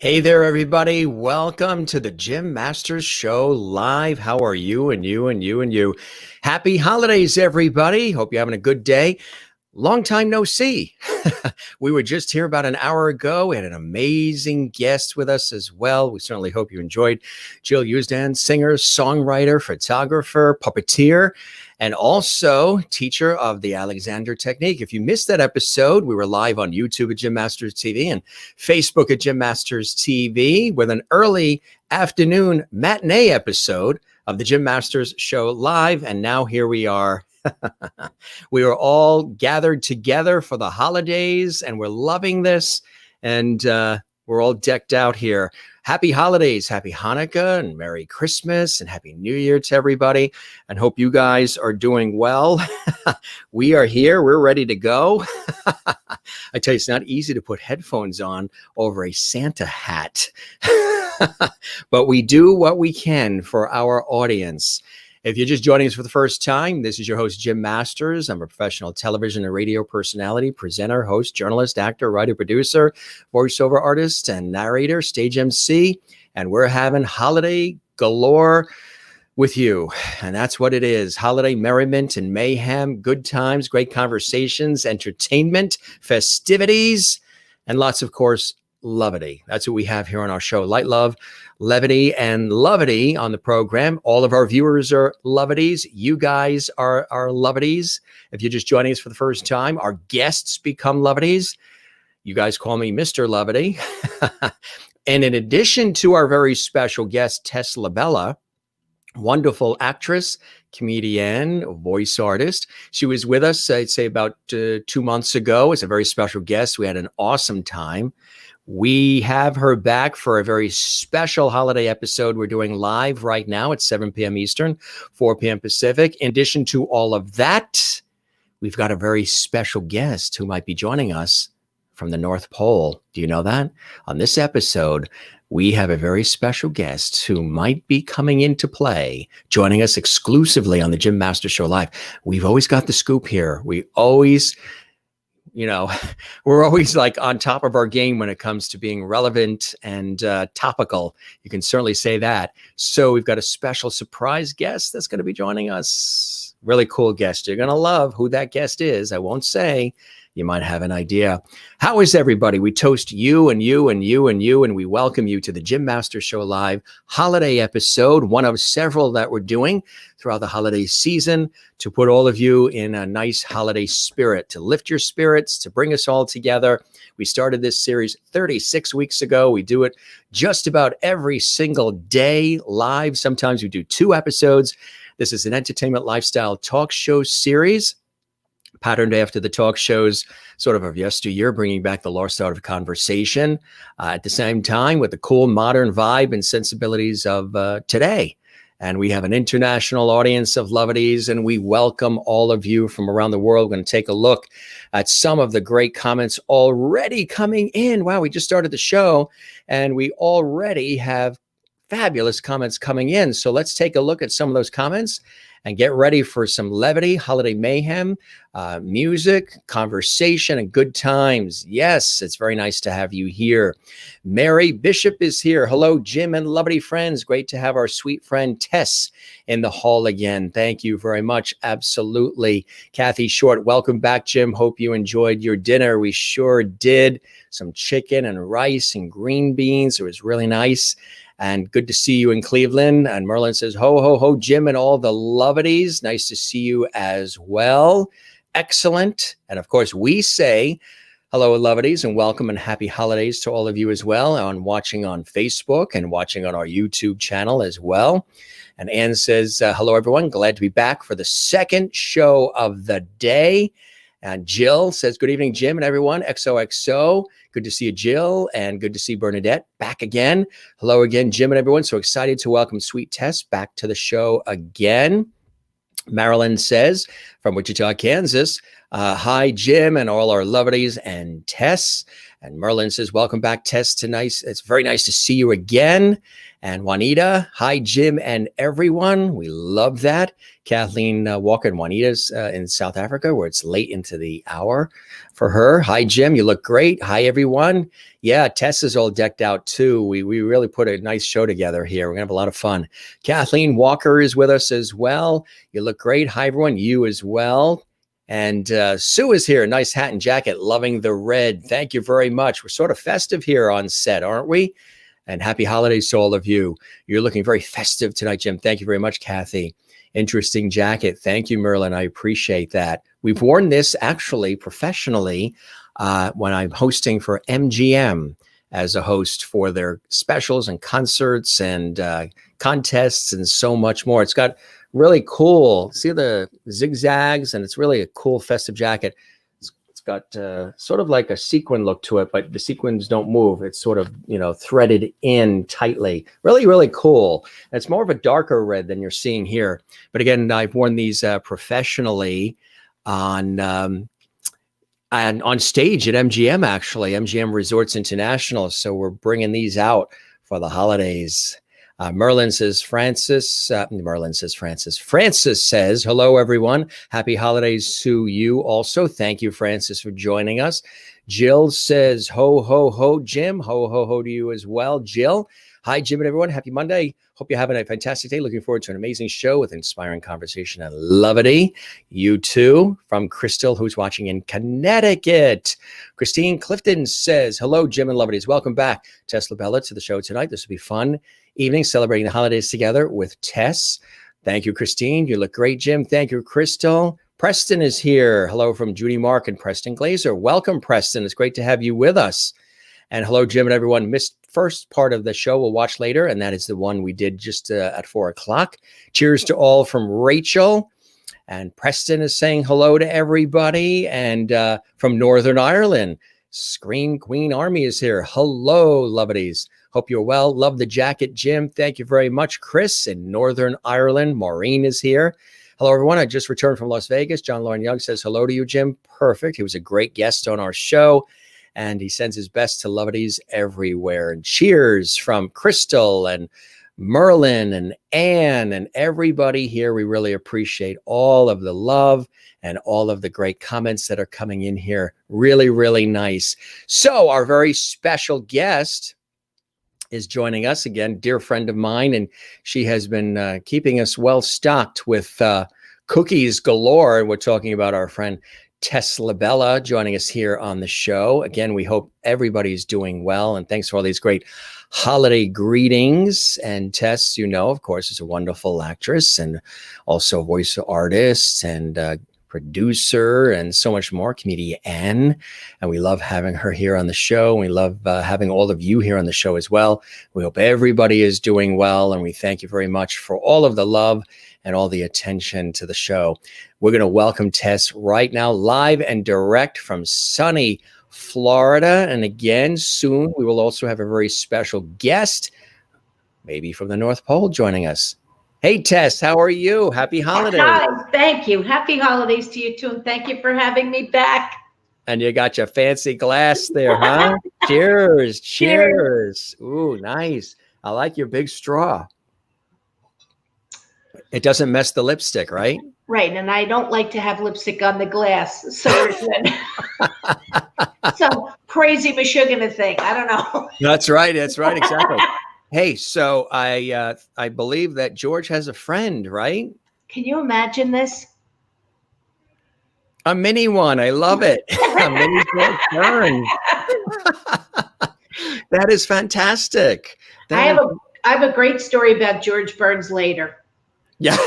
Hey there, everybody. Welcome to the Jim Masters Show live. How are you and you and you and you? Happy holidays, everybody. Hope you're having a good day. Long time no see. We were just here about an hour ago. We had an amazing guest with us as well. We certainly hope you enjoyed Jill Usdan, singer, songwriter, photographer, puppeteer, and also teacher of the Alexander Technique. If you missed that episode, we were live on YouTube at Jim Masters TV and Facebook at Jim Masters TV with an early afternoon matinee episode of the Jim Masters Show live. And now here we are. We are all gathered together for the holidays and we're loving this. And we're all decked out here. Happy holidays, happy Hanukkah and Merry Christmas and Happy New Year to everybody. And hope you guys are doing well. We are here. We're ready to go. I tell you, it's not easy to put headphones on over a Santa hat. But we do what we can for our audience. If you're just joining us for the first time, this is your host, Jim Masters. I'm a professional television and radio personality, presenter, host, journalist, actor, writer, producer, voiceover artist, and narrator, stage MC. And we're having holiday galore with you. And that's what it is. Holiday merriment and mayhem, good times, great conversations, entertainment, festivities, and lots, of course, levity. That's what we have here on our show. Light, love, levity, and lovity on the program. All of our viewers are lovities. You guys are lovities. If you're just joining us for the first time, our guests become lovities. You guys call me Mr. Levity. And in addition to our very special guest, TESS, wonderful actress, comedian, voice artist. She was with us, I'd say about 2 months ago. As a very special guest. We had an awesome time. We have her back for a very special holiday episode we're doing live right now at 7 p.m. Eastern, 4 p.m. Pacific. In addition to all of that, we've got a very special guest who might be joining us from the North Pole. Do you know that? On this episode, we have a very special guest who might be coming into play, joining us exclusively on the Jim Masters Show Live. We've always got the scoop here. We always... we're always like on top of our game when it comes to being relevant and topical. You can certainly say that. So we've got a special surprise guest that's going to be joining us. Really cool guest. You're going to love who that guest is. I won't say. You might have an idea. How is everybody? We toast you and you and you and you, and we welcome you to the Jim Masters Show Live holiday episode, one of several that we're doing throughout the holiday season to put all of you in a nice holiday spirit, to lift your spirits, to bring us all together. We started this series 36 weeks ago. We do it just about every single day live. Sometimes we do 2 episodes. This is an entertainment lifestyle talk show series, patterned after the talk shows sort of yesteryear, bringing back the lost art of conversation at the same time with the cool modern vibe and sensibilities of today. And we have an international audience of lovities, and we welcome all of you from around the world. We're going to take a look at some of the great comments already coming in. Wow, we just started the show, and we already have fabulous comments coming in. So let's take a look at some of those comments and get ready for some levity, holiday mayhem, music, conversation, and good times. Yes, it's very nice to have you here. Mary Bishop is here. Hello, Jim and lovely friends. Great to have our sweet friend Tess in the hall again. Thank you very much. Absolutely. Kathy Short, welcome back, Jim. Hope you enjoyed your dinner. We sure did. Some chicken and rice and green beans. It was really nice. And good to see you in Cleveland. And Merlin says, ho, ho, ho, Jim and all the lovities. Nice to see you as well. Excellent. And of course, we say hello, lovities, and welcome and happy holidays to all of you as well, on watching on Facebook and watching on our YouTube channel as well. And Ann says, hello, everyone. Glad to be back for the second show of the day. And Jill says, good evening, Jim and everyone. XOXO. Good to see you, Jill, and good to see Bernadette back again. Hello again, Jim and everyone. So excited to welcome Sweet Tess back to the show again. Marilyn says, from Wichita, Kansas, hi, Jim and all our lovities and Tess. And Merlin says, welcome back, Tess. Tonight. It's very nice to see you again. And Juanita, hi, Jim and everyone. We love that. Kathleen Walker and Juanita's in South Africa, where it's late into the hour for her. Hi, Jim. You look great. Hi, everyone. Yeah, Tess is all decked out, too. We really put a nice show together here. We're going to have a lot of fun. Kathleen Walker is with us as well. You look great. Hi, everyone. You as well. And Sue is here. Nice hat and jacket. Loving the red. Thank you very much. We're sort of festive here on set, aren't we? And happy holidays to all of you. You're looking very festive tonight, Jim. Thank you very much, Kathy. Interesting jacket. Thank you, Merlin. I appreciate that. We've worn this actually professionally when I'm hosting for MGM as a host for their specials and concerts and contests and so much more. It's got really cool, see the zigzags, and it's really a cool festive jacket. It's got sort of like a sequin look to it, but the sequins don't move. It's sort of, threaded in tightly. Really, really cool. And it's more of a darker red than you're seeing here. But again, I've worn these professionally on stage at MGM, actually, MGM Resorts International. So we're bringing these out for the holidays. Merlin says, Francis says, hello, everyone. Happy holidays to you also. Thank you, Francis, for joining us. Jill says, ho, ho, ho, Jim. Ho, ho, ho to you as well, Jill. Hi, Jim and everyone. Happy Monday. Hope you're having a fantastic day. Looking forward to an amazing show with inspiring conversation and levity. You too. From Crystal, who's watching in Connecticut. Christine Clifton says, hello, Jim and Levities. Welcome back, Tess Labella, to the show tonight. This will be fun evening celebrating the holidays together with Tess. Thank you, Christine. You look great, Jim. Thank you, Crystal. Preston is here. Hello from Judy Mark and Preston Glazer. Welcome, Preston. It's great to have you with us. And hello, Jim and everyone. Missed first part of the show. We'll watch later, and that is the one we did just at 4 o'clock. Cheers to all from Rachel. And Preston is saying hello to everybody. And from Northern Ireland, Screen Queen Army is here. Hello, lovelies. Hope you're well. Love the jacket, Jim. Thank you very much, Chris in Northern Ireland. Maureen is here. Hello, everyone. I just returned from Las Vegas. John Lauren Young says hello to you, Jim. Perfect. He was a great guest on our show, and he sends his best to lovelies everywhere. And cheers from Crystal and Merlin and Anne and everybody here. We really appreciate all of the love and all of the great comments that are coming in here. Really, really nice. So our very special guest is joining us again, dear friend of mine, and she has been keeping us well stocked with cookies galore. And we're talking about our friend Tess Labella joining us here on the show. Again, we hope everybody's doing well, and thanks for all these great holiday greetings. And Tess, of course, is a wonderful actress and also voice artist and producer and so much more, comedian. And we love having her here on the show. We love having all of you here on the show as well. We hope everybody is doing well, and we thank you very much for all of the love and all the attention to the show. We're going to welcome Tess right now, live and direct from sunny Florida. And again, soon we will also have a very special guest, maybe from the North Pole, joining us. Hey, Tess, how are you? Happy holidays. Hi, thank you. Happy holidays to you too, and thank you for having me back. And you got your fancy glass there, huh? Cheers, cheers. Ooh, nice. I like your big straw. It doesn't mess the lipstick, right? Right, and I don't like to have lipstick on the glass, so some crazy Michigan thing. I don't know. That's right, exactly. Hey, so I believe that George has a friend, right? Can you imagine this? A mini one. I love it. A mini George Burns. That is fantastic. I have a great story about George Burns later. Yeah.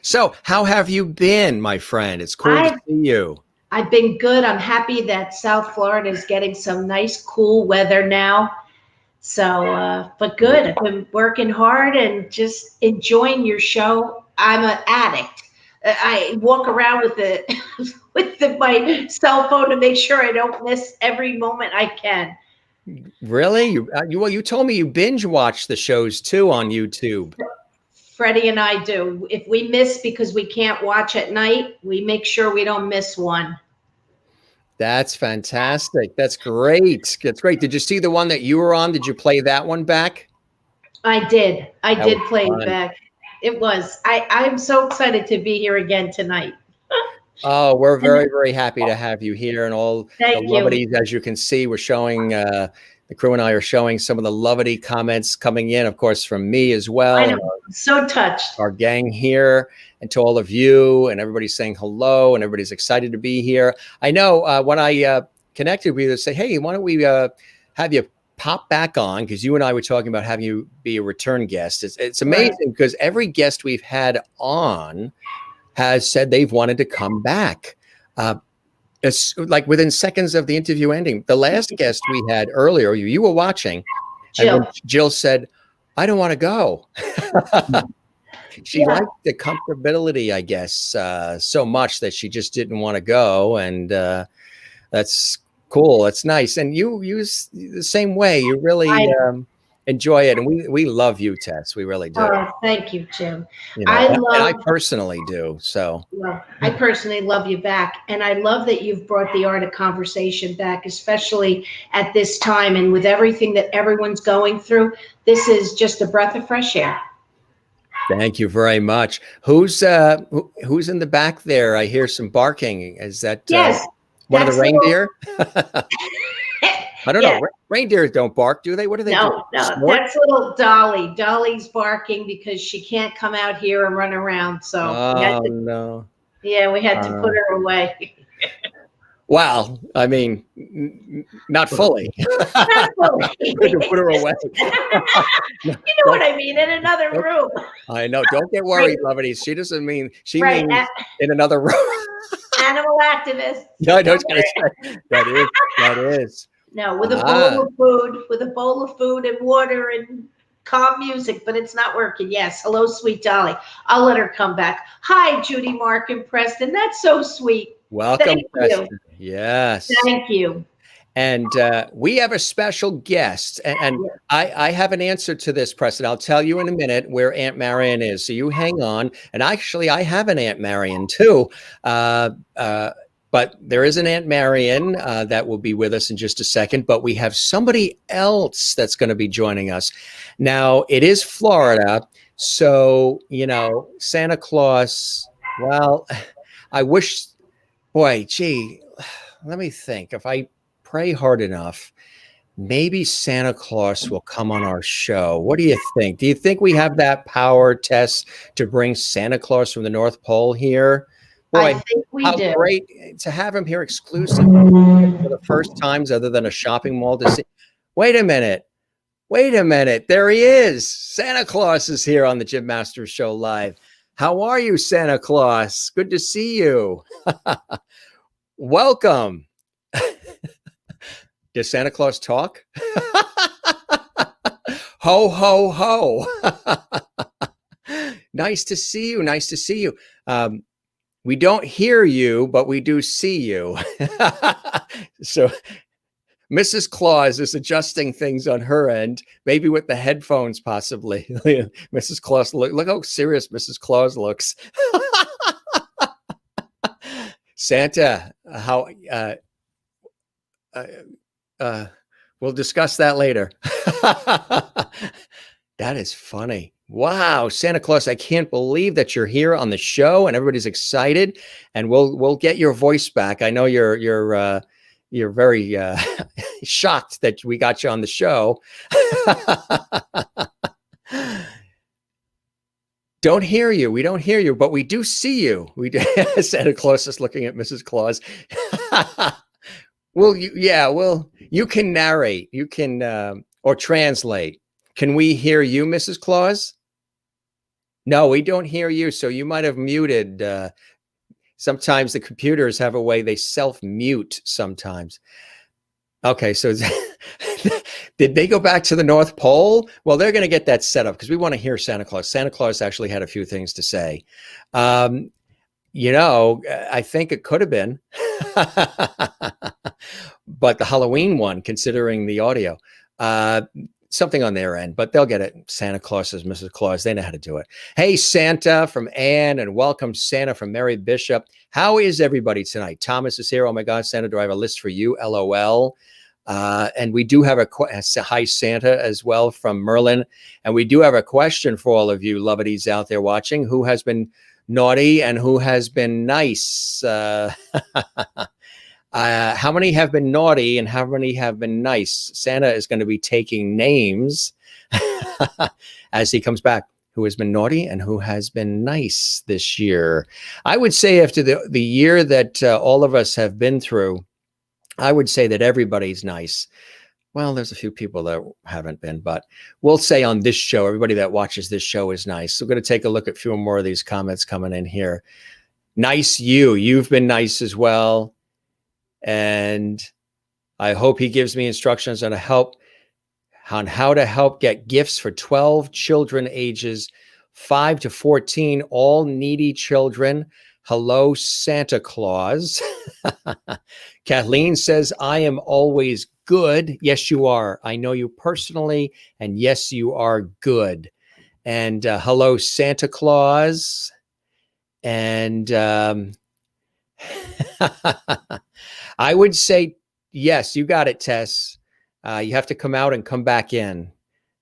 So how have you been, my friend? It's cool to see you. I've been good. I'm happy that South Florida is getting some nice, cool weather now. So, but good. I've been working hard and just enjoying your show. I'm an addict. I walk around with my cell phone to make sure I don't miss every moment I can. Really? You told me you binge watch the shows too on YouTube. Freddie and I do. If we miss because we can't watch at night, we make sure we don't miss one. That's fantastic. That's great. That's great. Did you see the one that you were on? Did you play that one back? I did. I That did was play it fun. back. It was. I'm so excited to be here again tonight. Oh, we're And very, very happy to have you here, and all the thank you. lovities. As you can see, we're showing the crew and I are showing some of the lovity comments coming in, of course, from me as well, I know. and I'm so touched. our gang here, and to all of you, and everybody's saying hello, and everybody's excited to be here. I know when I connected with you, they say, hey, why don't we have you pop back on, because you and I were talking about having you be a return guest. It's amazing Right. because every guest we've had on has said they've wanted to come back. It's like within seconds of the interview ending. The last guest we had earlier, you were watching, and when Jill. Jill said, I don't want to go. She Yeah. liked the comfortability, I guess, so much that she just didn't want to go. And that's cool. That's nice. And you use the same way. You really enjoy it. And we love you, Tess. We really do. Oh, thank you, Jim. You know, and I personally do. So Well, I personally love you back. And I love that you've brought the art of conversation back, especially at this time. And with everything that everyone's going through, this is just a breath of fresh air. thank you very much. Who's in the back there? I hear some barking. Is that Yes, one of the reindeer? I don't Yeah. know. Reindeers don't bark, do they? What do they do? No, that's little Dolly. Dolly's barking because she can't come out here and run around. So Oh, no. yeah, we had to put her away. Well, I mean, not fully. Not fully. Good to put her away. You know what I mean? In another room. I know. Don't get worried, Lovities. She doesn't mean, she Right. means in another room. Animal activist. No, I was going to say that is. No, with a bowl of food and water and calm music, but it's not working. Yes. Hello, sweet Dolly. I'll let her come back. Hi, Judy, Mark, and Preston. That's so sweet. Welcome, Thank Preston. you. Yes. Thank you. And we have a special guest, and I have an answer to this, Preston. I'll tell you in a minute where Aunt Marion is. So you hang on. And actually, I have an Aunt Marion too. But there is an Aunt Marion that will be with us in just a second. But we have somebody else that's going to be joining us. Now, it is Florida. So, you know, Santa Claus, well, I wish, boy, gee, let me think. If I pray hard enough, maybe Santa Claus will come on our show. What do you think? Do you think we have that power, Tess, to bring Santa Claus from the North Pole here? Boy, I think we how do. great to have him here exclusive for the first times other than a shopping mall to see. Wait a minute. There he is. Santa Claus is here on the Jim Masters Show Live. How are you, Santa Claus? Good to see you. Welcome. Does Santa Claus talk? Ho, ho, ho. Nice to see you. Nice to see you. We don't hear you, but we do see you. So Mrs. Claus is adjusting things on her end, maybe with the headphones, possibly. Mrs. Claus, look how serious Mrs. Claus looks. Santa, how we'll discuss that later. That is funny. Wow, Santa Claus, I can't believe that you're here on the show and everybody's excited, and we'll get your voice back. I know you're very shocked that we got you on the show. Don't hear you. We don't hear you, but we do see you. We do. Santa Claus is looking at Mrs. Claus. Well, you can narrate. You can or translate. Can we hear you, Mrs. Claus? No, we don't hear you. So you might have muted. Sometimes the computers have a way they self-mute sometimes. Okay, so did they go back to the North Pole? Well, they're going to get that set up because we want to hear Santa Claus. Santa Claus actually had a few things to say. You know, I think it could have been, but the Halloween one, considering the audio. something on their end, but they'll get it. Santa Claus is Mrs. Claus. They know how to do it. Hey, Santa from Ann, and welcome Santa from Mary Bishop. How is everybody tonight? Thomas is here. Oh my God, Santa, do I have a list for you? LOL. And we do have a hi Santa as well from Merlin. And we do have a question for all of you loveties out there watching. Who has been naughty and who has been nice? How many have been naughty and how many have been nice? Santa is going to be taking names as he comes back. Who has been naughty and who has been nice this year? I would say after the year that all of us have been through, I would say that everybody's nice. Well, there's a few people that haven't been, but we'll say on this show, everybody that watches this show is nice. So we're going to take a look at a few more of these comments coming in here. Nice you. You've been nice as well. And I hope he gives me instructions on how to help get gifts for 12 children ages 5 to 14, all needy children. Hello, Santa Claus. Kathleen says, I am always good. Yes, you are. I know you personally. And yes, you are good. And hello, Santa Claus. And I would say, yes, you got it, Tess. You have to come out and come back in.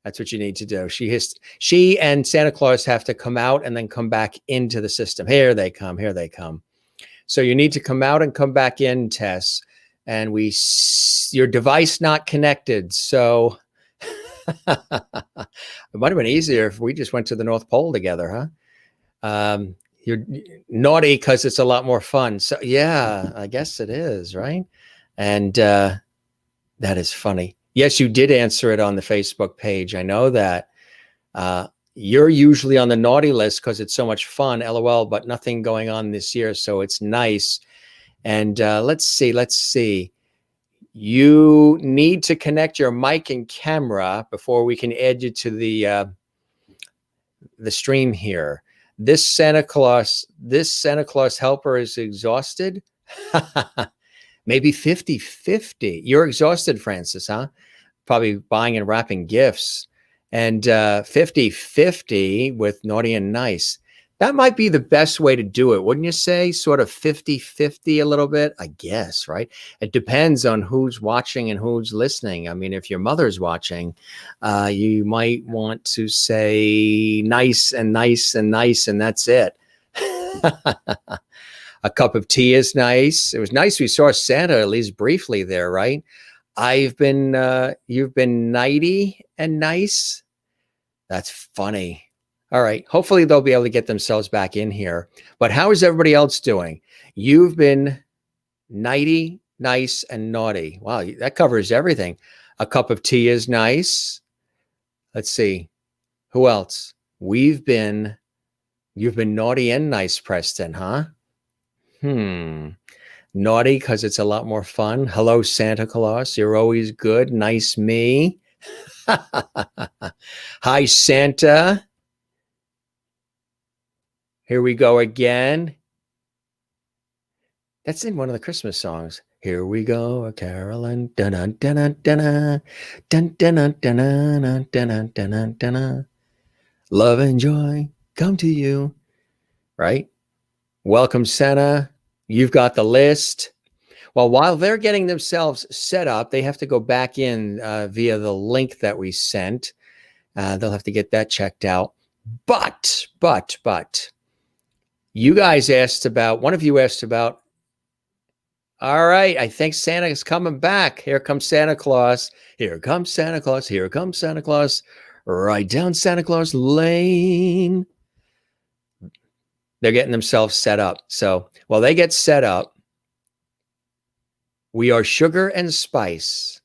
That's what you need to do. She and Santa Claus have to come out and then come back into the system. Here they come. Here they come. So you need to come out and come back in, Tess. And your device not connected. So it might have been easier if we just went to the North Pole together, huh? You're naughty because it's a lot more fun. So yeah, I guess it is, right? And that is funny. Yes, you did answer it on the Facebook page. I know that. You're usually on the naughty list because it's so much fun, LOL, but nothing going on this year, so it's nice. And let's see. You need to connect your mic and camera before we can add you to the stream here. This Santa Claus helper is exhausted. Maybe 50-50. You're exhausted, Francis, huh? Probably buying and wrapping gifts. And 50-50 with naughty and nice. That might be the best way to do it, wouldn't you say? Sort of 50-50 a little bit, I guess, right? It depends on who's watching and who's listening. I mean, if your mother's watching, you might want to say nice and nice and nice, and that's it. A cup of tea is nice. It was nice we saw Santa at least briefly there, right? You've been nighty and nice. That's funny. All right. Hopefully they'll be able to get themselves back in here. But how is everybody else doing? You've been nighty, nice, and naughty. Wow, that covers everything. A cup of tea is nice. Let's see. Who else? You've been naughty and nice, Preston, huh? Naughty because it's a lot more fun. Hello, Santa Claus. You're always good. Nice me. Hi, Santa. Here we go again. That's in one of the Christmas songs. Here we go, a caroling. Dun dun dun dun dun dun dun dun dun dun dun. Love and joy come to you. Right? Welcome, Santa. You've got the list. Well, while they're getting themselves set up, they have to go back in via the link that we sent. They'll have to get that checked out. But, you guys asked about, one of you asked about, all right, I think Santa is coming back. Here comes Santa Claus. Here comes Santa Claus. Here comes Santa Claus. Right down Santa Claus Lane. They're getting themselves set up. So while they get set up, we are sugar and spice.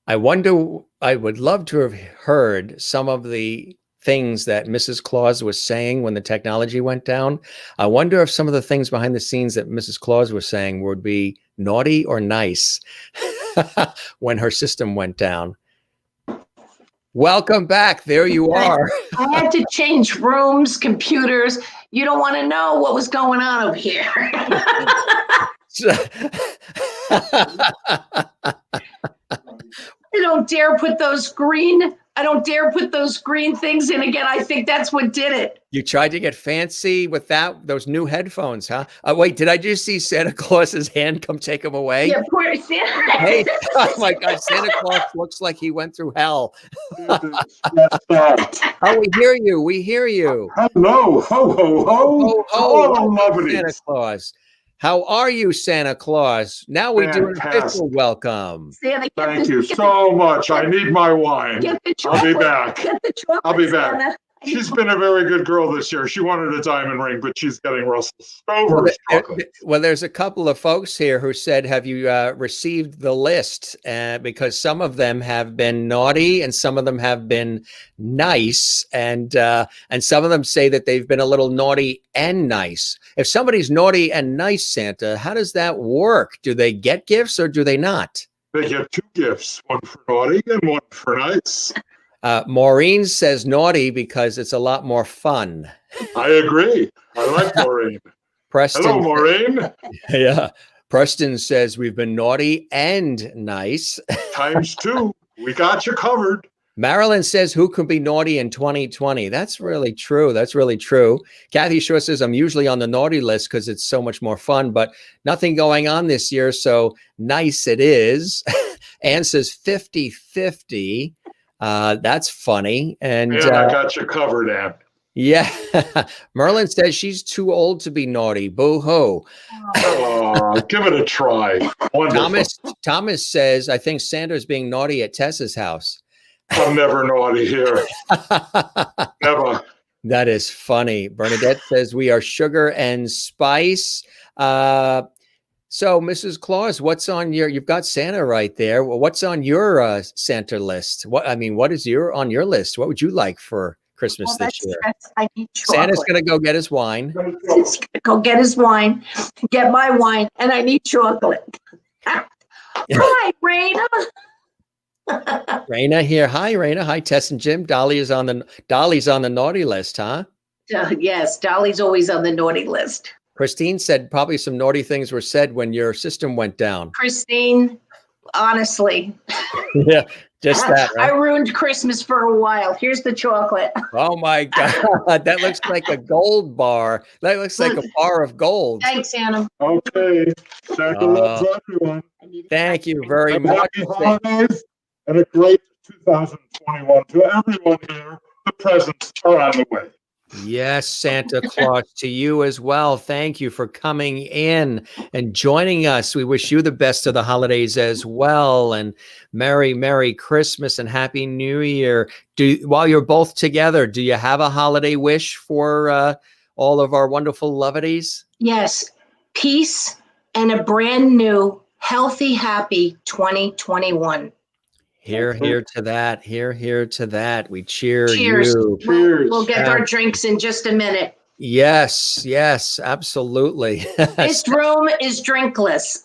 I would love to have heard some of the things that Mrs. Claus was saying when the technology went down. I wonder if some of the things behind the scenes that Mrs. Claus was saying would be naughty or nice when her system went down. Welcome back. There you are. I had to change rooms, computers. You don't want to know what was going on over here. don't dare put those green things in again. I think that's what did it. You tried to get fancy with those new headphones, huh? Wait, did I just see Santa Claus's hand come take him away? Yeah, poor Santa. Hey, oh my God, Santa Claus looks like he went through hell. Oh, we hear you. We hear you. Hello, ho, ho, ho. Oh, Lovely. Santa Claus. How are you, Santa Claus? Now we do an official welcome. Santa, thank you so much. I need my wine. I'll be back. I'll be back. Santa. She's been a very good girl this year. She wanted a diamond ring, but she's getting Russell Stover's chocolate. Well, there's a couple of folks here who said, have you received the list? Because some of them have been naughty and some of them have been nice. And some of them say that they've been a little naughty and nice. If somebody's naughty and nice, Santa, how does that work? Do they get gifts or do they not? They get 2 gifts, one for naughty and one for nice. Maureen says naughty because it's a lot more fun. I agree. I like Maureen. Preston, hello, Maureen. Yeah. Preston says we've been naughty and nice. Times 2. We got you covered. Marilyn says, who can be naughty in 2020? That's really true. That's really true. Kathy Shaw says, I'm usually on the naughty list because it's so much more fun, but nothing going on this year. So nice it is. Ann says 50-50. That's funny. And I got you covered, Ann. Yeah. Merlin says she's too old to be naughty. Boo-hoo. Oh, give it a try. Wonderful. Thomas says, I think Santa's being naughty at Tess's house. I'm never naughty here. Never. That is funny. Bernadette says we are sugar and spice. So, Mrs. Claus, what's on you've got Santa right there. Well, what's on your Santa list? What is on your list? What would you like for Christmas this year? I need chocolate. Santa's going to go get his wine. He's going to go get his wine, get my wine, and I need chocolate. Hi, Raina. Raina here. Hi, Raina. Hi, Tess and Jim. Dolly's on the naughty list, huh? Yes, Dolly's always on the naughty list. Christine said probably some naughty things were said when your system went down. Christine, honestly. Yeah, just that. Right? I ruined Christmas for a while. Here's the chocolate. Oh my God. That looks like a gold bar. That looks like a bar of gold. Thanks, Anna. Okay. Santa loves everyone. Thank you very much. Happy holidays and a great 2021 to everyone here. The presents are on the way. Yes, Santa Claus, to you as well. Thank you for coming in and joining us. We wish you the best of the holidays as well. And Merry Christmas and Happy New Year. While you're both together, do you have a holiday wish for all of our wonderful lovities? Yes, peace and a brand new, healthy, happy 2021. Here to that. Here to that. We cheers. You. Cheers. We'll get our drinks in just a minute. Yes, absolutely. This room is drinkless.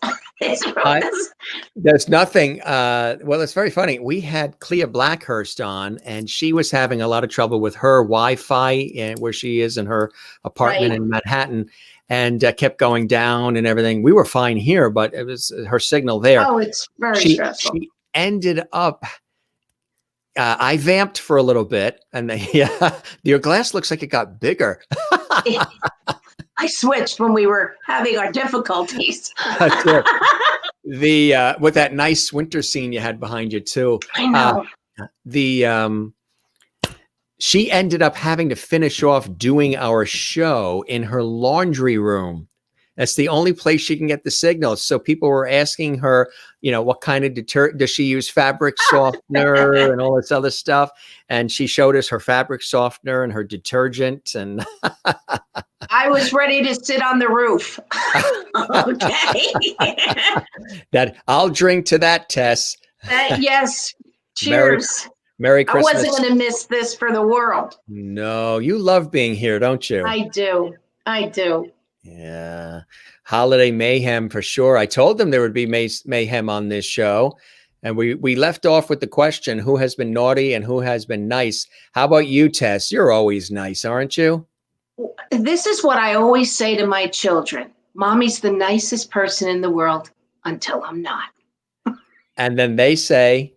There's nothing. Well, it's very funny. We had Clea Blackhurst on, and she was having a lot of trouble with her Wi-Fi where she is in her apartment in Manhattan, and kept going down and everything. We were fine here, but it was her signal there. Oh, it's very stressful. She ended up, I vamped for a little bit, and your glass looks like it got bigger. I switched when we were having our difficulties. That's it. With that nice winter scene you had behind you too. I know. She ended up having to finish off doing our show in her laundry room. That's the only place she can get the signal. So people were asking her, what kind of detergent does she use? Fabric softener and all this other stuff. And she showed us her fabric softener and her detergent. And I was ready to sit on the roof. Okay. That I'll drink to that, Tess. Yes. Cheers. Merry Christmas. I wasn't going to miss this for the world. No, you love being here, don't you? I do. Yeah. Holiday mayhem for sure. I told them there would be mayhem on this show. And we left off with the question, who has been naughty and who has been nice? How about you, Tess? You're always nice, aren't you? This is what I always say to my children. Mommy's the nicest person in the world until I'm not. And then they say,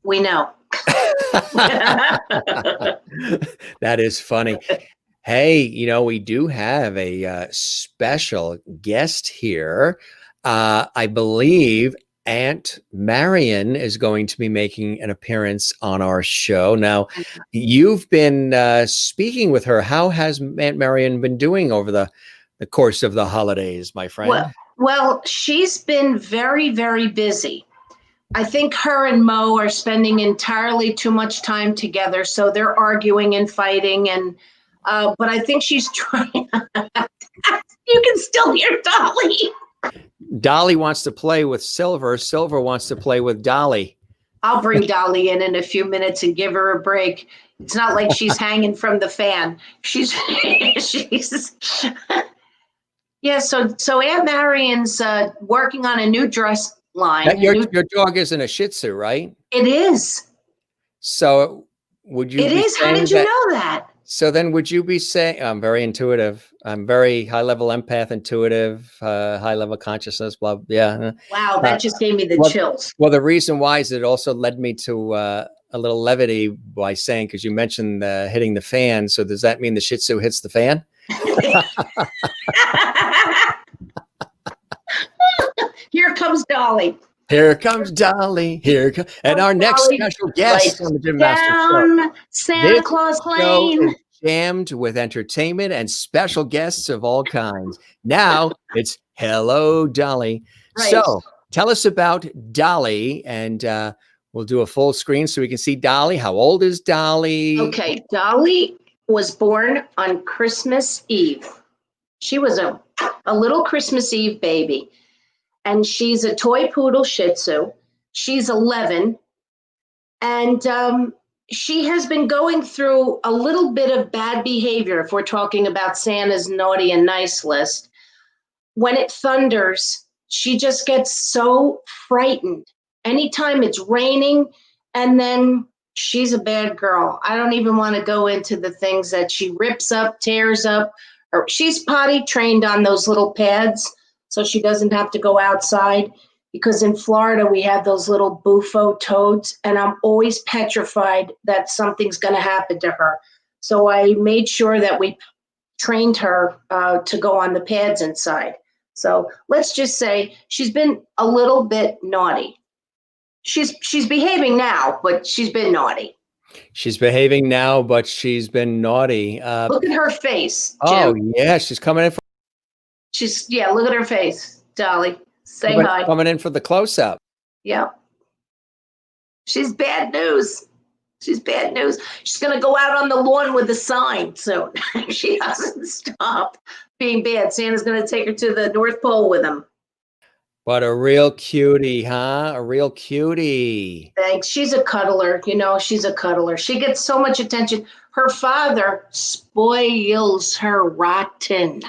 We know. That is funny. Hey, we do have a special guest here. I believe Aunt Marion is going to be making an appearance on our show. Now, you've been speaking with her. How has Aunt Marion been doing over the course of the holidays, my friend? Well, she's been very, very busy. I think her and Mo are spending entirely too much time together, so they're arguing and fighting. And but I think she's trying. You can still hear Dolly. Dolly wants to play with Silver. Silver wants to play with Dolly. I'll bring Dolly in a few minutes and give her a break. It's not like she's hanging from the fan. She's yeah. So Aunt Marion's working on a new dress line. Your dog isn't a Shih Tzu, right? It is. So would you? It is. How did you know that? So then would you be saying, I'm very intuitive. I'm very high level empath, intuitive, high level consciousness, blah. Yeah. Wow. That just gave me the chills. Well, the reason why is it also led me to a little levity by saying, because you mentioned hitting the fan. So does that mean the Shih Tzu hits the fan? Here comes Dolly. Here comes Dolly. And our next special guest on the Jim Master Show. Santa Claus Lane. Jammed with entertainment and special guests of all kinds. Now it's Hello, Dolly. Right. So tell us about Dolly, and we'll do a full screen so we can see Dolly. How old is Dolly? Okay, Dolly was born on Christmas Eve. She was a little Christmas Eve baby. And she's a toy poodle Shih Tzu. She's 11. And she has been going through a little bit of bad behavior, if we're talking about Santa's naughty and nice list. When it thunders, she just gets so frightened. Anytime it's raining, and then she's a bad girl. I don't even want to go into the things that she rips up, tears up, or she's potty trained on those little pads, so she doesn't have to go outside, because in Florida we have those little bufo toads, and I'm always petrified that something's going to happen to her. So I made sure that we trained her to go on the pads inside. So let's just say she's been a little bit naughty. She's behaving now, but she's been naughty. She's behaving now, but she's been naughty. Look at her face, Jim. Oh, yeah, she's coming in for... Look at her face, Dolly. Say hi. Coming in for the close-up. Yeah. She's bad news. She's bad news. She's going to go out on the lawn with a sign soon. She doesn't stop being bad. Santa's going to take her to the North Pole with him. But a real cutie, huh? A real cutie. Thanks. She's a cuddler. She's a cuddler. She gets so much attention. Her father spoils her rotten.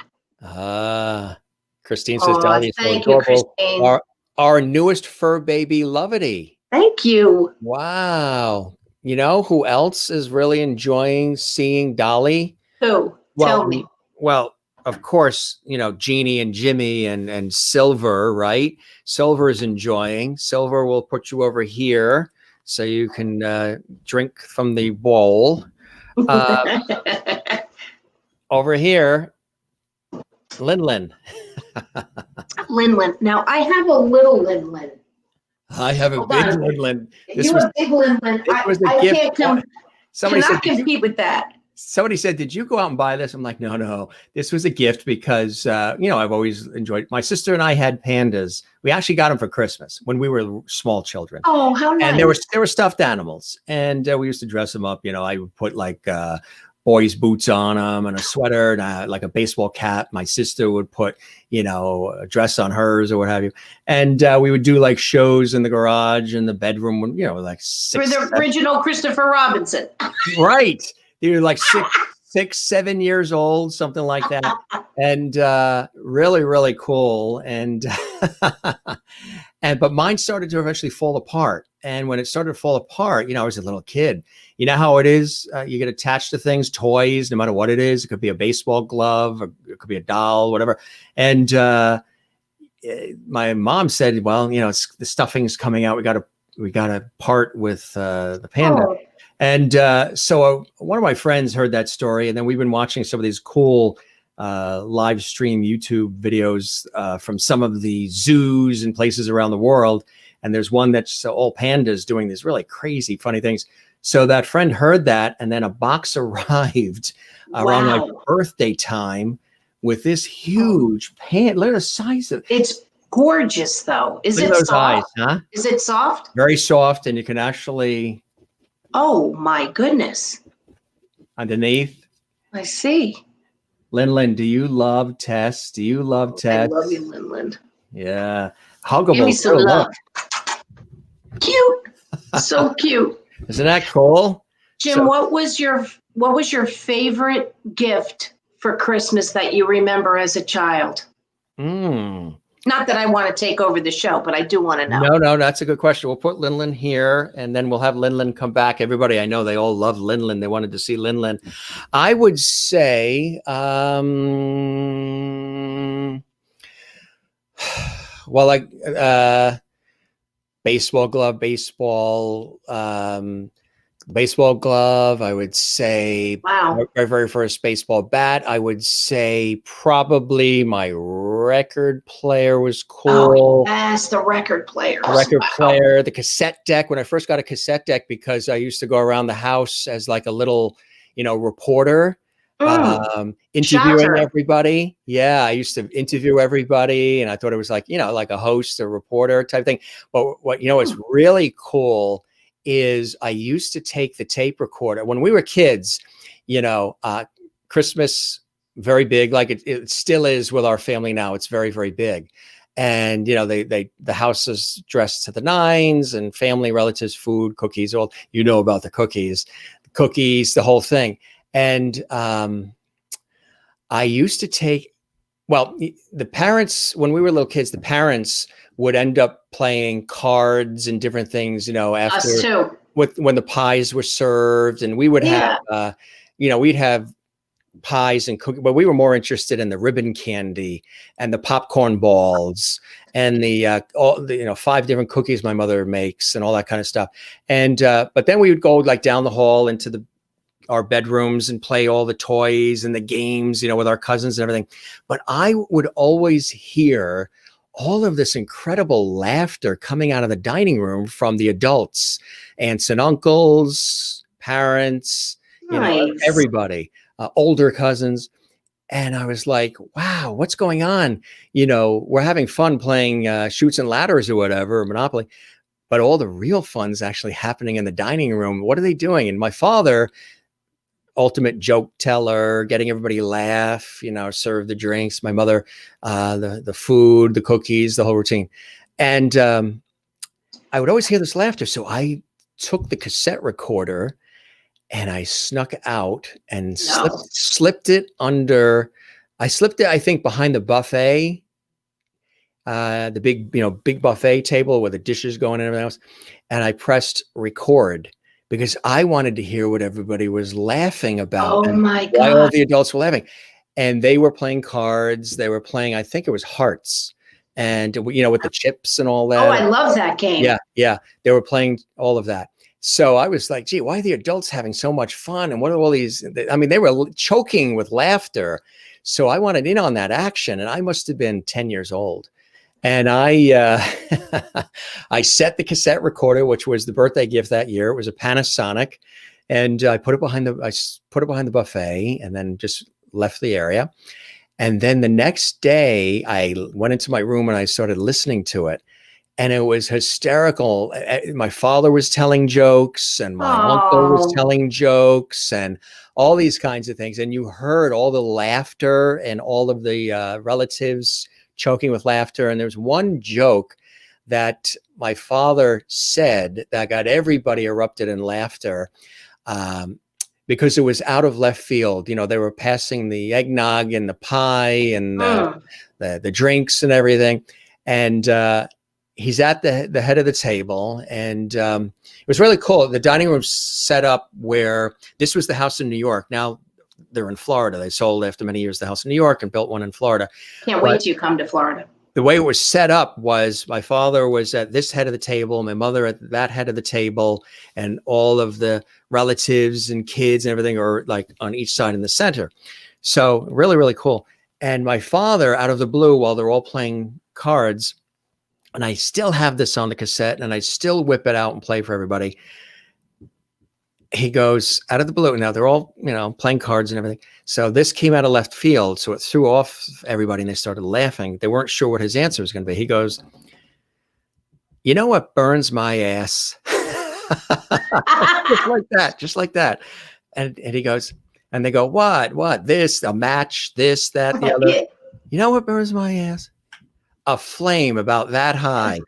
Christine says, Dolly is so thank you, adorable. Christine. Our newest fur baby, Lovity. Thank you. Wow. You know who else is really enjoying seeing Dolly? Who? Tell me. Well, of course, Jeannie and Jimmy and Silver, right? Silver is enjoying. Silver will put you over here so you can drink from the bowl. Over here, Lin. Lin. Now, I have a little Lin. I have a big Lin. You have a big Lin. I gift. Cannot compete with that. Somebody said, did you go out and buy this? I'm like, no. This was a gift because, I've always enjoyed, my sister and I had pandas. We actually got them for Christmas when we were small children. Oh, how nice. And there were stuffed animals, and we used to dress them up. I would put like boys' boots on them and a sweater and like a baseball cap. My sister would put, a dress on hers or what have you. And we would do like shows in the garage, in the bedroom, when, like 6. For the original Christopher Robinson. Right. They were like 6, 7 years old, something like that. And really, really cool. And but mine started to eventually fall apart. And when it started to fall apart, I was a little kid. You know how it is? You get attached to things, toys, no matter what it is. It could be a baseball glove, or it could be a doll, whatever. And my mom said, well, the stuffing's coming out. We got to got to part with the panda. Oh. And so one of my friends heard that story, and then we've been watching some of these cool live stream YouTube videos from some of the zoos and places around the world. And there's one that's all pandas doing these really crazy, funny things. So that friend heard that, and then a box arrived around my birthday time with this huge panda. Look at the size of it. It's gorgeous, though. Is Look it at those soft? eyes, huh? Is it soft? Very soft, and you can actually Oh my goodness! underneath. I see. Lin, do you love TESS? Do you love TESS? I love you, Lin. Yeah. Huggable. Give me some too, love. look. Cute. So cute. Isn't that cool? Jim, So- what was your favorite gift for Christmas that you remember as a child? Not that I want to take over the show, but I do want to know. No, that's a good question. We'll put Lin here, and then we'll have Lin come back. Everybody, I know they all love Lin. They wanted to see Lin. I would say, well, like baseball glove, baseball glove. I would say, Wow. my very first baseball bat. I would say probably my record player was cool. Oh, yes, the record players. Record player, the cassette deck. When I first got a cassette deck, because I used to go around the house as like a little, reporter, interviewing Shocker. everybody. Yeah, I used to interview everybody, and I thought it was like, like a host, a reporter type thing. But what is really cool is I used to take the tape recorder when we were kids. Christmas, very big, like it still is with our family now. It's very, very big. And the house is dressed to the nines, and family, relatives, food, cookies, all about the cookies, the whole thing. And I used to take, the parents, when we were little kids, the parents would end up playing cards and different things, after Us too. when the pies were served, and we would have, we'd have pies and cookies, but we were more interested in the ribbon candy and the popcorn balls and the all the 5 different cookies my mother makes and all that kind of stuff. And but then we would go like down the hall into our bedrooms and play all the toys and the games, with our cousins and everything. But I would always hear all of this incredible laughter coming out of the dining room from the adults, aunts and uncles, parents, everybody, older cousins. And I was like, wow, what's going on? We're having fun playing Chutes and Ladders or whatever, or Monopoly, but all the real fun's actually happening in the dining room. What are they doing? And my father, ultimate joke teller, getting everybody laugh, serve the drinks. My mother, the food, the cookies, the whole routine. And I would always hear this laughter. So I took the cassette recorder and I snuck out and slipped it under. I slipped it, I think, behind the buffet, the big buffet table where the dishes go in and everything else. And I pressed record, because I wanted to hear what everybody was laughing about. Oh my God. Why all the adults were laughing. And they were playing cards. They were playing, I think it was Hearts. And, with the chips and all that. Oh, I love that game. Yeah. They were playing all of that. So I was like, gee, why are the adults having so much fun? And what are all these? I mean, they were choking with laughter. So I wanted in on that action. And I must have been 10 years old. And I I set the cassette recorder, which was the birthday gift that year. It was a Panasonic, and I put it behind the buffet, and then just left the area. And then the next day, I went into my room and I started listening to it, and it was hysterical. My father was telling jokes, and my uncle was telling jokes, and all these kinds of things. And you heard all the laughter and all of the relatives choking with laughter. And there's one joke that my father said that got everybody erupted in laughter, because it was out of left field. They were passing the eggnog and the pie and the drinks and everything. And he's at the head of the table, and it was really cool. The dining room set up where this was the house in New York. Now they're in Florida. They sold after many years the house in New York and built one in Florida. Can't wait till you come to Florida. the way it was set up was my father was at this head of the table, my mother at that head of the table, and all of the relatives and kids and everything are like on each side in the center. So really, really cool. And my father, out of the blue, while they're all playing cards, and I still have this on the cassette and I still whip it out and play for everybody. He goes out of the blue. Now they're all, playing cards and everything. So this came out of left field. So it threw off everybody and they started laughing. They weren't sure what his answer was going to be. He goes, "You know what burns my ass?" just like that. And he goes, and they go, what? This, a match, this, that, the other. Yeah. You know what burns my ass? A flame about that high.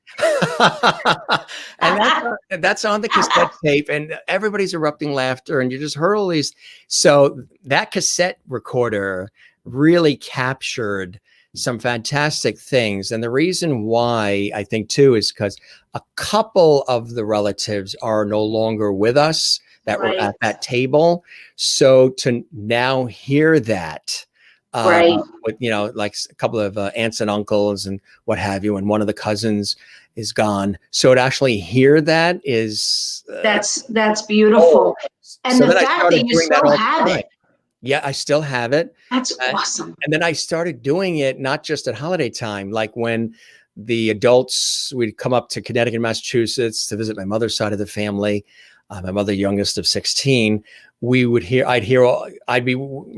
And that's on the cassette tape, and everybody's erupting laughter, and you just heard all these. So that cassette recorder really captured some fantastic things. And the reason why I think too is because a couple of the relatives are no longer with us that were at that table. So to now hear that, with, like a couple of aunts and uncles and what have you, and one of the cousins is gone. So to actually hear that is that's beautiful. And so the fact that you still have it. Yeah, I still have it. That's awesome. And then I started doing it not just at holiday time, like when the adults would come up to Connecticut, Massachusetts to visit my mother's side of the family. My mother, youngest of 16, my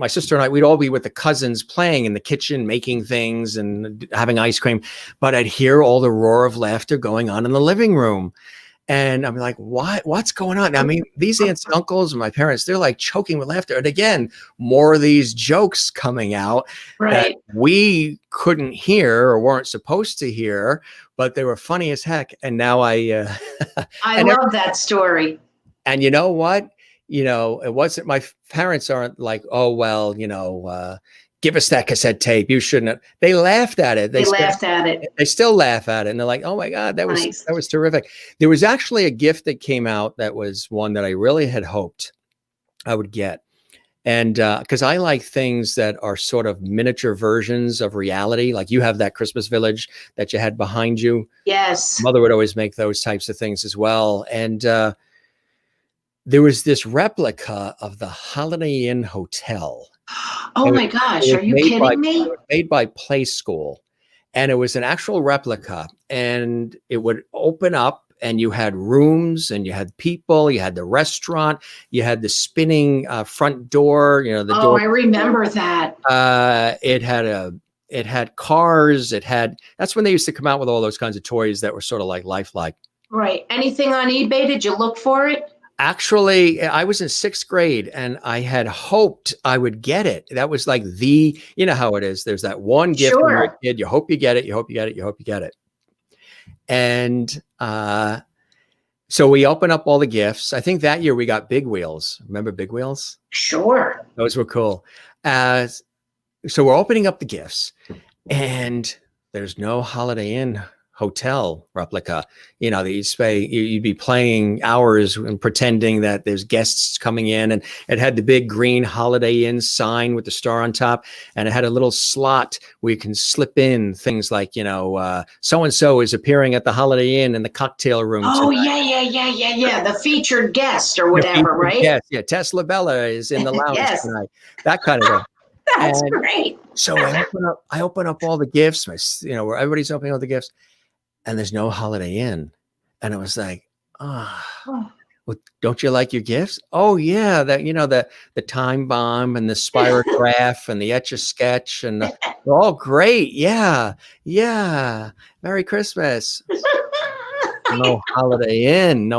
sister and I, we'd all be with the cousins playing in the kitchen, making things and having ice cream. But I'd hear all the roar of laughter going on in the living room. And I'm like, what's going on? I mean, these aunts and uncles and my parents, they're like choking with laughter. And again, more of these jokes coming out that we couldn't hear or weren't supposed to hear, but they were funny as heck. And now I love that story. And you know what? It wasn't, my parents aren't like, "Oh, well, give us that cassette tape. You shouldn't have." They laughed at it. They laughed at it. They still laugh at it. And they're like, "Oh my God, that was terrific." There was actually a gift that came out that was one that I really had hoped I would get. And because I like things that are sort of miniature versions of reality, like you have that Christmas village that you had behind you. Yes. Mother would always make those types of things as well. And there was this replica of the Holiday Inn Hotel. Oh my gosh, are you kidding me? It was made by Play School. And it was an actual replica. And it would open up and you had rooms and you had people, you had the restaurant, you had the spinning front door, the door. I remember that. It had cars. That's when they used to come out with all those kinds of toys that were sort of like lifelike. Right. Anything on eBay? Did you look for it? Actually, I was in 6th grade and I had hoped I would get it. That was like how it is. There's that one gift when you're a kid. You hope you get it. You hope you get it. You hope you get it. And so we opened up all the gifts. I think that year we got Big Wheels. Remember Big Wheels? Sure. Those were cool. So we're opening up the gifts and there's no Holiday Inn Hotel replica. You'd be playing hours and pretending that there's guests coming in, and it had the big green Holiday Inn sign with the star on top, and it had a little slot where you can slip in things like so and so is appearing at the Holiday Inn in the cocktail room tonight. Yeah, the featured guest or whatever, right? Yes, TESS is in the lounge tonight, that kind of thing. That's great. So I open up all the gifts, where everybody's opening all the gifts, and there's no Holiday Inn. And it was like, well, don't you like your gifts? Oh yeah, that the time bomb and the spirograph and the Etch-a-Sketch and they're all great. Yeah. Merry Christmas. No Holiday Inn.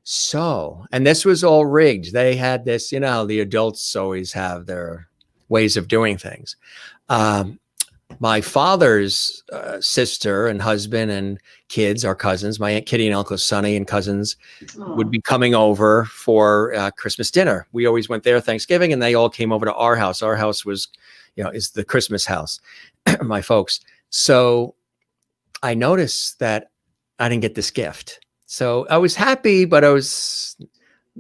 So, and this was all rigged. They had this, the adults always have their ways of doing things. My father's sister and husband and kids, our cousins, my Aunt Kitty and Uncle Sonny and cousins would be coming over for Christmas dinner. We always went there Thanksgiving, and they all came over to our house. Our house was, is the Christmas house, my folks. So I noticed that I didn't get this gift. So I was happy, but I was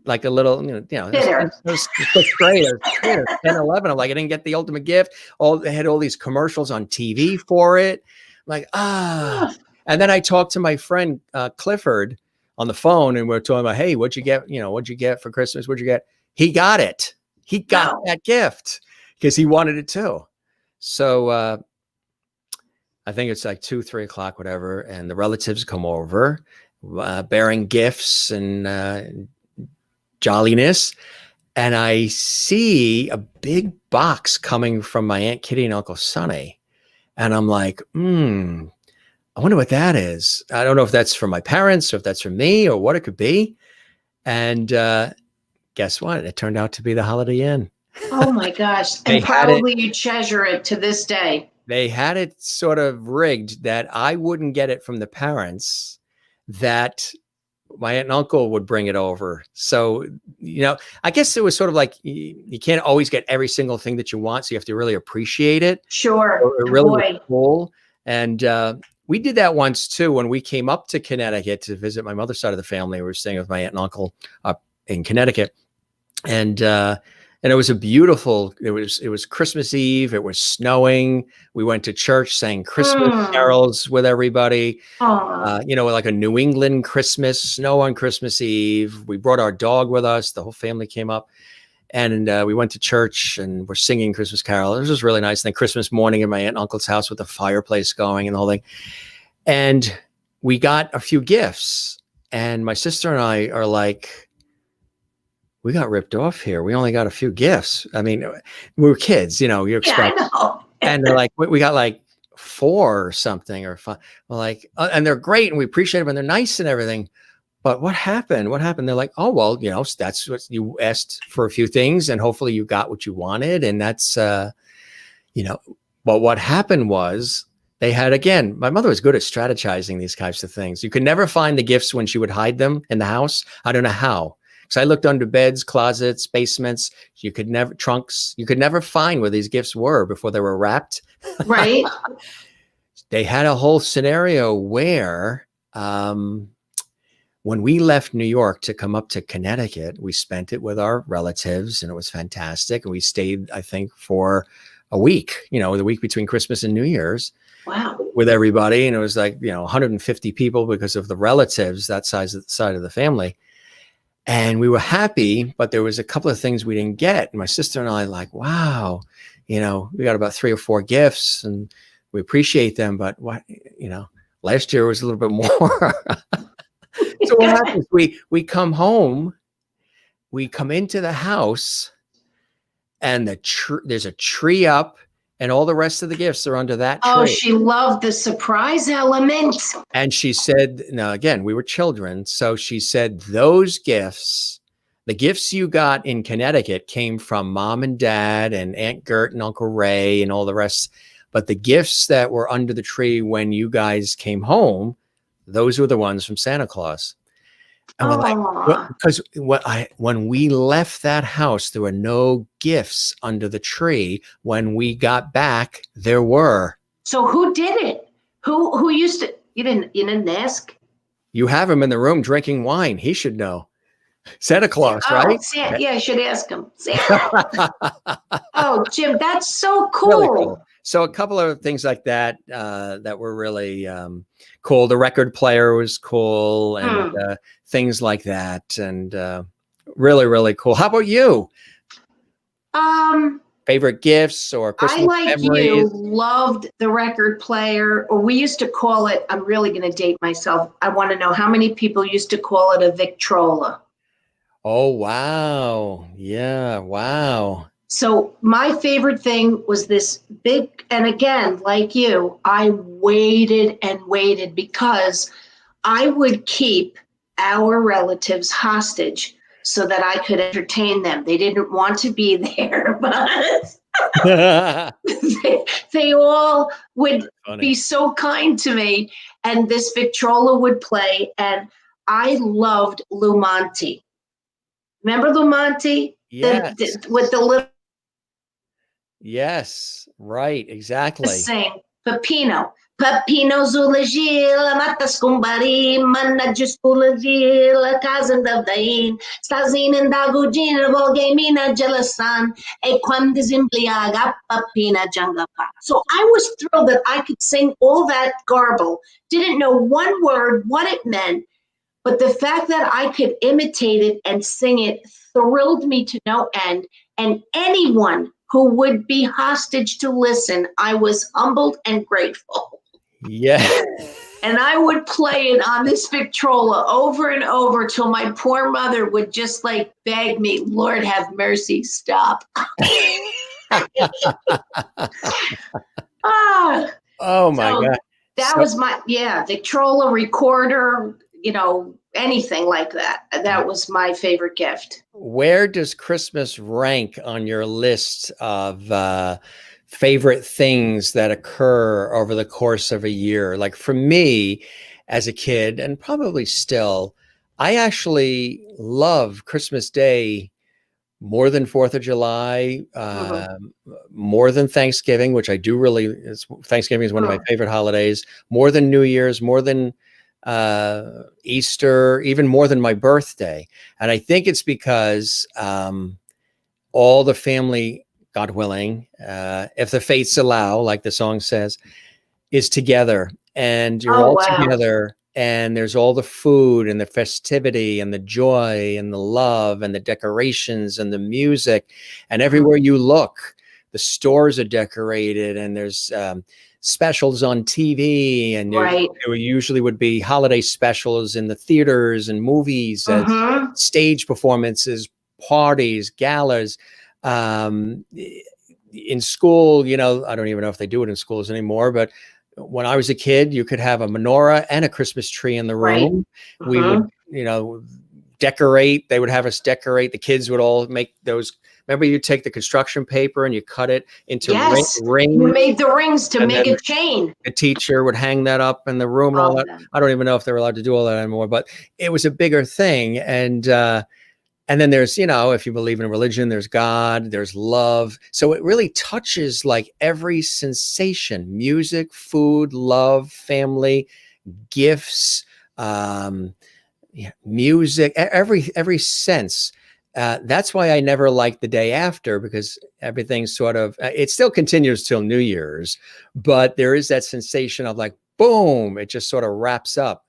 like a little, Bitter. those sixth graders, 10, 11. I'm like, I didn't get the ultimate gift. They had all these commercials on TV for it. I'm like, and then I talked to my friend Clifford on the phone, and we're talking about, hey, what'd you get? What'd you get for Christmas? What'd you get? He got it. He got that gift because he wanted it too. So I think it's like 2, 3 o'clock, whatever. And the relatives come over bearing gifts and jolliness. And I see a big box coming from my Aunt Kitty and Uncle Sonny. And I'm like, I wonder what that is. I don't know if that's for my parents or if that's for me or what it could be. And guess what? It turned out to be the Holiday Inn. Oh my gosh. And probably you treasure it to this day. They had it sort of rigged that I wouldn't get it from the parents, that my aunt and uncle would bring it over. So, I guess it was sort of like you can't always get every single thing that you want. So you have to really appreciate it. Sure. So it really was cool. And we did that once too, when we came up to Connecticut to visit my mother's side of the family. We were staying with my aunt and uncle up in Connecticut. And it was it was Christmas Eve. It was snowing. We went to church, sang Christmas carols with everybody. Like a New England Christmas, snow on Christmas Eve. We brought our dog with us. The whole family came up, and we went to church and we're singing Christmas carols. It was just really nice. And then Christmas morning in my aunt and uncle's house with the fireplace going and the whole thing. And we got a few gifts, and my sister and I are like, we got ripped off here. We only got a few gifts. I mean, we were kids, you expect. Yeah, I know. And they're like, we got like 4 or something or 5. We're like, and they're great and we appreciate them and they're nice and everything. But what happened? They're like, oh, well, that's what you asked for, a few things, and hopefully you got what you wanted. And that's, but what happened was they had, again, my mother was good at strategizing these types of things. You could never find the gifts when she would hide them in the house. I don't know how. So I looked under beds, closets, basements. Trunks. You could never find where these gifts were before they were wrapped. Right. They had a whole scenario where when we left New York to come up to Connecticut, we spent it with our relatives, and it was fantastic. And we stayed, I think, for a week, the week between Christmas and New Year's. Wow. With everybody. And it was like, 150 people because of the relatives, that side of the family. And we were happy, but there was a couple of things we didn't get. And my sister and I like, wow, we got about 3 or 4 gifts and we appreciate them. But last year was a little bit more. So what happens? We come home, we come into the house, and there's a tree up, and all the rest of the gifts are under that tree. Oh, she loved the surprise element. And she said, now again, we were children. So she said, those gifts, the gifts you got in Connecticut came from Mom and Dad and Aunt Gert and Uncle Ray and all the rest. But the gifts that were under the tree when you guys came home, those were the ones from Santa Claus. And we're like, because when we left that house, there were no gifts under the tree. When we got back, there were. So who did it? Who used to? You didn't ask? You have him in the room drinking wine. He should know. Santa Claus, right? Yeah, I should ask him. Oh, Jim, that's so cool. Really cool. So a couple of things like that that were really cool. The record player was cool, and things like that, and really, really cool. How about you? Favorite gifts or Christmas memories? You, loved the record player, or we used to call it, I'm really going to date myself. I want to know how many people used to call it a Victrola. Oh, wow. Yeah, wow. So my favorite thing was this big, and again, like you, I waited and waited because I would keep our relatives hostage so that I could entertain them. They didn't want to be there, but they all would be so kind to me. And this Victrola would play, and I loved Lumonti. Remember Lumonti? Yes. With the little. Yes, right, exactly. Sing. Pepino. Pepino Zulagil, Matas Kumbari, Manajus Kulagil, Kazan Davdain, Stazin and Dagujin, Volgamina Jelasan, Equam Dizimbliaga, Papina Jangapa. So I was thrilled that I could sing all that garble, didn't know one word, what it meant, but the fact that I could imitate it and sing it thrilled me to no end. And anyone who would be hostage to listen, I was humbled and grateful. Yeah. And I would play it on this Victrola over and over till my poor mother would just like beg me, Lord have mercy, stop. Oh my God. That was my, Victrola recorder, anything like that. That was my favorite gift. Where does Christmas rank on your list of favorite things that occur over the course of a year? Like for me as a kid, and probably still, I actually love Christmas Day more than 4th of July, more than Thanksgiving, which I do really, Thanksgiving is one of my favorite holidays, more than New Year's, more than Easter, even more than my birthday. And I think it's because all the family, God willing, if the fates allow, like the song says, is together, and you're all together, and there's all the food and the festivity and the joy and the love and the decorations and the music, and everywhere you look, the stores are decorated, and there's specials on TV, and there usually would be holiday specials in the theaters and movies, stage performances, parties, galas. In school, I don't even know if they do it in schools anymore, but when I was a kid, you could have a menorah and a Christmas tree in the room. We would, decorate. They would have us decorate. The kids would all make those. Remember, you take the construction paper and you cut it into rings. You made the rings to make a chain. The teacher would hang that up in the room and all that. I don't even know if they're allowed to do all that anymore, but it was a bigger thing. And then there's, if you believe in religion, there's God, there's love. So it really touches like every sensation: music, food, love, family, gifts, music, every sense. That's why I never liked the day after, because everything's sort of, it still continues till New Year's, but there is that sensation of like, boom, it just sort of wraps up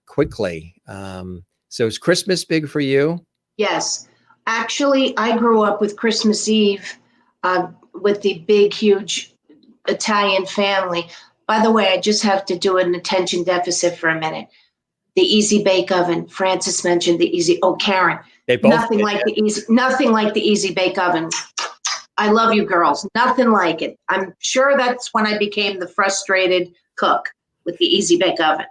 quickly. So is Christmas big for you? Yes. Actually, I grew up with Christmas Eve with the big, huge Italian family. By the way, I just have to do an attention deficit for a minute. The Easy Bake Oven. Francis mentioned the Easy. Oh, Karen. They both nothing like the Easy Bake Oven. I love you girls. Nothing like it. I'm sure that's when I became the frustrated cook with the Easy Bake Oven.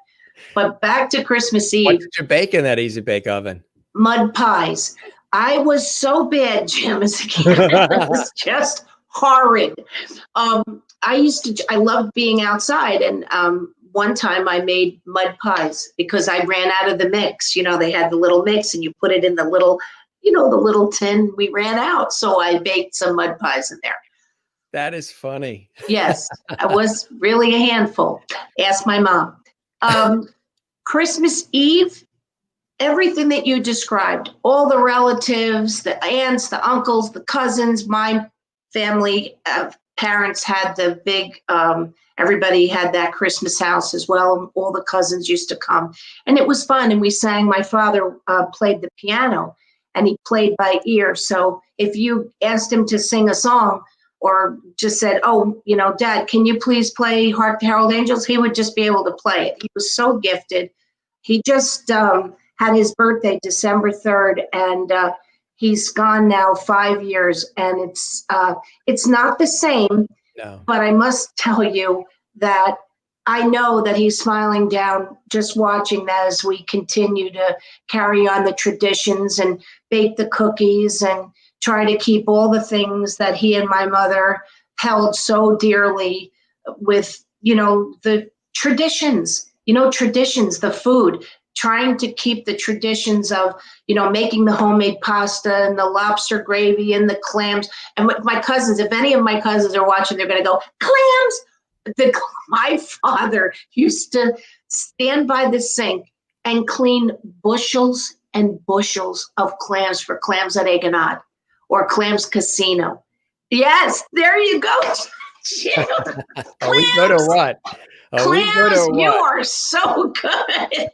But back to Christmas Eve. What did you bake in that Easy Bake Oven? Mud pies. I was so bad, Jim, as a kid. It was just horrid. I loved being outside, and one time I made mud pies because I ran out of the mix. They had the little mix, and you put it in the little, the little tin. We ran out, so I baked some mud pies in there. That is funny. Yes, I was really a handful. Ask my mom. Christmas Eve, everything that you described, all the relatives, the aunts, the uncles, the cousins, my family, parents had the big, everybody had that Christmas house as well. All the cousins used to come, and it was fun. And we sang, my father played the piano, and he played by ear. So if you asked him to sing a song or just said, oh, Dad, can you please play Hark the Herald Angels? He would just be able to play it. He was so gifted. He just had his birthday December 3rd, and he's gone now 5 years, and it's not the same. No. But I must tell you that I know that he's smiling down just watching that as we continue to carry on the traditions and bake the cookies and try to keep all the things that he and my mother held so dearly with, the traditions, the food. Trying to keep the traditions of, making the homemade pasta and the lobster gravy and the clams. And with my cousins, if any of my cousins are watching, they're going to go, clams? My father used to stand by the sink and clean bushels and bushels of clams for Clams at Eggonod or Clams Casino. Yes, there you go. Are we good or what? Are we good Clams, or you what? are so good.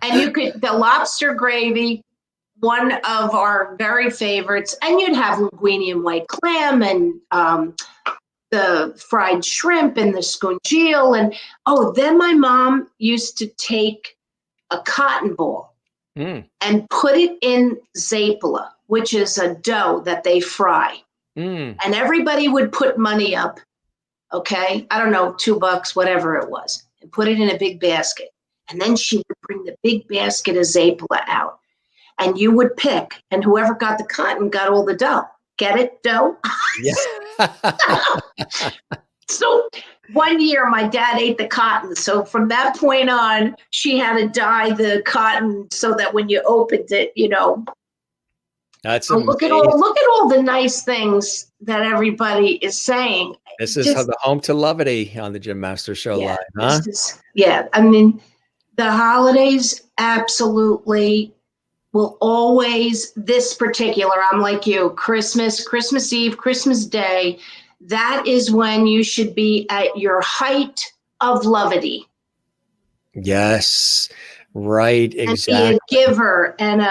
And you could, the lobster gravy, one of our very favorites, and you'd have linguine and white clam and the fried shrimp and the scungile. And then my mom used to take a cotton ball and put it in zapala, which is a dough that they fry. And everybody would put money up, okay? I don't know, $2, whatever it was, and put it in a big basket. And then she would bring the big basket of zapala out. And you would pick, and whoever got the cotton got all the dough. Get it, dough? Yeah. So one year my dad ate the cotton. So from that point on, she had to dye the cotton so that when you opened it, That's look at all the nice things that everybody is saying. This is the home to Levity on the Jim Master Show live, huh? I mean, the holidays absolutely will always, this particular, I'm like you, Christmas Eve, Christmas Day, that is when you should be at your height of levity. Yes, right, exactly. And be a giver. And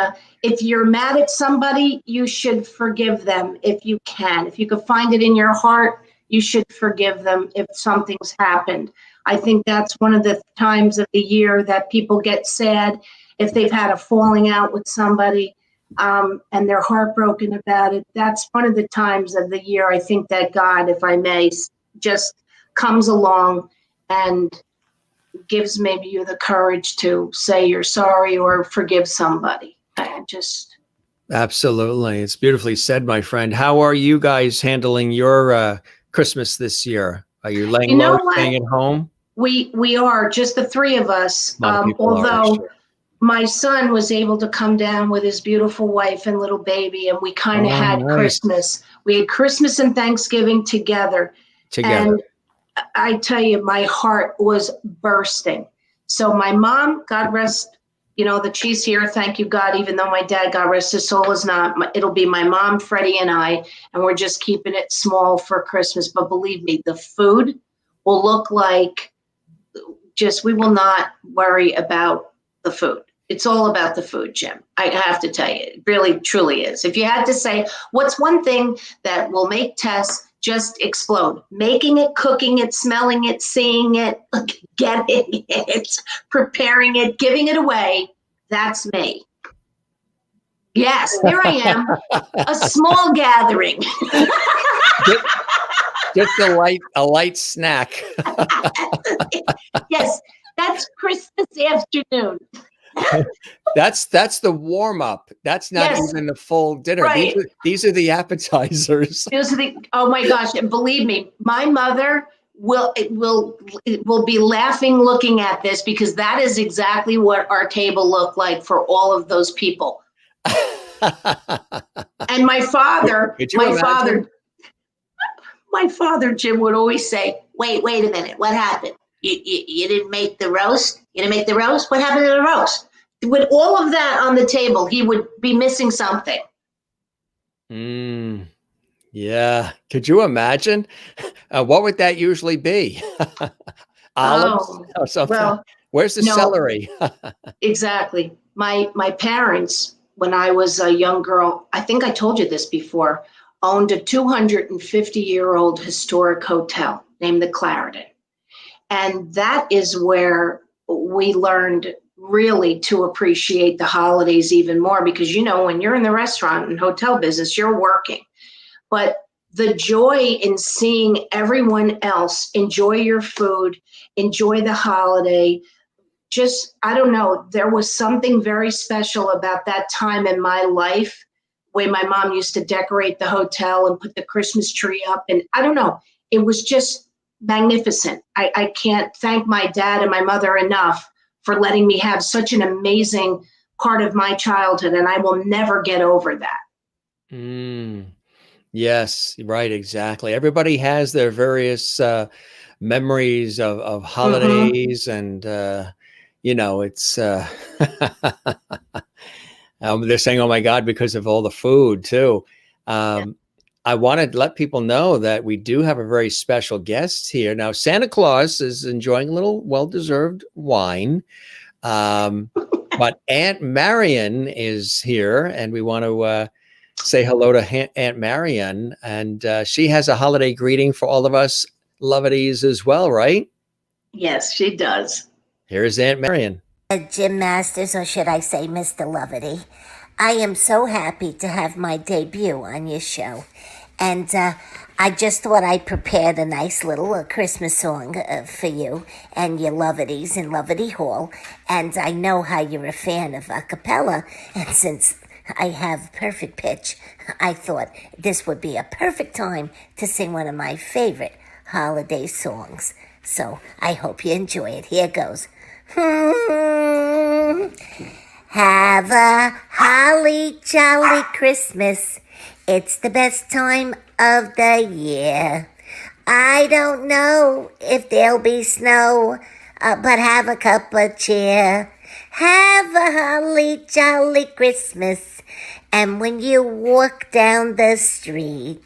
if you're mad at somebody, you should forgive them if you can. If you can find it in your heart, you should forgive them if something's happened. I think that's one of the times of the year that people get sad if they've had a falling out with somebody and they're heartbroken about it. That's one of the times of the year I think that God, if I may, just comes along and gives maybe you the courage to say you're sorry or forgive somebody. Absolutely. It's beautifully said, my friend. How are you guys handling your Christmas this year? Are you laying low, staying at home? We are, just the three of us. Although my son was able to come down with his beautiful wife and little baby, and we kind of had nice. Christmas. We had Christmas and Thanksgiving together. And I tell you, my heart was bursting. So my mom, God rest, that she's here. Thank you, God, even though my dad, God rest his soul, is not. It'll be my mom, Freddie, and I, and we're just keeping it small for Christmas. But believe me, the food will look like we will not worry about the food. It's all about the food, Jim. I have to tell you, it really, truly is. If you had to say, what's one thing that will make TESS just explode? Making it, cooking it, smelling it, seeing it, getting it, preparing it, giving it away. That's me. Yes, here I am, a small gathering. Just a light snack. Yes, that's Christmas afternoon. That's the warm up. That's not even the full dinner. Right. These are the appetizers. Oh my gosh! And believe me, my mother will be laughing looking at this, because that is exactly what our table looked like for all of those people. And my father, Jim, would always say, wait a minute, what happened? You didn't make the roast? You didn't make the roast? What happened to the roast? With all of that on the table, he would be missing something. Yeah. Could you imagine? What would that usually be? Olives or something? Well, where's the celery? Exactly. My parents, when I was a young girl, I think I told you this before, owned a 250-year-old historic hotel named the Clarendon. And that is where we learned really to appreciate the holidays even more, because, when you're in the restaurant and hotel business, you're working. But the joy in seeing everyone else enjoy your food, enjoy the holiday, I don't know, there was something very special about that time in my life, where my mom used to decorate the hotel and put the Christmas tree up. And I don't know, it was just magnificent. I can't thank my dad and my mother enough for letting me have such an amazing part of my childhood, and I will never get over that. Yes, right, exactly. Everybody has their various memories of holidays, and it's they're saying, "Oh my God," because of all the food too. Um, I want to let people know that we do have a very special guest here now. Santa Claus is enjoying a little well-deserved wine, um, but Aunt Marion is here, and we want to say hello to Aunt Marion, and she has a holiday greeting for all of us Lovities as well, right? Yes, she does. Here's Aunt Marion. Jim Masters, or should I say Mr. Lovity. I am so happy to have my debut on your show. And I just thought I prepared a nice little Christmas song for you and your Lovities in Lovity Hall. And I know how you're a fan of a cappella. And since I have perfect pitch, I thought this would be a perfect time to sing one of my favorite holiday songs. So I hope you enjoy it. Here goes. Have a holly jolly Christmas. It's the best time of the year. I don't know if there'll be snow, but have a cup of cheer. Have a holly jolly Christmas. And when you walk down the street,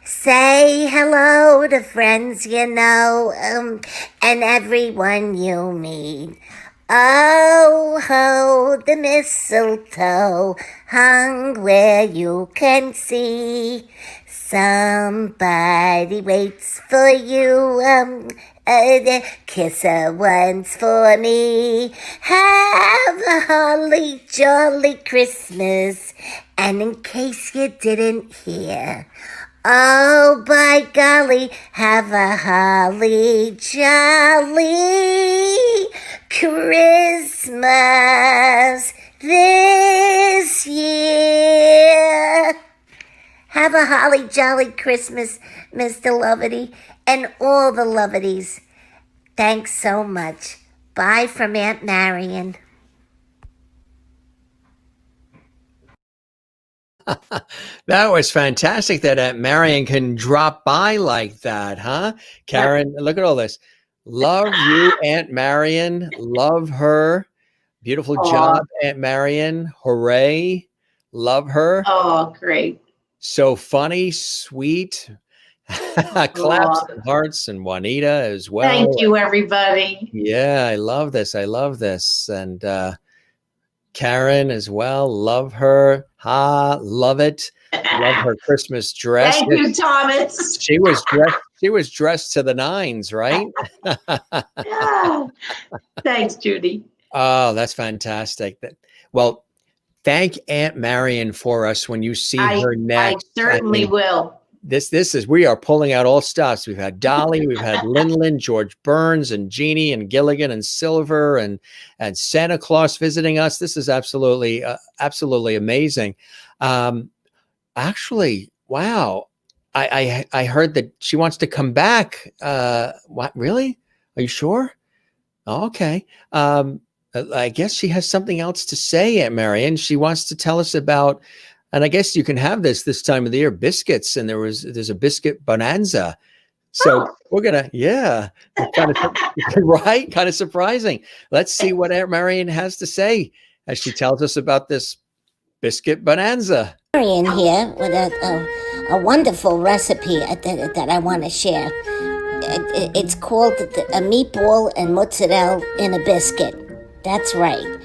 say hello to friends you know, and everyone you meet. Oh, ho, the mistletoe hung where you can see. Somebody waits for you, kiss her once for me. Have a holly jolly Christmas. And in case you didn't hear, oh, by golly, have a holly jolly Christmas this year. Have a holly jolly Christmas, Mr. Lovity, and all the Lovities. Thanks so much. Bye from Aunt Marion. That was fantastic that Aunt Marion can drop by like that, huh? Karen, look at all this. Love you, Aunt Marion. Love her. Beautiful job, Aunt Marion. Hooray. Love her. Oh, great. So funny, sweet. Claps and hearts, and Juanita as well. Thank you, everybody. Yeah, I love this. I love this. And Karen as well. Love her. Love it. Love her Christmas dress. Thank you, Thomas. She was dressed to the nines, right? Yeah. Thanks, Judy. Oh, that's fantastic. Well, thank Aunt Marion for us when you see her next. I certainly will. This is, we are pulling out all stops. We've had Dolly, we've had Linlin, George Burns, and Jeannie, and Gilligan, and Silver, and Santa Claus visiting us. This is absolutely amazing. Actually, wow. I heard that she wants to come back. What, really? Are you sure? Oh, okay. I guess she has something else to say, Aunt Marion. She wants to tell us about, and I guess you can have this time of the year, biscuits, and there's a biscuit bonanza. So we're gonna, kind of, right? Kind of surprising. Let's see what Aunt Marion has to say as she tells us about this biscuit bonanza. Marion here with a wonderful recipe that I want to share. It's called a meatball and mozzarella in a biscuit. That's right.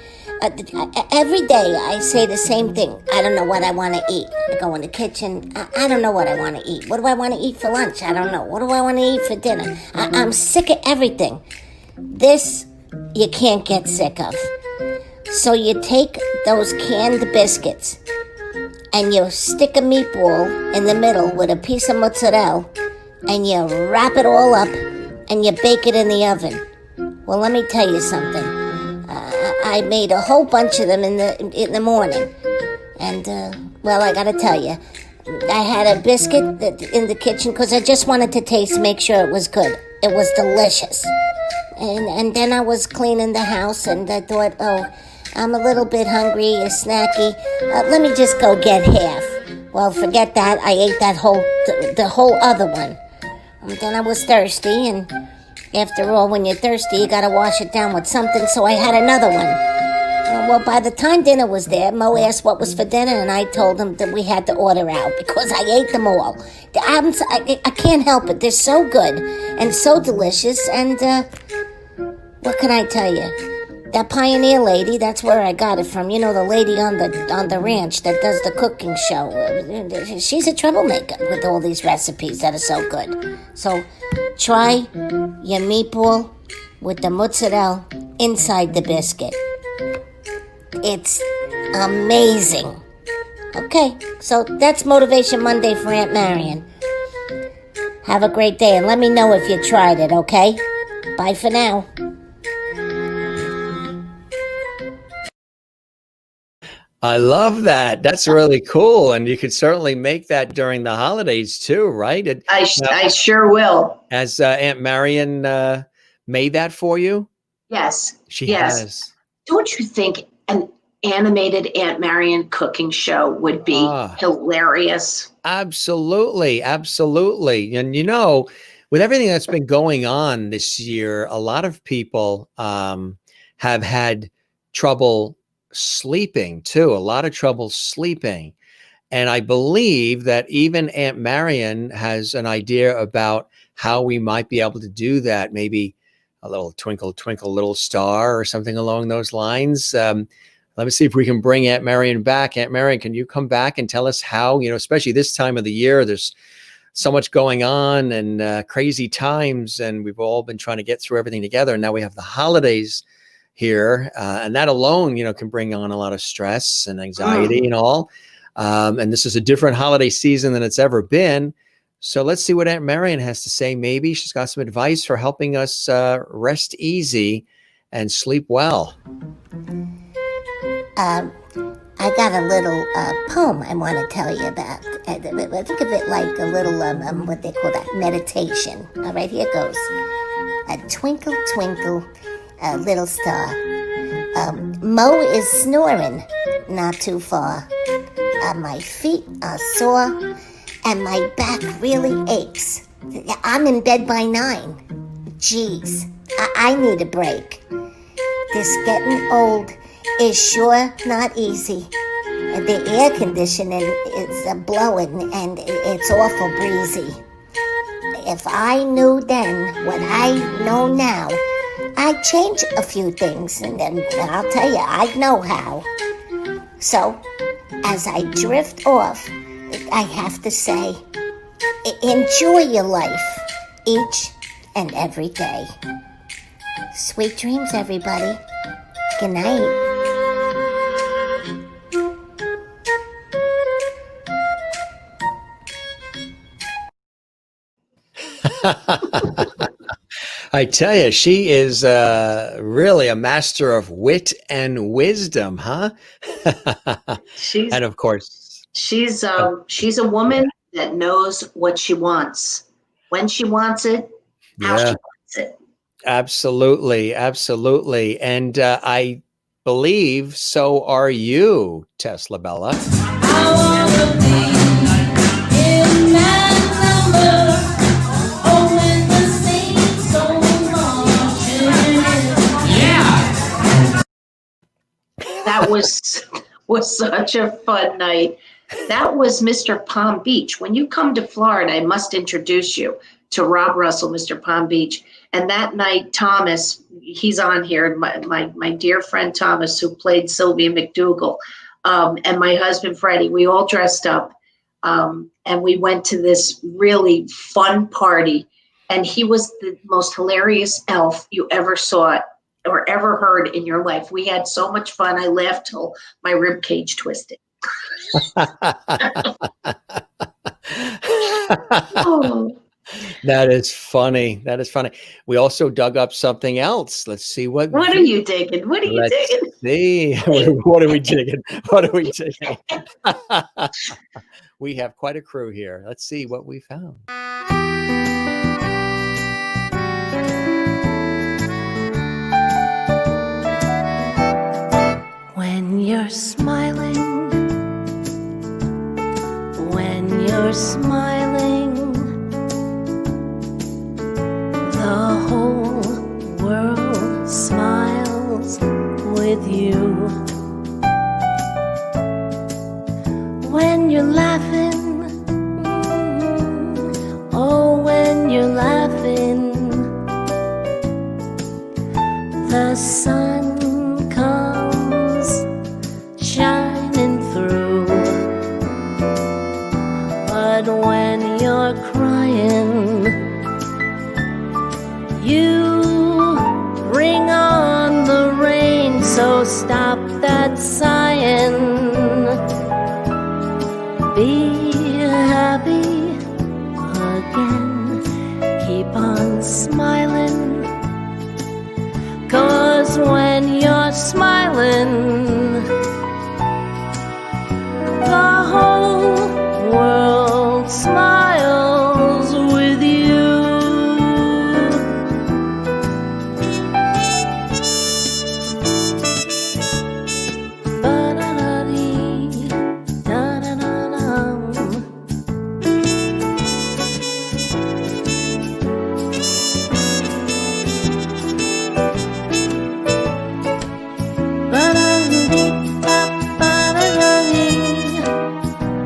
Every day I say the same thing. I don't know what I want to eat. I go in the kitchen. I don't know what I want to eat. What do I want to eat for lunch? I don't know. What do I want to eat for dinner? I'm sick of everything. This you can't get sick of. So you take those canned biscuits and you stick a meatball in the middle with a piece of mozzarella and you wrap it all up and you bake it in the oven. Well, let me tell you something. I made a whole bunch of them in the morning, and well, I gotta tell you, I had a biscuit in the kitchen because I just wanted to make sure it was good. It was delicious, and then I was cleaning the house, and I thought, oh, I'm a little bit hungry, snacky. Let me just go get half. Well, forget that. I ate that the whole other one. Then I was thirsty, and after all, when you're thirsty, you gotta wash it down with something, so I had another one. Well, by the time dinner was there, Mo asked what was for dinner, and I told him that we had to order out because I ate them all. I can't help it. They're so good and so delicious, and what can I tell you? That Pioneer lady, that's where I got it from. You know, the lady on the ranch that does the cooking show. She's a troublemaker with all these recipes that are so good. So try your meatball with the mozzarella inside the biscuit. It's amazing. Okay, so that's Motivation Monday for Aunt Marion. Have a great day, and let me know if you tried it, okay? Bye for now. I love that. That's really cool. And you could certainly make that during the holidays too, right? I sure will. Has Aunt Marion made that for you? Yes. She yes. has. Don't you think an animated Aunt Marion cooking show would be hilarious? Absolutely. Absolutely. And with everything that's been going on this year, a lot of people have had trouble sleeping too, a lot of trouble sleeping. And I believe that even Aunt Marion has an idea about how we might be able to do that. Maybe a little twinkle, twinkle, little star or something along those lines. Let me see if we can bring Aunt Marion back. Aunt Marion, can you come back and tell us how, especially this time of the year, there's so much going on and crazy times, and we've all been trying to get through everything together. And now we have the holidays here, and that alone, can bring on a lot of stress and anxiety and all. And this is a different holiday season than it's ever been. So let's see what Aunt Marion has to say. Maybe she's got some advice for helping us rest easy and sleep well. I got a little poem I want to tell you about. Think of it like a little, what they call that, meditation. All right, here goes. A twinkle, twinkle, a little star. Mo is snoring not too far. My feet are sore and my back really aches. I'm in bed by 9. Geez, I need a break. This getting old is sure not easy. The air conditioning is blowing and it's awful breezy. If I knew then what I know now, I'd change a few things, and then I'll tell you, I'd know how. So, as I drift off, I have to say, enjoy your life each and every day. Sweet dreams, everybody. Good night. I tell you, she is really a master of wit and wisdom, huh? And of course, she's a woman that knows what she wants, when she wants it, how she wants it. Absolutely, absolutely. And I believe so are you, TESS LaBella. That was such a fun night. That was Mr. Palm Beach. When you come to Florida, I must introduce you to Rob Russell, Mr. Palm Beach. And that night, Thomas, he's on here, my dear friend Thomas, who played Sylvia McDougal, and my husband Freddie, we all dressed up, and we went to this really fun party. And he was the most hilarious elf you ever saw or ever heard in your life. We had so much fun. I laughed till my rib cage twisted. Oh. That is funny. That is funny. We also dug up something else. Let's see what. What are you digging? What are you digging? See, what are we digging? What are we digging? We have quite a crew here. Let's see what we found. When you're smiling, you're smiling, the whole world smiles with you. When you're laughing, oh, when you're laughing, the sun comes shining through. But when you're crying, you bring on the rain, so stop that sighing. Be happy again, keep on smiling, 'cause when you're smiling, the whole world smiles with you. Ba-da-da-dee, da-da-da-dum. Ba-da-dee, ba-ba-da-da-dee,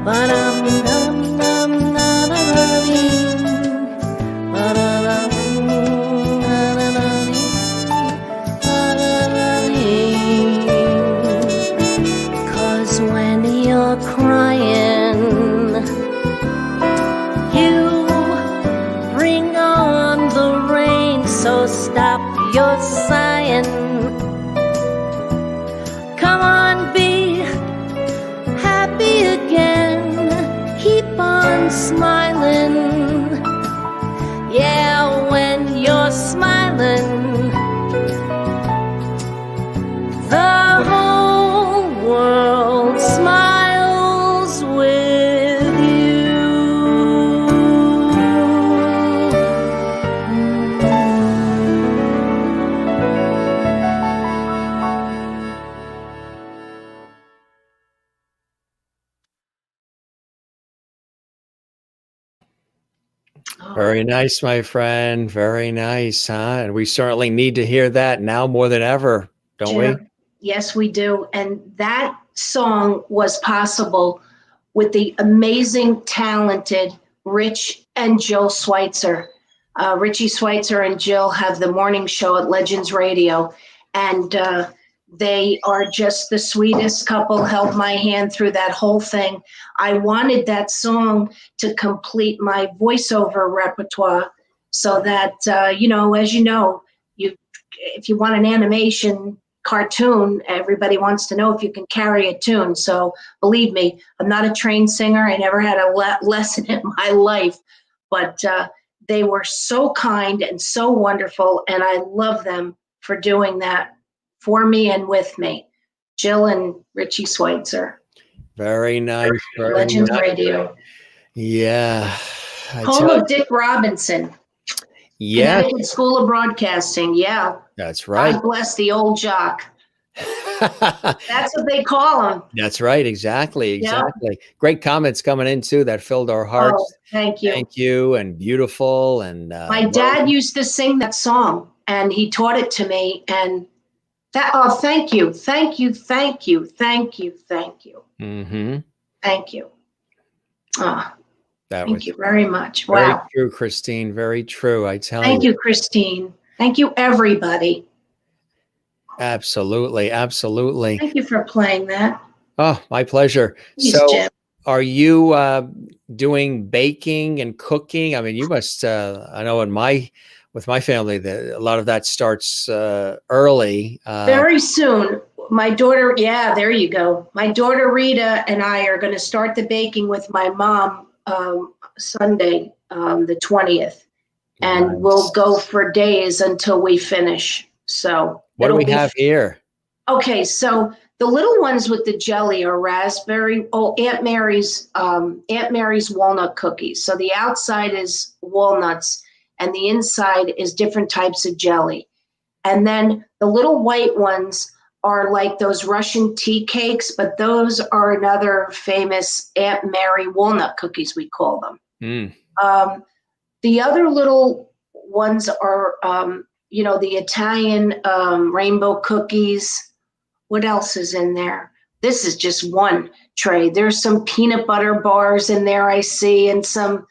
ba-dum-dum-dum-da-da-da-dee, ba-da-dum-da-da-da-dee, ba-da-da-dee. 'Cause when you're crying, you bring on the rain, so stop your sighing. Come on, be happy again, keep on smiling. Yeah, when you're smiling, the whole world smiles with you. Very nice, my friend. Very nice, huh? And we certainly need to hear that now more than ever, don't we? Jim, yes, we do. And that song was possible with the amazing, talented Rich and Jill Schweitzer. Richie Schweitzer and Jill have the morning show at Legends Radio, and they are just the sweetest couple, held my hand through that whole thing. I wanted that song to complete my voiceover repertoire so that, as you know, if you want an animation cartoon, everybody wants to know if you can carry a tune. So believe me, I'm not a trained singer. I never had a lesson in my life, but they were so kind and so wonderful, and I love them for doing that for me and with me. Jill and Richie Schweitzer. Very nice. Very Legends nice. Radio. Yeah. Home of Dick Robinson. Yeah, Connecticut School of Broadcasting. Yeah. that's right. God bless the old jock. That's what they call him. That's right. Exactly. Yeah. Exactly. Great comments coming in too. That filled our hearts. Oh, thank you. Thank you. And beautiful. And My dad used to sing that song, and he taught it to me. And thank you. Thank you. Thank you. Thank you. Thank you. Mm-hmm. Thank you. That Thank was you very much. very Wow. true, Christine. Very true. I tell Thank you. you, Christine. Thank you, everybody. Absolutely. Absolutely. Thank you for playing that. Oh, my pleasure. Please, So Jim. are you doing baking and cooking? I mean, you must, I know with my family, a lot of that starts early. Very soon. My daughter, yeah, there you go. My daughter Rita and I are going to start the baking with my mom Sunday, the 20th. And Nice. we'll go for days until we finish. So What do it'll we be have here? Okay, so the little ones with the jelly are raspberry. Oh, Aunt Mary's walnut cookies. So the outside is walnuts, and the inside is different types of jelly. And then the little white ones are like those Russian tea cakes, but those are another famous Aunt Mary walnut cookies, we call them. The other little ones are, the Italian rainbow cookies. What else is in there? This is just one tray. There's some peanut butter bars in there, I see, and some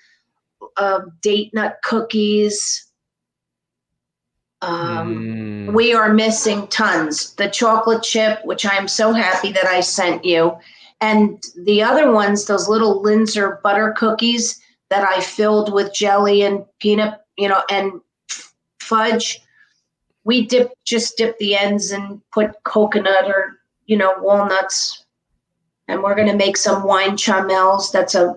date nut cookies. We are missing tons. The chocolate chip, which I'm so happy that I sent you. And the other ones, those little Linzer butter cookies that I filled with jelly and peanut, and fudge. We just dip the ends and put coconut or, walnuts. And we're going to make some wine chamels. That's a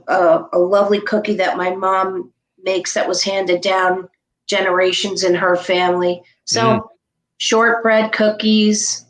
lovely cookie that my mom makes that was handed down generations in her family. So shortbread cookies,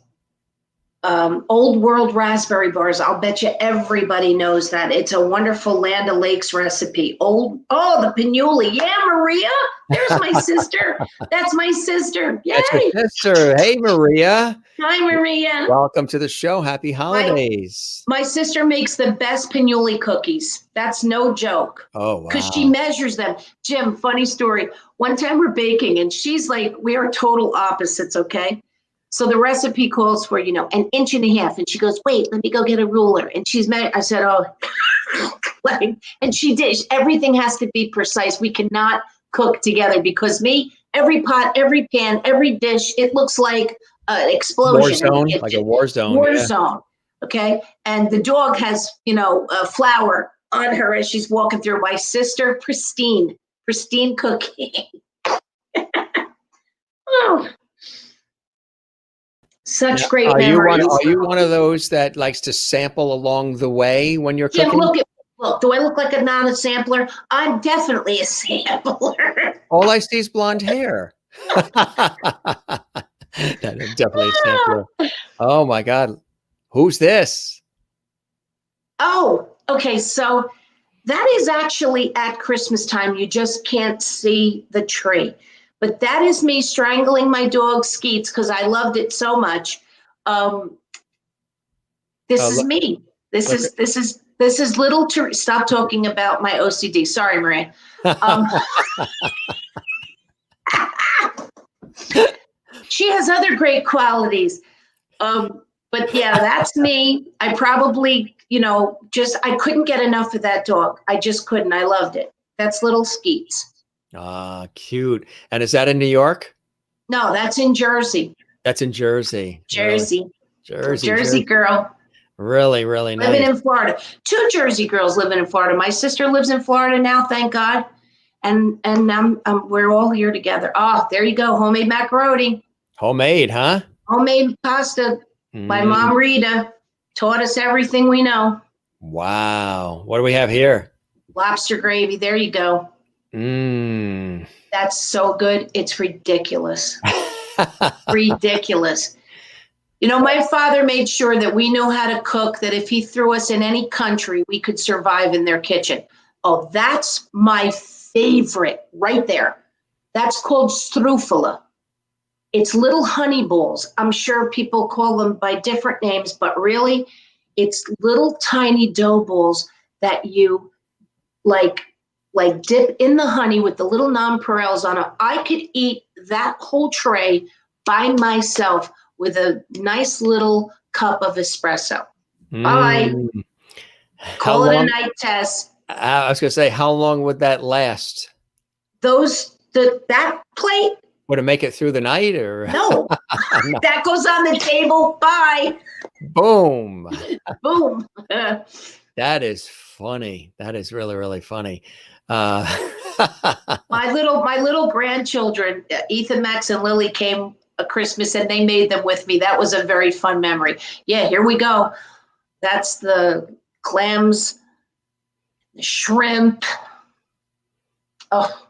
Old World raspberry bars. I'll bet you everybody knows that. It's a wonderful Land O'Lakes recipe. The pinuli. Yeah, Maria. There's my sister. That's my sister. Yay. That's your sister. Hey, Maria. Hi, Maria. Welcome to the show. Happy holidays. My sister makes the best pinuli cookies. That's no joke. Oh, wow. Because she measures them. Jim, funny story. One time we're baking and she's like, we are total opposites, okay? So the recipe calls for, 1.5 inches. And she goes, wait, let me go get a ruler. And I said, oh, and she did. Everything has to be precise. We cannot cook together because every pot, every pan, every dish, it looks like an explosion. War zone, like a war zone. War zone. Okay. And the dog has, flour on her as she's walking through. My sister, pristine cooking. Oh. Such great memories. Are you one of those that likes to sample along the way when you're cooking? Look, do I look like not a sampler? I'm definitely a sampler. All I see is blonde hair. That is definitely a sampler. Oh my God. Who's this? Oh, okay. So that is actually at Christmas time. You just can't see the tree. But that is me strangling my dog Skeets because I loved it so much. This is me. This is little. Stop talking about my OCD. Sorry, Marion. She has other great qualities. But yeah, that's me. I probably, I couldn't get enough of that dog. I just couldn't. I loved it. That's little Skeets. Ah, cute. And is that in New York? No, that's in Jersey. That's in Jersey. Jersey. Really? Jersey girl. Really, really nice. Living in Florida. 2 Jersey girls living in Florida. My sister lives in Florida now, thank God. And we're all here together. Oh, there you go. Homemade macaroni. Homemade, huh? Homemade pasta. My mom, Rita, taught us everything we know. Wow. What do we have here? Lobster gravy. There you go. That's so good. It's ridiculous. Ridiculous. My father made sure that we knew how to cook, that if he threw us in any country, we could survive in their kitchen. Oh, that's my favorite right there. That's called strufala. It's little honey balls. I'm sure people call them by different names, but really it's little tiny dough balls that you like dip in the honey with the little nonpareils on it. I could eat that whole tray by myself with a nice little cup of espresso. All right. Call it a night, TESS. I was going to say, how long would that last? That plate? Would it make it through the night or? No. No. That goes on the table. Bye. Boom. Boom. That is funny. That is really, really funny. My little grandchildren, Ethan, Max, and Lily came a Christmas and they made them with me. That was a very fun memory. Yeah, here we go. That's the clams, the shrimp. Oh,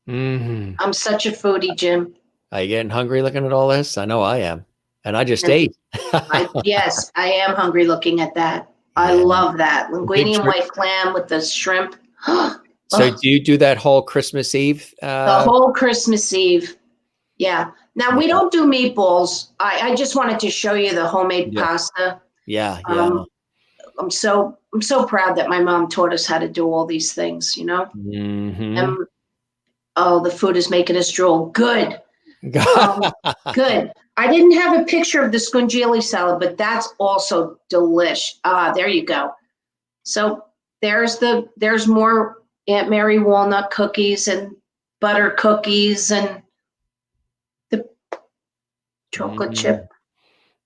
I'm such a foodie, Jim. Are you getting hungry looking at all this? I know I am. And I just ate. Yes, I am hungry looking at that. I love that. Linguine and white clam with the shrimp. So do you do that whole Christmas Eve? The whole Christmas Eve. Yeah. Now we don't do meatballs. I just wanted to show you the homemade Yeah. pasta. Yeah. I'm so proud that my mom taught us how to do all these things, you know? Mhm. Oh, the food is making us drool. Good. Good. I didn't have a picture of the scungili salad, but that's also delish. There you go. So there's more Aunt Mary walnut cookies and butter cookies and the chocolate chip.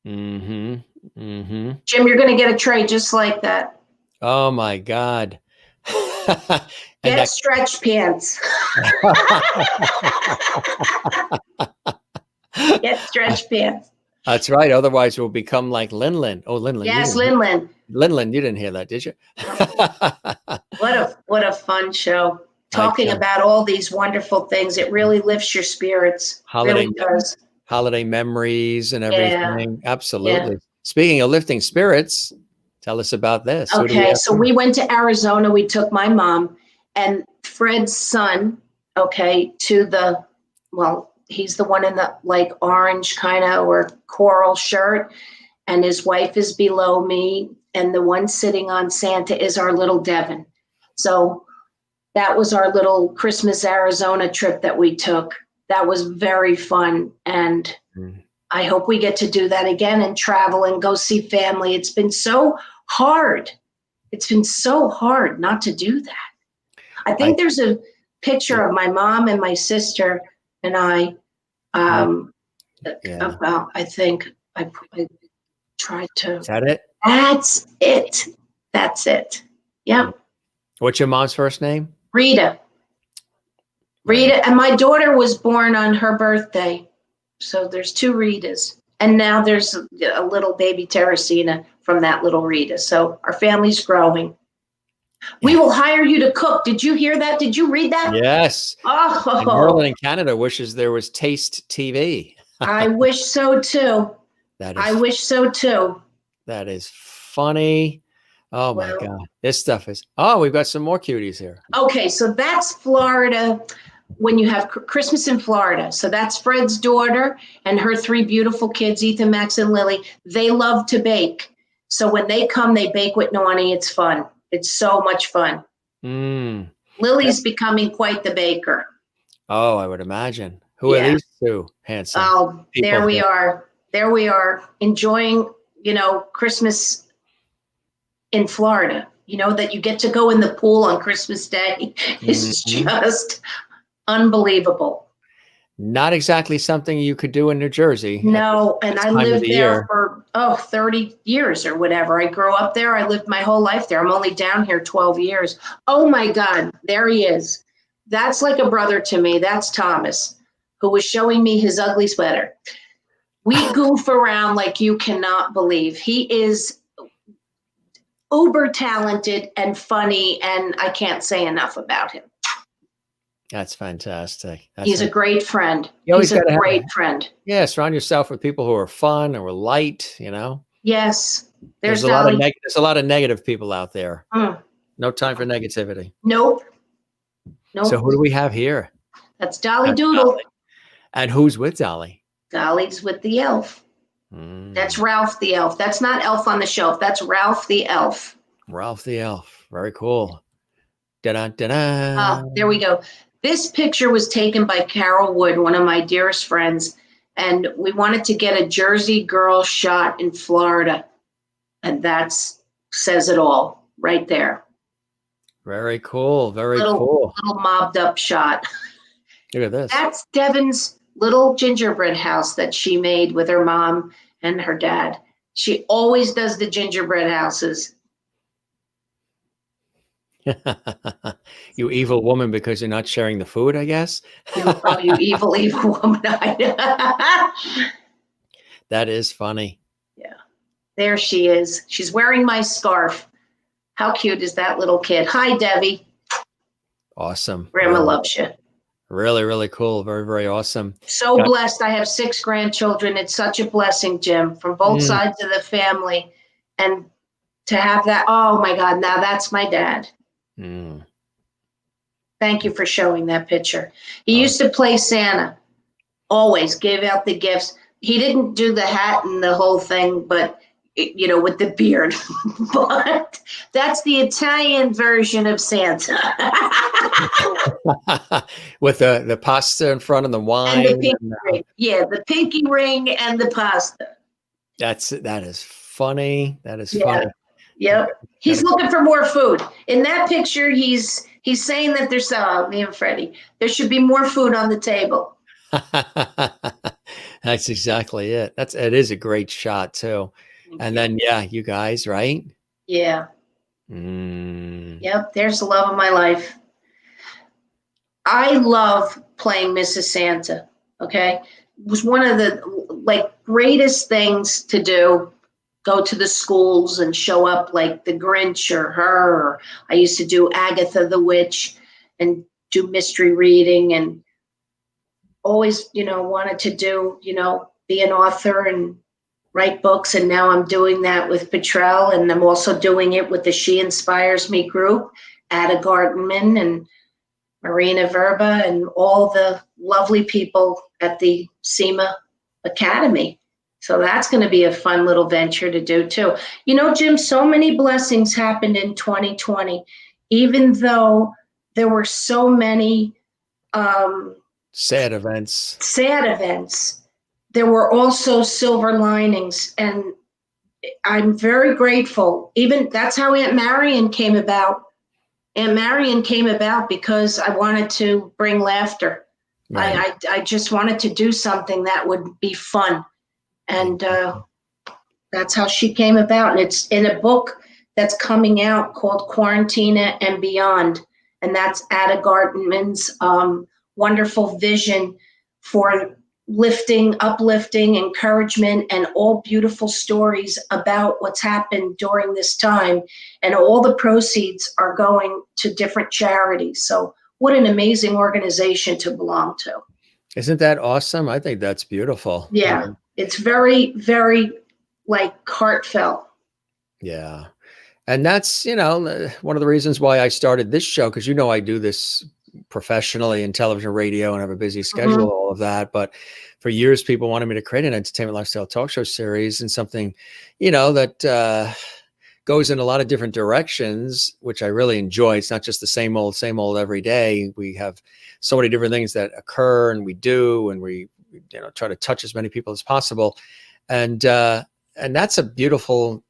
Mhm. Mhm. Jim, you're going to get a tray just like that. Oh my God. And Get stretch pants. Get stretch pants. that's right. Otherwise, we'll become like Linlin. Oh, Linlin. Yes, Linlin. Linlin, you didn't hear that, did you? What a fun show. Talking about all these wonderful things. It really lifts your spirits. Holiday, Really does. holiday memories and everything. Yeah. Absolutely. Speaking of lifting spirits, tell us about this. Who do we Okay, have so here? we went to Arizona. We took my mom and Fred's son, okay, to the, well, he's the one in the like orange kind of or coral shirt, and his wife is below me, and the one sitting on Santa is our little Devin. So that was our little Christmas Arizona trip that we took. That was very fun, and I hope we get to do that again and travel and go see family. It's been so hard. It's been so hard not to do that. I think there's a picture of my mom and my sister and I about, I think I tried to. Is that it? That's it. That's it. Yeah. What's your mom's first name? Rita. Rita. And my daughter was born on her birthday. So there's two Ritas. And now there's a little baby Teresina from that little Rita. So our family's growing. We will hire you to cook. Did you hear that? Did you read that? Yes. Oh, And Merlin in Canada wishes there was Taste TV. I wish so too. I wish so too. That is funny. Oh my God. This stuff is, we've got some more cuties here. Okay, so that's Florida when you have Christmas in Florida. So that's Fred's daughter and her three beautiful kids, Ethan, Max, and Lily. They love to bake. So when they come, they bake with Nani. It's fun. It's so much fun. Lily's becoming quite the baker. Oh, I would imagine. Who are these two handsome? Oh, there we are. There we are enjoying, Christmas in Florida. That you get to go in the pool on Christmas Day is just unbelievable. Not exactly something you could do in New Jersey. No, and I lived there for 30 years or whatever. I grew up there. I lived my whole life there. I'm only down here 12 years. Oh my God, there he is. That's like a brother to me. That's Thomas, who was showing me his ugly sweater. We goof around like you cannot believe. He is uber talented and funny, and I can't say enough about him. That's fantastic. He's a great friend. He's a great friend. Yeah, surround yourself with people who are fun or light, Yes. There's a lot of negative people out there. No time for negativity. Nope. So who do we have here? That's Dolly Doodle. Dolly. And who's with Dolly? Dolly's with the elf. That's Ralph the elf. That's not Elf on the Shelf. That's Ralph the elf. Ralph the elf. Very cool. Da-da, da-da. There we go. This picture was taken by Carol Wood, one of my dearest friends, and we wanted to get a Jersey girl shot in Florida, and that says it all right there. Very cool. Very cool. Little mobbed up shot. Look at this. That's Devin's little gingerbread house that she made with her mom and her dad. She always does the gingerbread houses. You evil woman, because you're not sharing the food, I guess. You evil woman. That is funny. Yeah. There she is. She's wearing my scarf. How cute is that little kid? Hi, Debbie. Awesome. Grandma loves you. Really, really cool. Very, very awesome. So blessed. I have 6 grandchildren. It's such a blessing, Jim, from both sides of the family. And to have that, oh my God, now that's my dad. Thank you for showing that picture. He used to play Santa. always gave out the gifts. He didn't do the hat and the whole thing, but with the beard. But that's the Italian version of Santa. With the pasta in front of the wine. And the pinky ring. Yeah, the pinky ring and the pasta. That is funny. That is Yeah. funny. Yep. He's looking for more food. In that picture, he's saying that there's me and Freddie. There should be more food on the table. That's exactly it. It is a great shot too. And then you guys, right? Yeah. Yep. There's the love of my life. I love playing Mrs. Santa. Okay. It was one of the greatest things to do. Go to the schools and show up like the Grinch or her. Or I used to do Agatha the Witch and do mystery reading, and always, wanted to do, be an author and write books. And now I'm doing that with Petrel, and I'm also doing it with the She Inspires Me group, Ada Gartenman and Marina Verba and all the lovely people at the SEMA Academy. So that's going to be a fun little venture to do too. Jim, so many blessings happened in 2020, even though there were so many sad events. There were also silver linings, and I'm very grateful. Even that's how Aunt Marion came about. Aunt Marion came about because I wanted to bring laughter. Right. I just wanted to do something that would be fun. And that's how she came about. And it's in a book that's coming out called Quarantina and Beyond. And that's Ada Gartenman's wonderful vision for uplifting, encouragement, and all beautiful stories about what's happened during this time. And all the proceeds are going to different charities. So what an amazing organization to belong to. Isn't that awesome? I think that's beautiful. Yeah. It's very, very heartfelt. Yeah. And that's, one of the reasons why I started this show, because, I do this professionally in television, radio, and have a busy schedule, all of that. But for years, people wanted me to create an entertainment lifestyle talk show series and something, that goes in a lot of different directions, which I really enjoy. It's not just the same old every day. We have so many different things that occur, and we do, and we try to touch as many people as possible. And that's a beautiful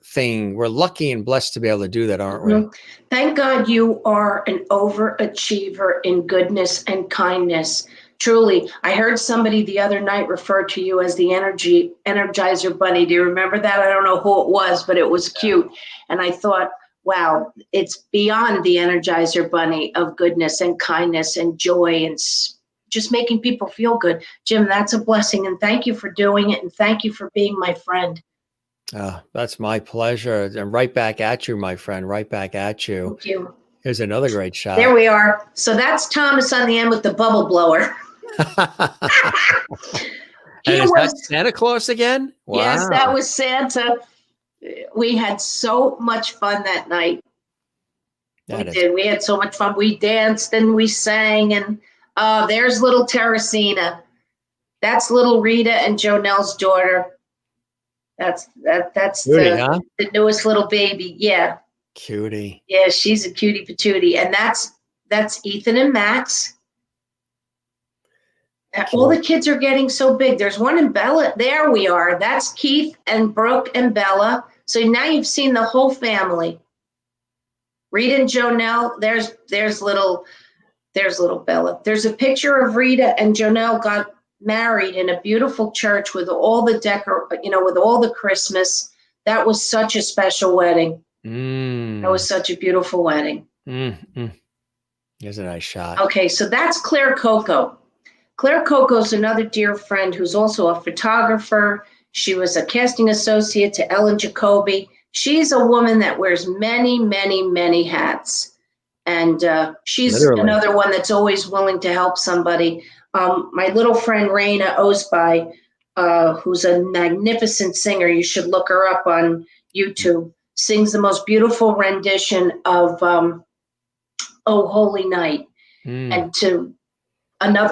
thing. We're lucky and blessed to be able to do that, aren't we? Thank God you are an overachiever in goodness and kindness. Truly. I heard somebody the other night refer to you as the Energizer Bunny. Do you remember that? I don't know who it was, but it was cute. And I thought, wow, it's beyond the Energizer Bunny of goodness and kindness and joy and just making people feel good. Jim, that's a blessing. And thank you for doing it. And thank you for being my friend. That's my pleasure. And right back at you, my friend, right back at you. Thank you. Here's another great shot. There we are. So that's Thomas on the end with the bubble blower. And is that Santa Claus again? Wow. Yes, that was Santa. We had so much fun that night. We had so much fun. We danced and we sang, and there's little Teresina. That's little Rita and Jonelle's daughter. That's Cutie, the newest little baby. Yeah. Cutie. Yeah, she's a cutie patootie. And that's Ethan and Max. All the kids are getting so big. There's one in Bella. There we are. That's Keith and Brooke and Bella. So now you've seen the whole family. Rita and Jonelle. There's little Bella. There's a picture of Rita and Jonelle got married in a beautiful church with all the with all the Christmas. That was such a special wedding. That was such a beautiful wedding. Here's a nice shot. Okay, so that's Claire Coco. Claire Coco's another dear friend who's also a photographer. She was a casting associate to Ellen Jacoby. She's a woman that wears many, many, many hats. And she's another one that's always willing to help somebody. My little friend Raina Osby, who's a magnificent singer, you should look her up on YouTube, sings the most beautiful rendition of Oh Holy Night. And to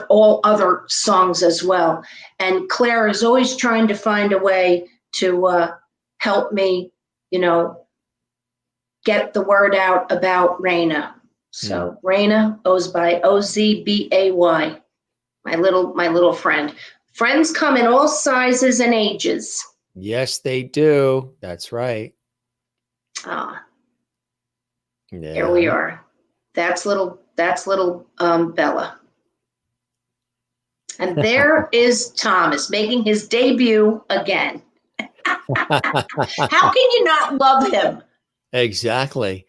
all other songs as well. And Claire is always trying to find a way to help me, get the word out about Raina. So Raina goes by Ozbay, my little friend. Friends come in all sizes and ages. Yes, they do. That's right. Ah, Yeah. here we are. That's little Bella. And there is Thomas making his debut again. How can you not love him? Exactly.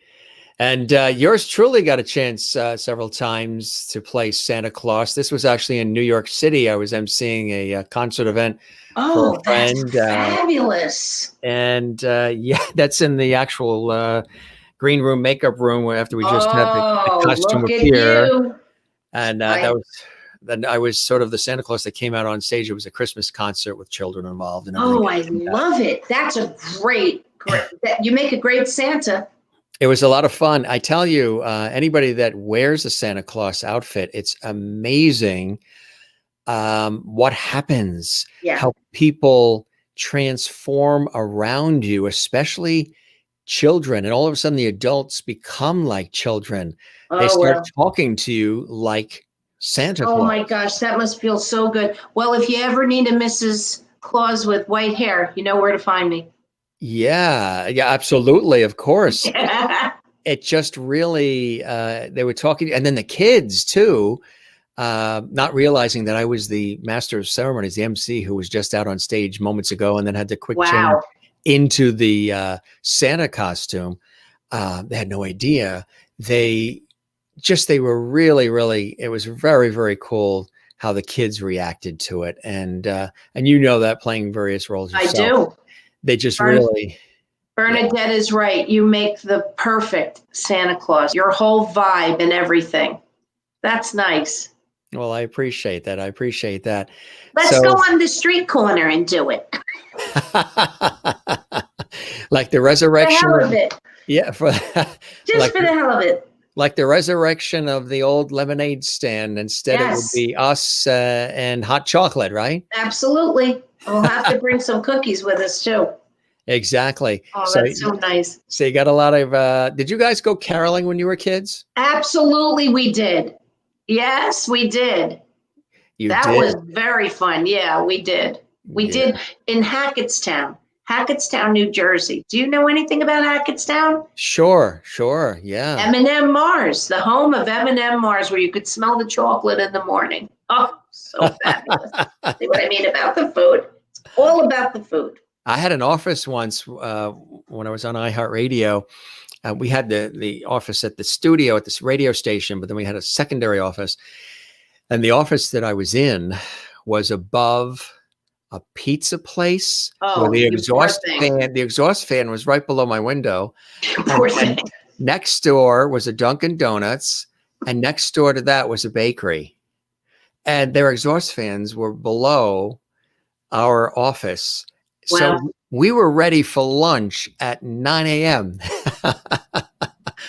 And yours truly got a chance several times to play Santa Claus. This was actually in New York City. I was emceeing a concert event for a friend. That's fabulous. And that's in the actual green room, makeup room, after we just had the costume look at appear. you. And then I was sort of the Santa Claus that came out on stage. It was a Christmas concert with children involved. And everything. Oh, I love it. That's a great. You make a great Santa. It was a lot of fun. I tell you, anybody that wears a Santa Claus outfit, it's amazing what happens, how people transform around you, especially children. And all of a sudden, the adults become like children. They start talking to you like Santa Claus. Oh, my gosh, that must feel so good. Well, if you ever need a Mrs. Claus with white hair, you know where to find me. Yeah, absolutely. Of course. It just really, they were talking, and then the kids too, not realizing that I was the master of ceremonies, the MC, who was just out on stage moments ago, and then had to quick change into the Santa costume. They had no idea. They were really, it was very, very cool how the kids reacted to it. And that playing various roles yourself. I do. They just really. Bernadette is right. You make the perfect Santa Claus, your whole vibe and everything. That's nice. Well, I appreciate that. Let's go on the street corner and do it. Like the resurrection. For the hell of it. Yeah. For the hell of it. Like the resurrection of the old lemonade stand. Instead, it would be us and hot chocolate, right? Absolutely. We'll have to bring some cookies with us too. Exactly. Oh, that's so nice. So you got a lot of, did you guys go caroling when you were kids? Absolutely, we did. Yes, we did. That was very fun. Yeah, we did. We did in Hackettstown, New Jersey. Do you know anything about Hackettstown? Sure. Yeah. M&M Mars, the home of M&M Mars, where you could smell the chocolate in the morning. Oh, so fabulous. See what I mean about the food? It's all about the food. I had an office once when I was on iHeartRadio. We had the office at the studio at this radio station, but then we had a secondary office. And the office that I was in was above a pizza place. Oh, where the exhaust fan was right below my window. And next door was a Dunkin' Donuts, and next door to that was a bakery. And their exhaust fans were below our office. Wow. So we were ready for lunch at 9 a.m.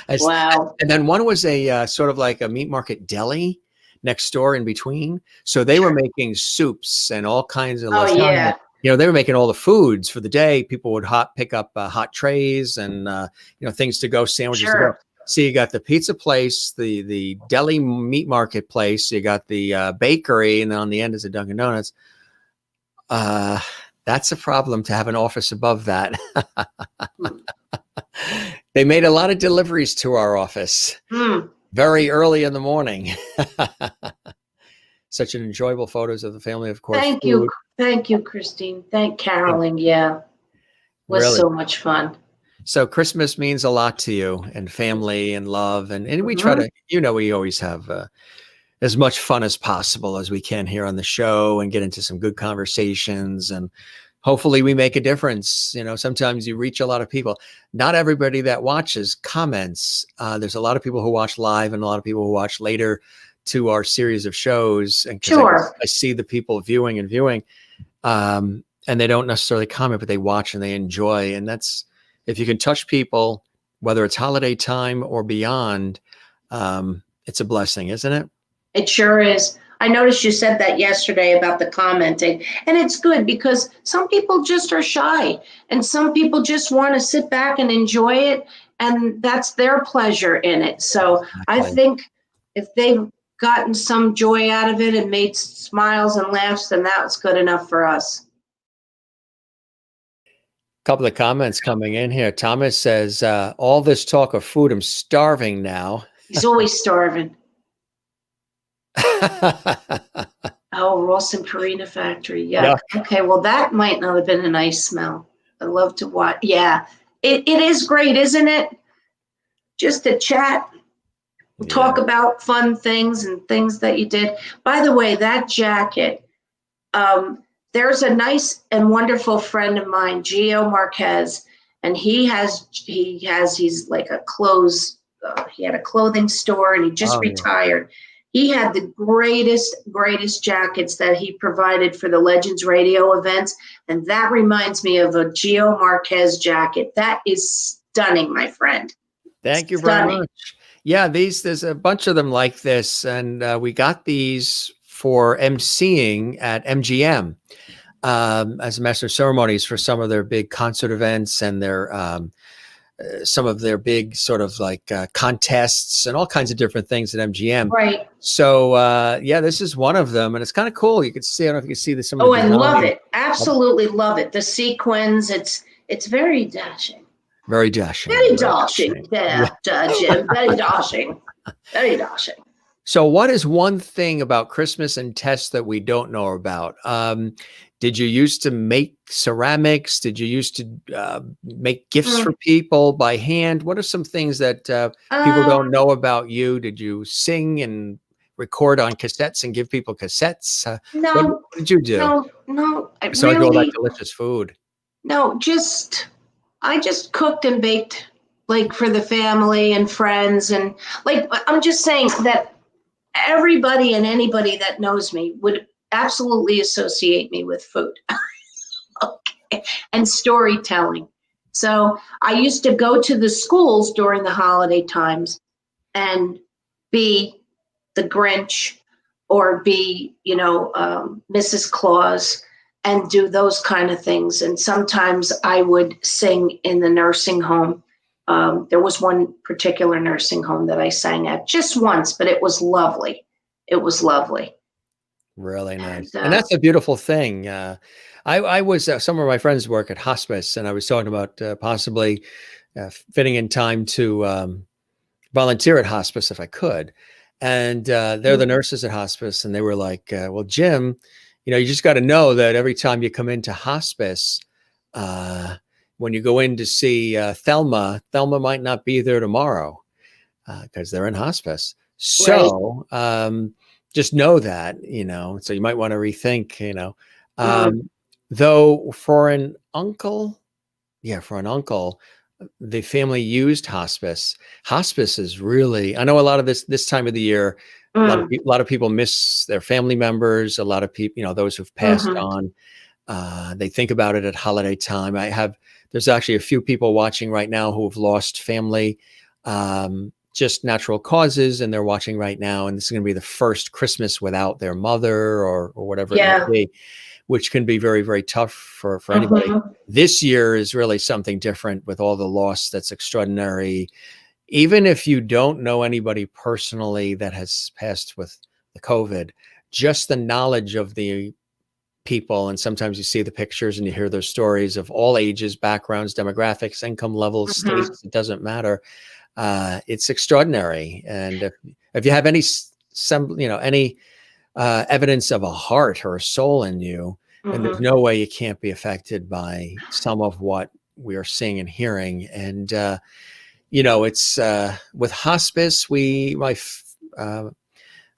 Wow. And then one was a sort of like a meat market deli next door in between. So they were making soups and all kinds of lasagna. They were making all the foods for the day. People would pick up hot trays and things to go, sandwiches to go. So you got the pizza place, the deli meat market place, you got the bakery, and then on the end is a Dunkin' Donuts. That's a problem to have an office above that. They made a lot of deliveries to our office very early in the morning. Such an enjoyable photos of the family, of course. Thank you, Christine. Thank Carolyn. Yeah, it was so much fun. So Christmas means a lot to you, and family and love, and we try to, we always have as much fun as possible as we can here on the show and get into some good conversations, and hopefully we make a difference. Sometimes you reach a lot of people. Not everybody that watches comments. There's a lot of people who watch live and a lot of people who watch later to our series of shows. And I see the people viewing, and they don't necessarily comment, but they watch and they enjoy. And that's, if you can touch people, whether it's holiday time or beyond, it's a blessing, isn't it? It sure is. I noticed you said that yesterday about the commenting, and it's good because some people just are shy and some people just want to sit back and enjoy it, and that's their pleasure in it. So I Exactly. think if they've gotten some joy out of it and made smiles and laughs, then that's good enough for us. Couple of comments coming in here. Thomas says, all this talk of food, I'm starving now. He's always starving. Oh, Ross and Purina Factory. Yeah. Okay. Well, that might not have been a nice smell. I love to watch. Yeah. It is great, isn't it? Just to chat, talk about fun things and things that you did. By the way, that jacket, there's a nice and wonderful friend of mine, Gio Marquez, and he's like a he had a clothing store and he just retired. He had the greatest jackets that he provided for the Legends radio events. And that reminds me of a Gio Marquez jacket. That is stunning, my friend. Thank you very much. Yeah, there's a bunch of them like this. And we got these for emceeing at MGM as Master of Ceremonies for some of their big concert events and their some of their big sort of like contests and all kinds of different things at MGM. Right. So yeah, this is one of them, and it's kind of cool. You can see, I don't know if you can see this. Some of Oh, the I love it. Absolutely love it. The sequins, it's very dashing. Very dashing. Very dashing. Yeah, Jim. Very dashing. Very dashing. So what is one thing about Christmas and TESS that we don't know about? Did you used to make ceramics? Did you used to make gifts for people by hand? What are some things that people don't know about you? Did you sing and record on cassettes and give people cassettes? No. What did you do? No. So I go like delicious food. No, I just cooked and baked like for the family and friends. And like, I'm just saying that everybody and anybody that knows me would absolutely associate me with food. Okay. And storytelling. So I used to go to the schools during the holiday times and be the Grinch or be, Mrs. Claus and do those kind of things. And sometimes I would sing in the nursing home. There was one particular nursing home that I sang at just once, but it was lovely. It was lovely. Really nice. And that's a beautiful thing. I was, some of my friends work at hospice, and I was talking about possibly fitting in time to volunteer at hospice if I could. And they're the nurses at hospice. And they were like, well, Jim, you just got to know that every time you come into hospice, when you go in to see Thelma might not be there tomorrow because they're in hospice. So, just know that, so you might want to rethink, though for an uncle, the family used hospice. Hospice is really, I know a lot of this time of the year, a lot of people miss their family members. A lot of people, those who've passed on, they think about it at holiday time. There's actually a few people watching right now who have lost family, just natural causes, and they're watching right now. And this is going to be the first Christmas without their mother or whatever it may be, which can be very, very tough for anybody. This year is really something different with all the loss that's extraordinary. Even if you don't know anybody personally that has passed with the COVID, just the knowledge of the people. And sometimes you see the pictures and you hear those stories of all ages, backgrounds, demographics, income levels, states, it doesn't matter. It's extraordinary. And if you have any evidence of a heart or a soul in you, then there's no way you can't be affected by some of what we are seeing and hearing. And, it's with hospice, my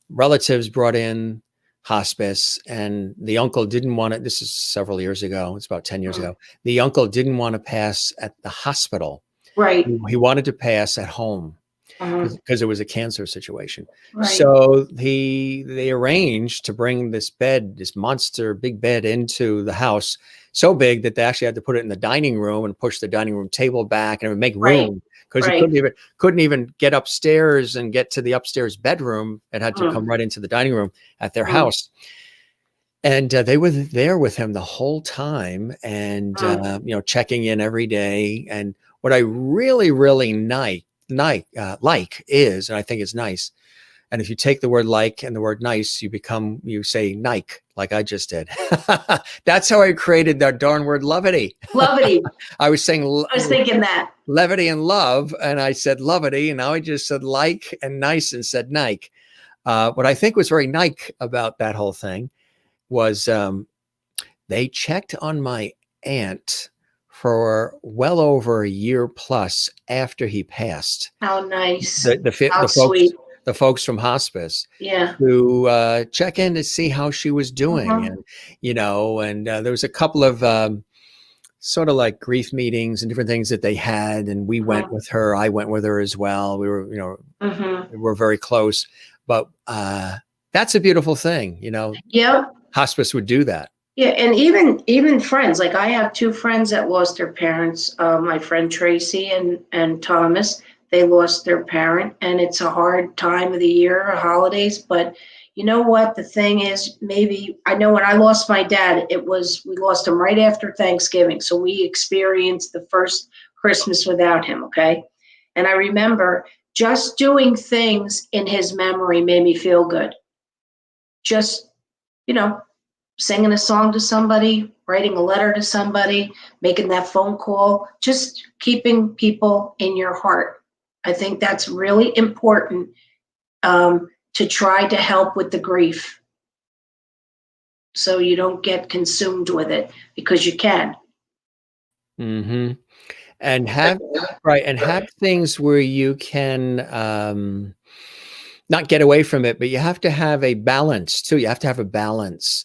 relatives brought in hospice, and the uncle didn't want it. This is several years ago. It's about 10 years ago. The uncle didn't want to pass at the hospital. Right. He wanted to pass at home because it was a cancer situation. Right. So they arranged to bring this monster big bed into the house, so big that they actually had to put it in the dining room and push the dining room table back, and it would make room because Right. he couldn't even get upstairs and get to the upstairs bedroom. It had to come right into the dining room at their house. And they were there with him the whole time, and checking in every day. And what I really, really like is, and I think is nice. And if you take the word like and the word nice, you say Nike, like I just did. That's how I created that darn word levity. Lovity. I was saying, I was thinking that. levity and love, and I said levity, and now I just said like and nice and said Nike. What I think was very Nike about that whole thing was they checked on my aunt for well over a year plus after he passed. How nice. The Sweet. The folks from hospice, Yeah. who check in to see how she was doing, and there was a couple of sort of like grief meetings and different things that they had, and we went with her. I went with her as well. We were, we were very close, but that's a beautiful thing, Yep. Hospice would do that. Yeah, and even friends, like I have two friends that lost their parents. My friend Tracy and Thomas, they lost their parent, and it's a hard time of the year, holidays. But you know what? The thing is, maybe I know when I lost my dad, we lost him right after Thanksgiving, so we experienced the first Christmas without him. Okay, and I remember just doing things in his memory made me feel good. Just singing a song to somebody, writing a letter to somebody, making that phone call, just keeping people in your heart. I think that's really important to try to help with the grief, so you don't get consumed with it, because you can. Mm-hmm. And have things where you can not get away from it, but you have to have a balance too. You have to have a balance.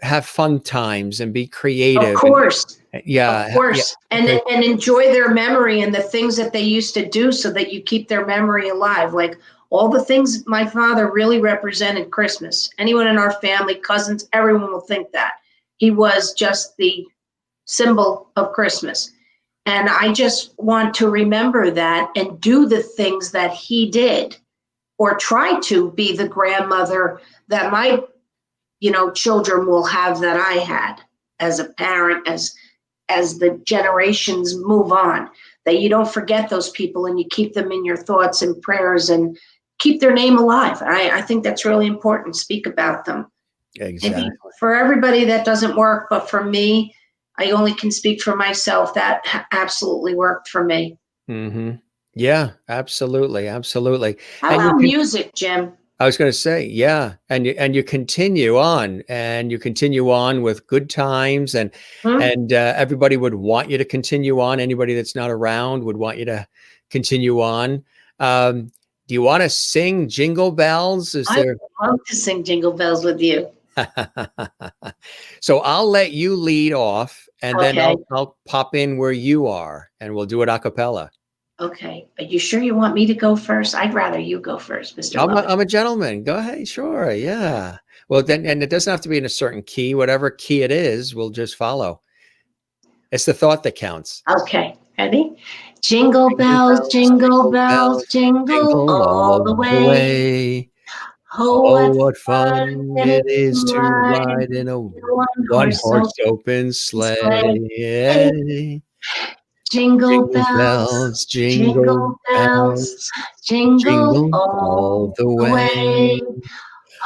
Have fun times and be creative. Of course. Yeah. Of course. Yeah. And enjoy their memory and the things that they used to do, so that you keep their memory alive. Like all the things my father really represented Christmas. Anyone in our family, cousins, everyone will think that. He was just the symbol of Christmas. And I just want to remember that and do the things that he did, or try to be the grandmother that my children will have, that I had as a parent, as the generations move on, that you don't forget those people and you keep them in your thoughts and prayers and keep their name alive. I think that's really important. Speak about them. Exactly. Maybe for everybody that doesn't work, but for me, I only can speak for myself. That absolutely worked for me. Mm-hmm. Yeah, absolutely. Absolutely. How about music, Jim? I was going to say, yeah. And you continue on, with good times, and everybody would want you to continue on. Anybody that's not around would want you to continue on. Do you want to sing Jingle Bells? I would love to sing Jingle Bells with you. So I'll let you lead off, and then I'll pop in where you are, and we'll do it a cappella. Okay. Are you sure you want me to go first? I'd rather you go first, Mr. I'm a gentleman. Go ahead. Sure. Yeah. Well, then, and it doesn't have to be in a certain key. Whatever key it is, we'll just follow. It's the thought that counts. Okay. Ready? Jingle bells, jingle bells, jingle all the way. Oh, what fun it is to ride in a one-horse open sleigh. Jingle bells, jingle bells, jingle all the way.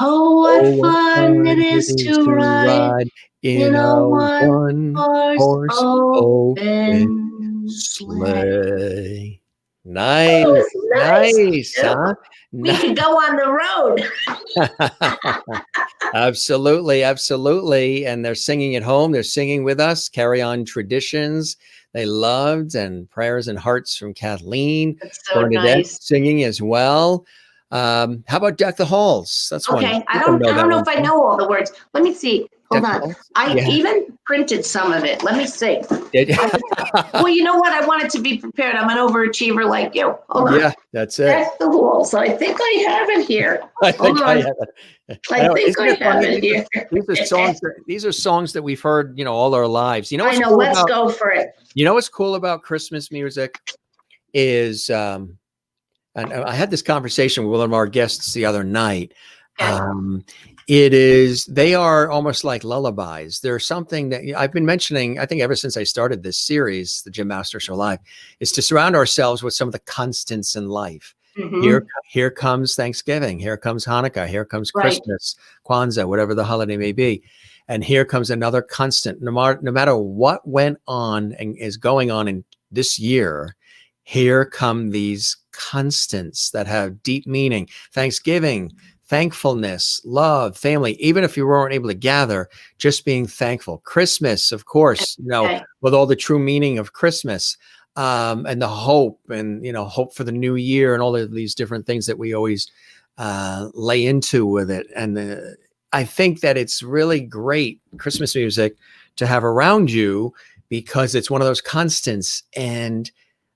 Oh, what fun it is to ride in a one-horse open sleigh. Nice, nice, huh? We can go on the road. Absolutely, absolutely. And they're singing at home. They're singing with us. Carry on traditions they loved, and prayers and hearts from Kathleen. That's so nice. Singing as well. How about Deck the Halls? That's okay. One. I don't know if I know all the words. Let me see. Hold on. I even printed some of it. Let me see. Well, you know what? I wanted to be prepared. I'm an overachiever like you. Hold on. Yeah, that's it. That's the Halls. I think I have it here. I think I have it. I think I have it here. These are songs that we've heard, all our lives. You know, I know. Let's go for it. You know what's cool about Christmas music is, and I had this conversation with one of our guests the other night. They are almost like lullabies. There's something that I've been mentioning, I think ever since I started this series, the Jim Master Show Live, is to surround ourselves with some of the constants in life. Here comes Thanksgiving. Here comes Hanukkah. Here comes Christmas, Kwanzaa, whatever the holiday may be. And here comes another constant. No matter what went on and is going on in this year, here come these constants that have deep meaning. Thanksgiving, thankfulness, love, family. Even if you weren't able to gather, just being thankful. Christmas, of course, with all the true meaning of Christmas. And the hope and, hope for the new year and all of these different things that we always lay into with it. And I think that it's really great Christmas music to have around you because it's one of those constants and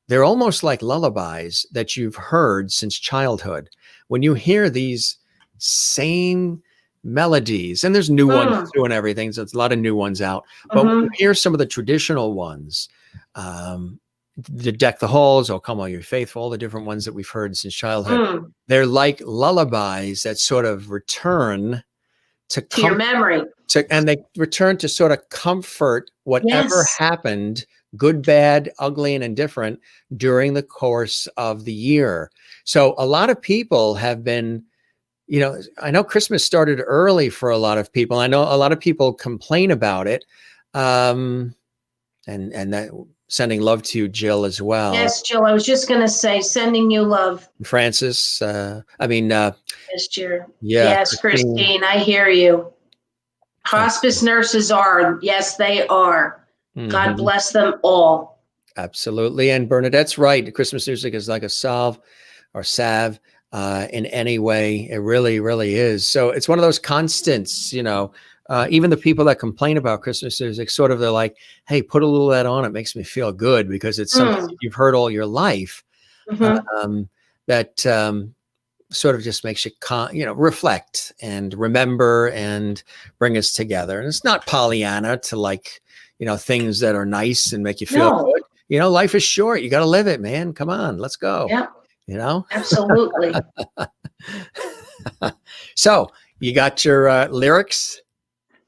they're almost like lullabies that you've heard since childhood. When you hear these same melodies, and there's new ones too and everything, so there's a lot of new ones out, but when you hear some of the traditional ones, the Deck the Halls, Oh Come All You Faithful, all the different ones that we've heard since childhood, they're like lullabies that sort of return to your memory. And they return to sort of comfort whatever happened, good, bad, ugly, and indifferent during the course of the year. So a lot of people have been, I know Christmas started early for a lot of people. I know a lot of people complain about it. And that sending love to you, Jill, as well. Yes, Jill. I was just going to say, sending you love. Francis. Yes, Jill. Yeah. Yes, Christine. I hear you. Hospice nurses are. Yes, they are. God bless them all. Absolutely. And Bernadette's right. Christmas music is like a salve or salve in any way. It really, really is. So it's one of those constants, even the people that complain about Christmas music, sort of, they're like, hey, put a little of that on. It makes me feel good because it's something that you've heard all your life that sort of just makes you, reflect and remember and bring us together. And it's not Pollyanna to things that are nice and make you feel good. Life is short. You got to live it, man. Come on, let's go. Yeah. Absolutely. So you got your lyrics?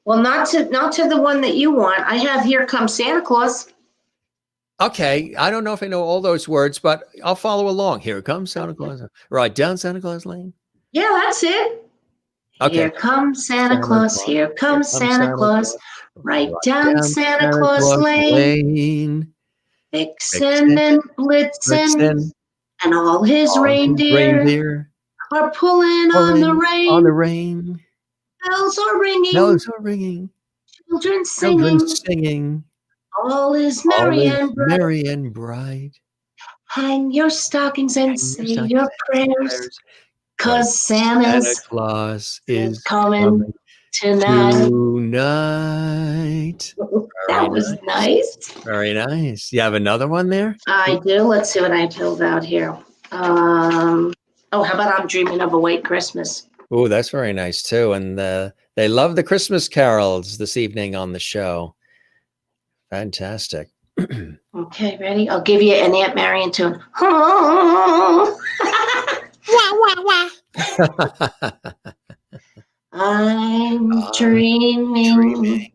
Well, not to the one that you want. I have Here Comes Santa Claus. Okay. I don't know if I know all those words, but I'll follow along. Here comes Santa Claus. Right down Santa Claus Lane. Yeah, that's it. Okay. Here comes Santa Claus. Here comes Santa Claus. Right down Santa Claus Lane. Vixen and Blitzen and all his reindeer are pulling on the rain. Bells are ringing. Children singing. All is merry and bright. Hang your stockings and say your prayers, 'cause Santa Claus is coming tonight. That was nice. Very nice. You have another one there? I do. Let's see what I filled out here. How about I'm Dreaming of a White Christmas? Oh, that's very nice too. And they love the Christmas carols this evening on the show. Fantastic. Okay, ready? I'll give you an Aunt Marion tune. I'm dreaming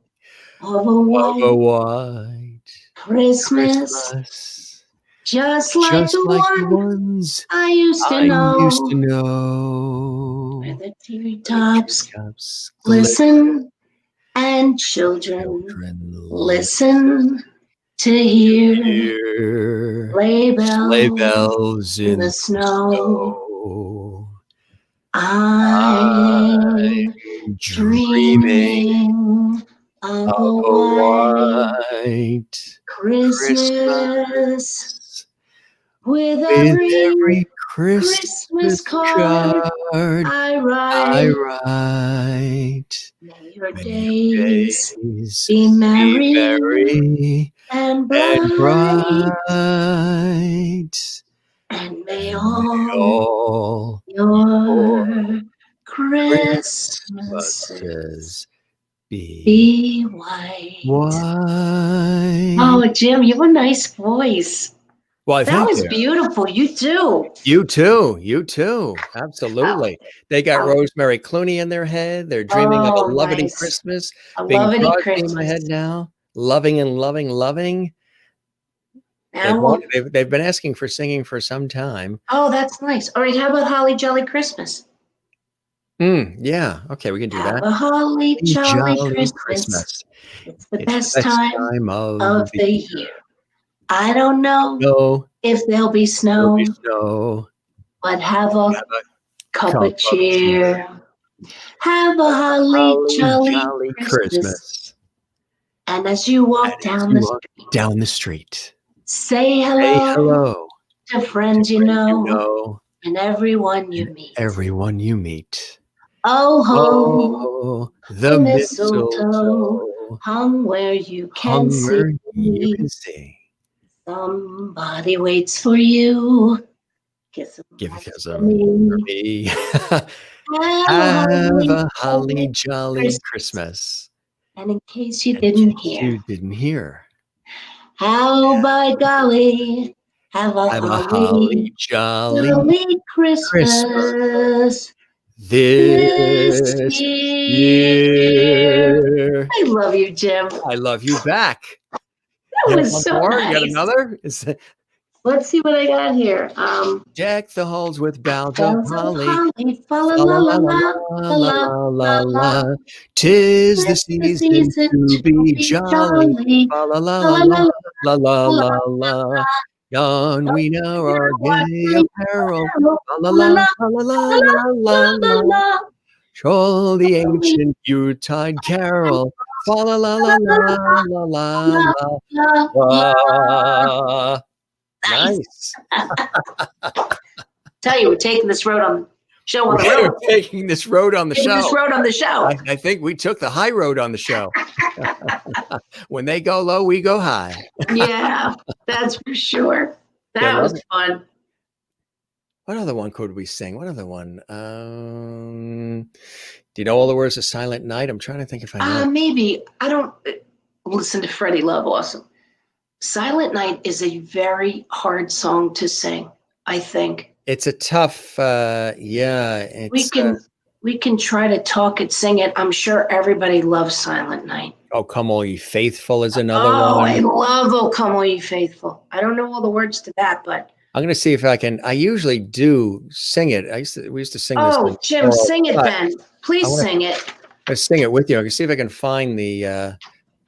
of a white Christmas, just like the ones I used to know, where the teardrops glisten and children listen to hear sleigh bells in the snow. I'm dreaming of a white Christmas with every Christmas card I write. May your days be merry and bright. And may all your Christmases Be white. White. Oh, Jim, you have a nice voice. Well, That thank was you. beautiful. You do. You too. You too. Absolutely. They got Oh. Rosemary Clooney in their head. They're dreaming of a Oh, lovely nice. Christmas. A Bing lovely Crosby in my head Christmas. now. Loving and loving, loving. Now, They've been asking for singing for some time. oh, that's nice. All right, how about Holly Jolly Christmas? Yeah. Okay, we can do Have that. a holly jolly Christmas. Christmas. It's the It's best the best time of of the year. I don't know No, if there'll be there'll snow, be snow. but have a Have a cup cup of of cheer. Have a holly holly jolly jolly Christmas. Christmas. And as you walk And as down you the walk street, down the street, say say hello hello to friends you you know know and everyone you and meet. everyone you meet. Oh ho, Oh, the the mistletoe mistletoe hung where you can hung where you see. can see. Somebody waits for you. Kiss 'em Give a lots kiss for 'em me. for me. Have Have a holly jolly jolly Christmas. And in case you In didn't case hear, you didn't hear. how by golly, have a Have a holly holly jolly jolly Christmas Christmas this this year. I love you, Jim. I love you back. That You have was one so more? You got nice. another? Let's see what I got here. Deck the halls with boughs of Bells of holly. holly, fa la La la la la la la la la la la la la. la. 'Tis the It's the season season to be jolly. jolly. La la la La la la la la la la la. Yon we now are gay la apparel. la La la la la la la la la la. la. Troll the ancient Yuletide carol. Fa la la la la la la la la. Nice. Tell you, we're taking this road on show on the We're road. taking this road on the Taking this show. road on the show. I think we took the high road on the show. When they go low, we go high. Yeah, that's for sure. Yeah, That love was fun. What other one could we sing? What other one? Do you know all the words to Silent Night? I'm trying to think if I know. Maybe. I don't listen to Freddie Love Awesome. Silent Night is a very hard song to sing, I think. It's a tough, yeah. It's, we can try to talk it, sing it. I'm sure everybody loves Silent Night. Oh, Come All Ye Faithful is another Oh, one. I love Oh Come All Ye Faithful. I don't know all the words to that, but I'm going to see if I can. I usually do sing it. We used to sing this. oh, Jim, sing it then. Please sing it. I sing it with you. I can see if I can find the.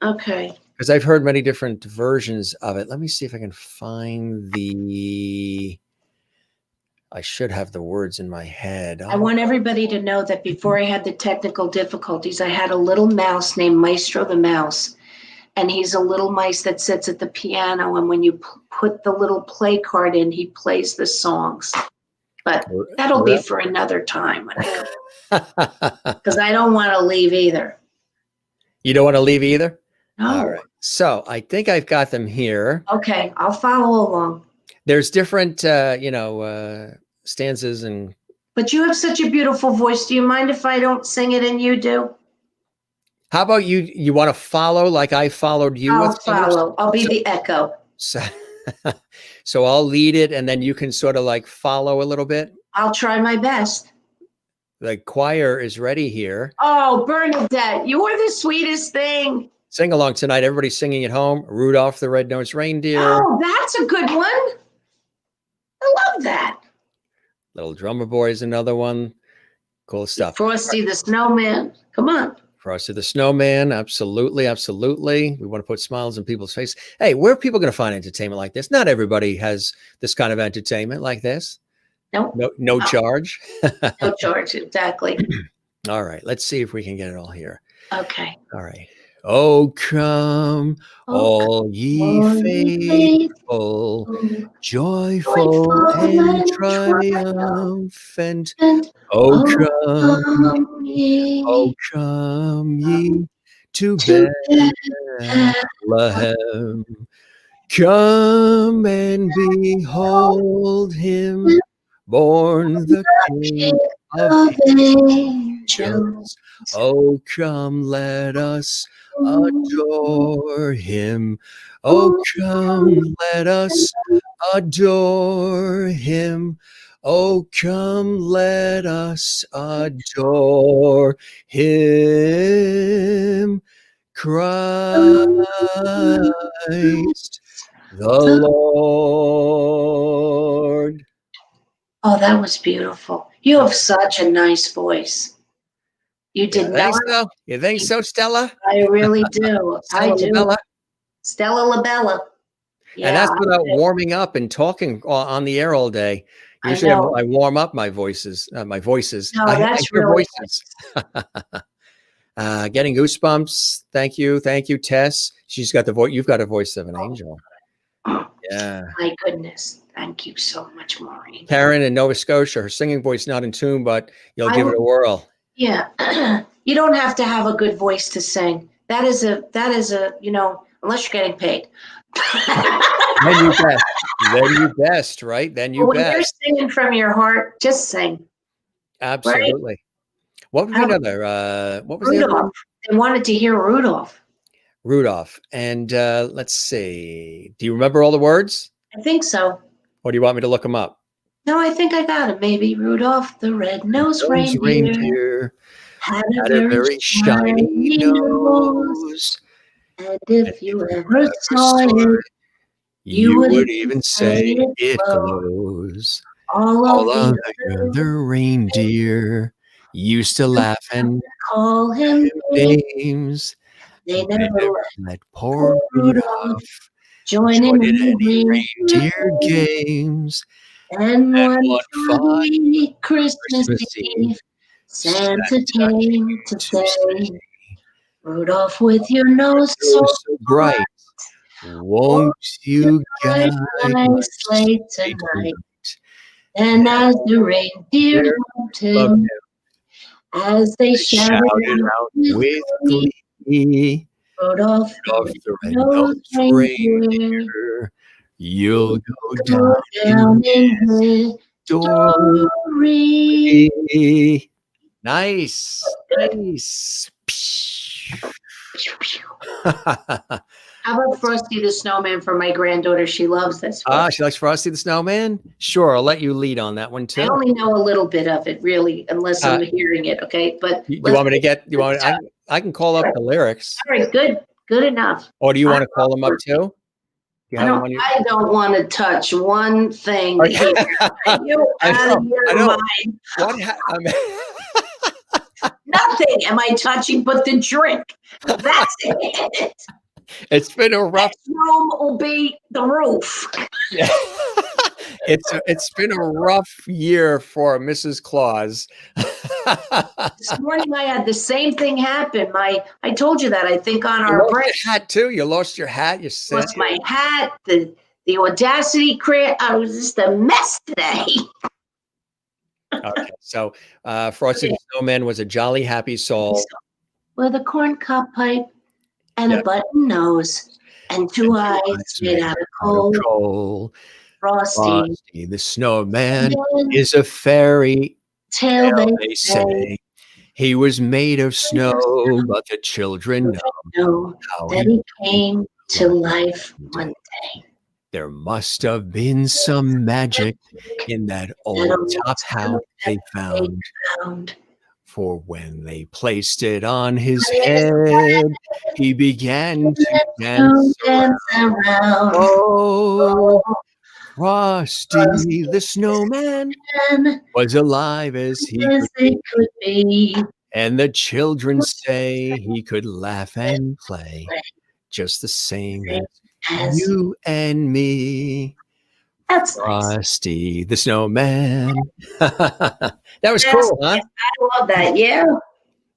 Okay. Because I've heard many different versions of it. Let me see if I can find the. I should have the words in my head. I want everybody to know that before I had the technical difficulties, I had a little mouse named Maestro the Mouse. And he's a little mice that sits at the piano. And when you put the little play card in, he plays the songs. But that'll be for another time. Because I don't want to leave either. You don't want to leave either? No. All right. So I think I've got them here. Okay, I'll follow along. There's different, stanzas and. But you have such a beautiful voice. Do you mind if I don't sing it and you do? How about you? You want to follow like I followed you? I'll with follow. I'll be the echo. So I'll lead it, and then you can sort of like follow a little bit. I'll try my best. The choir is ready here. Oh, Bernadette, you are the sweetest thing. Sing along tonight. Everybody's singing at home. Rudolph the Red-Nosed Reindeer. Oh, that's a good one. I love that. Little Drummer Boy is another one. Cool stuff. Frosty the Snowman. Come on. Frosty the Snowman. Absolutely. Absolutely. We want to put smiles on people's faces. Hey, where are people going to find entertainment like this? Not everybody has this kind of entertainment like this. Nope. No charge. No charge. Exactly. All right. Let's see if we can get it all here. Okay. All right. Oh, come, all ye faithful, joyful and triumphant. Oh, come ye to Bethlehem. Come and behold him, born the King of angels. Oh, come, let us adore him. Oh, come, let us adore him. Oh, come, let us adore him. Christ the Lord. Oh, that was beautiful. You have such a nice voice. You You did not. think so? You think so, Stella? I really do. I Stella do. Labella? Stella Labella. And Yeah, that's without warming up and talking on the air all day. I Usually know. I warm up my voices. My voices. No, I that's hear really voices. Getting goosebumps. Thank you, Tess. She's got the voice. You've got a voice of an angel. Yeah. My goodness. Thank you so much, Maureen. Karen in Nova Scotia. Her singing voice not in tune, but you'll give it a whirl. Yeah. You don't have to have a good voice to sing. That is a, unless you're getting paid. Then you best. Then you best, right? Then you When you're best. singing from your heart, just sing. Absolutely. What was the other? What was the other one? Rudolph. They wanted to hear Rudolph. Rudolph. And let's see. Do you remember all the words? I think so. Or do you want me to look them up? No, I think I got it. Maybe Rudolph the red-nosed reindeer had a very shiny nose. And if you ever saw it, you would even say it glows. All All of of the the other reindeer used to laugh and call him names. They They never never let poor Rudolph join join in in any reindeer reindeer games. And one one fine Christmas Christmas Eve, Eve, Santa came to say, Rudolph, with your nose so so bright, won't you bright, guide my my sleigh sleigh tonight. And as the reindeer loved Love him, him. as they shouted Shouted out with glee, Rudolph, Rudolph the the red-nosed red-nosed reindeer, reindeer, you'll go go down down in story. history. Nice. Nice. How about Frosty the Snowman for my granddaughter? She loves this one. She likes Frosty the Snowman? Sure, I'll let you lead on that one I too. only know a little bit of it, really, unless I'm hearing it. Okay, but You want me to get? You want? I can call up the lyrics, all right, good enough. or do you want to call them up too? You I have them don't, on your- I don't want to touch one thing here. You I out of know, your I know. mind. What? Nothing am I touching but the drink. That's it. It's been a rough. Next room will be the roof. Yeah. It's been a rough year for Mrs. Claus. This morning I had the same thing happen. I told you that, I think, on You our lost break. your hat too. You lost your hat. You said Lost my hat, the Audacity crate. I was just a mess today. okay. So Frosty the Snowman was a jolly, happy soul. With a corn cob pipe and a button nose and two eyes made out of coal. Frosty the Snowman is a fairy tale they say. He was made of snow, but the children know how that he came to life one day. There must have been some magic in that old top hat they found. For when they placed it on his head, he began to dance around. Oh, Frosty the Snowman was alive as he could be. And the children say he could laugh and play just the same as you and me. That's Frosty the Snowman. That was cool, huh? I love that. Yeah.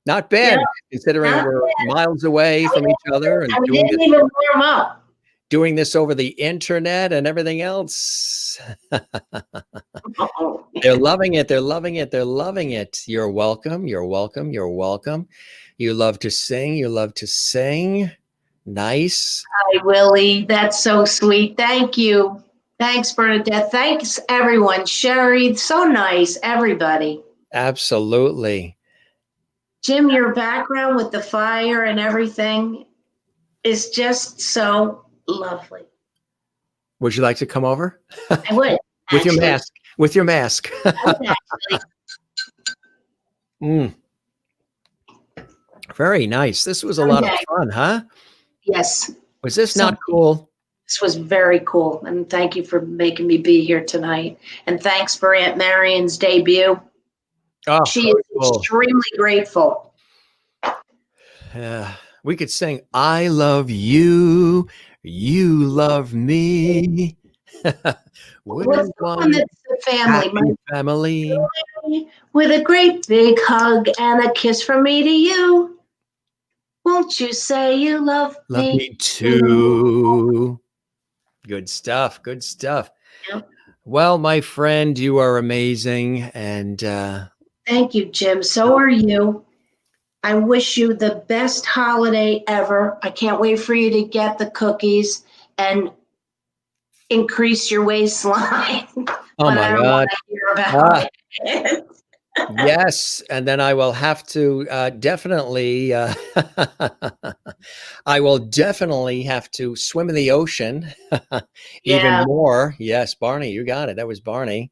Not bad, considering we're miles away from each other and we didn't even warm up. Doing this over the internet and everything else. They're loving it. They're loving it. They're loving it. You're welcome. You're welcome. You're welcome. You love to sing. You love to sing. Nice. Hi, Willie. That's so sweet. Thank you. Thanks, Bernadette. Thanks, everyone. Sherry, so nice. Everybody. Absolutely. Jim, your background with the fire and everything is just so lovely. Would you like to come over? I would. With your actually. mask. With your mask. I would actually. Mm. Very nice. This was a lot of Okay. fun, huh? Yes, Was this So- not cool? this was very cool. And thank you for making me be here tonight. And thanks for Aunt Marion's debut. Oh, She is cool. extremely grateful. We could sing I love you, you love me. We're What's the one that's the family? happy family. With a great big hug and a kiss from me to you. Won't you say you love Love me? me too. Good stuff. Good stuff. Yep. Well, my friend, you are amazing. And Thank you, Jim. So are you. I wish you the best holiday ever. I can't wait for you to get the cookies and increase your waistline. oh But my I don't God. want to hear about it. Yes, and then I will have to definitely, I will definitely have to swim in the ocean even Yeah. more. Yes, Barney, you got it. That was Barney.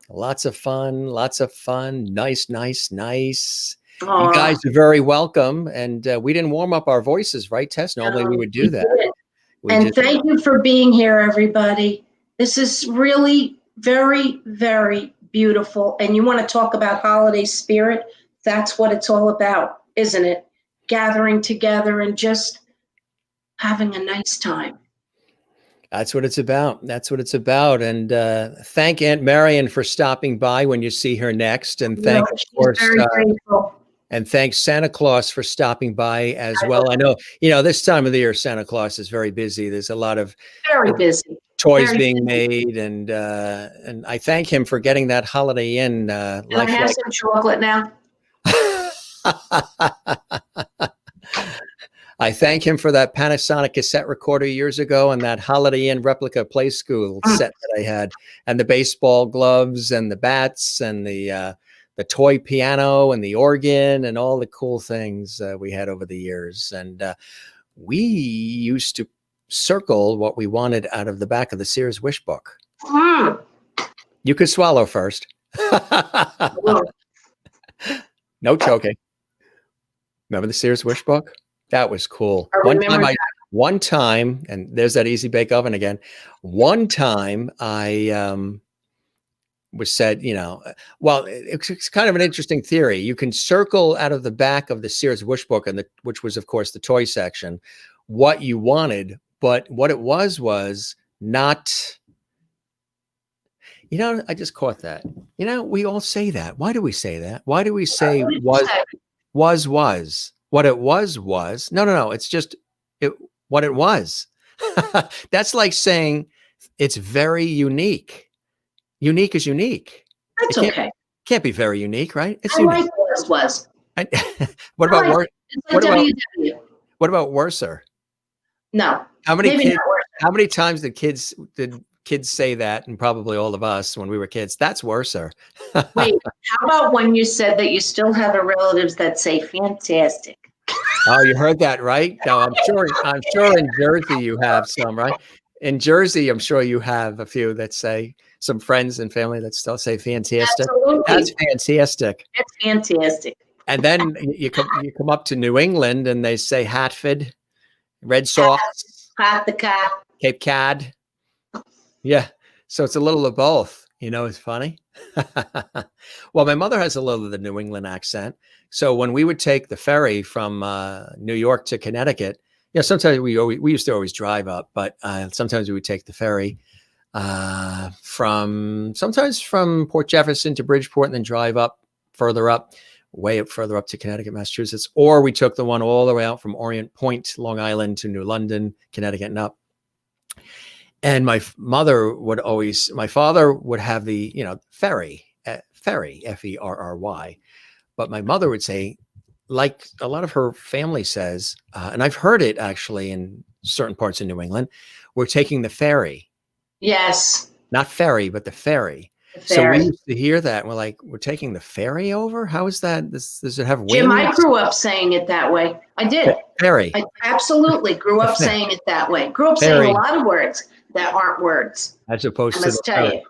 Lots of fun, lots of fun. Nice, nice, nice. You Aw, guys are very welcome. And we didn't warm up our voices, right, Tess? Normally we would do that. did. We And just- thank you for being here, everybody. This is really very, very beautiful. And you want to talk about holiday spirit? That's what it's all about, isn't it? Gathering together and just having a nice time. That's what it's about. That's what it's about. And thank Aunt Marion for stopping by when you see her next. And thank, No, of she's course, very grateful. and thanks Santa Claus for stopping by as well. I know, this time of the year, Santa Claus is very busy. There's a lot of Very busy. toys Very being busy. made, and I thank him for getting that Holiday Inn Can I have some chocolate now? I thank him for that Panasonic cassette recorder years ago and that Holiday Inn replica Play School set that I had, and the baseball gloves and the bats and the toy piano and the organ and all the cool things we had over the years. And we used to circle what we wanted out of the back of the Sears Wish book. Mm. You could swallow first. No choking. Remember the Sears Wish book? That was cool. I remember that. One time, and there's that easy bake oven again. One time I was said, well, it's kind of an interesting theory. You can circle out of the back of the Sears Wish book, which was, of course, the toy section, what you wanted, but what it was not. I just caught that. We all say that. Why do we say that? Why do we say was? What it was. No. It's just what it was. That's like saying it's very unique. Unique is unique. That's It okay. Can't be very unique, right? It's I unique. like was. What about I like worse? It's What like about- WW. What about worser? No, How many maybe kids? not worse. How many times did kids say that? And probably all of us when we were kids. That's worser. Wait, how about when you said that you still have relatives that say fantastic? Oh, you heard that, right? No, I'm sure in Jersey you have some, right? In Jersey, I'm sure you have a few that say, some friends and family that still say fantastic. Absolutely. That's fantastic. That's fantastic. And then you come up to New England and they say Hatford, Red Sox, Hot the car. Cape Cod. Yeah. So it's a little of both. It's funny. Well, my mother has a little of the New England accent. So when we would take the ferry from New York to Connecticut, sometimes we used to always drive up, but sometimes we would take the ferry sometimes from Port Jefferson to Bridgeport and then drive way up further up to Connecticut, Massachusetts, or we took the one all the way out from Orient Point, Long Island to New London, Connecticut and up. And my father would have the, ferry, Ferry, but my mother would say, like a lot of her family says, and I've heard it actually in certain parts of New England, we're taking the ferry. Yes. Not ferry, but the ferry. The So we ferry. used to hear that. And we're like, we're taking the ferry over? How is that? Does it have Jim, I wings? grew up saying it that way. I did. Ferry. I absolutely grew up saying it that way. Grew up saying Ferry. a lot of words that aren't words. As opposed I to must tell you,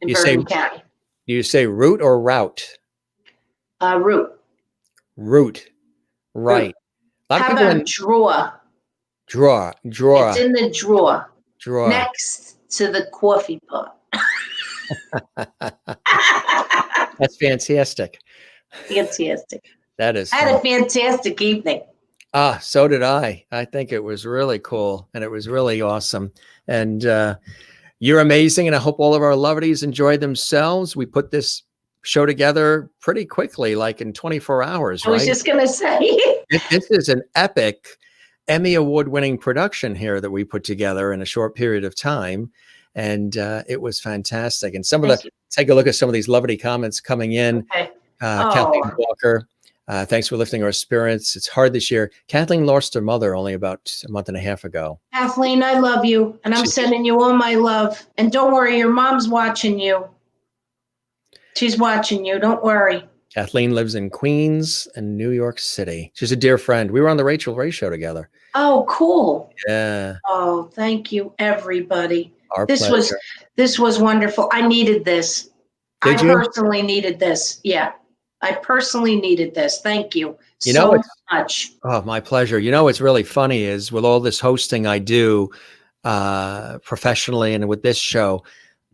in You say- Bergen County. Do you say root or route? Root. Root. Right. A lot of How people about drawer? draw. It's in the drawer Draw. next to the coffee pot. That's fantastic. Fantastic. That is I had a fun. fantastic evening. So did I. I think it was really cool and it was really awesome. And you're amazing. And I hope all of our lovelies enjoyed themselves. We put this show together pretty quickly, like in 24 hours, I was right? just going to say. This is an epic Emmy Award-winning production here that we put together in a short period of time. And it was fantastic. And take a look at some of these lovely comments coming in. Okay. Kathleen Walker, thanks for lifting our spirits. It's hard this year. Kathleen lost her mother only about a month and a half ago. Kathleen, I love you. And I'm sending you all my love. And don't worry, your mom's watching you. She's watching you. Don't worry. Kathleen lives in Queens and New York City. She's a dear friend. We were on the Rachel Ray show together. Oh, cool. Yeah. Oh, thank you, everybody. Our This pleasure. was wonderful. I needed this. Did I you? personally needed this. Yeah. I personally needed this. Thank you, You know, so it's- much. Oh, my pleasure. You know, what's really funny is with all this hosting I do professionally and with this show,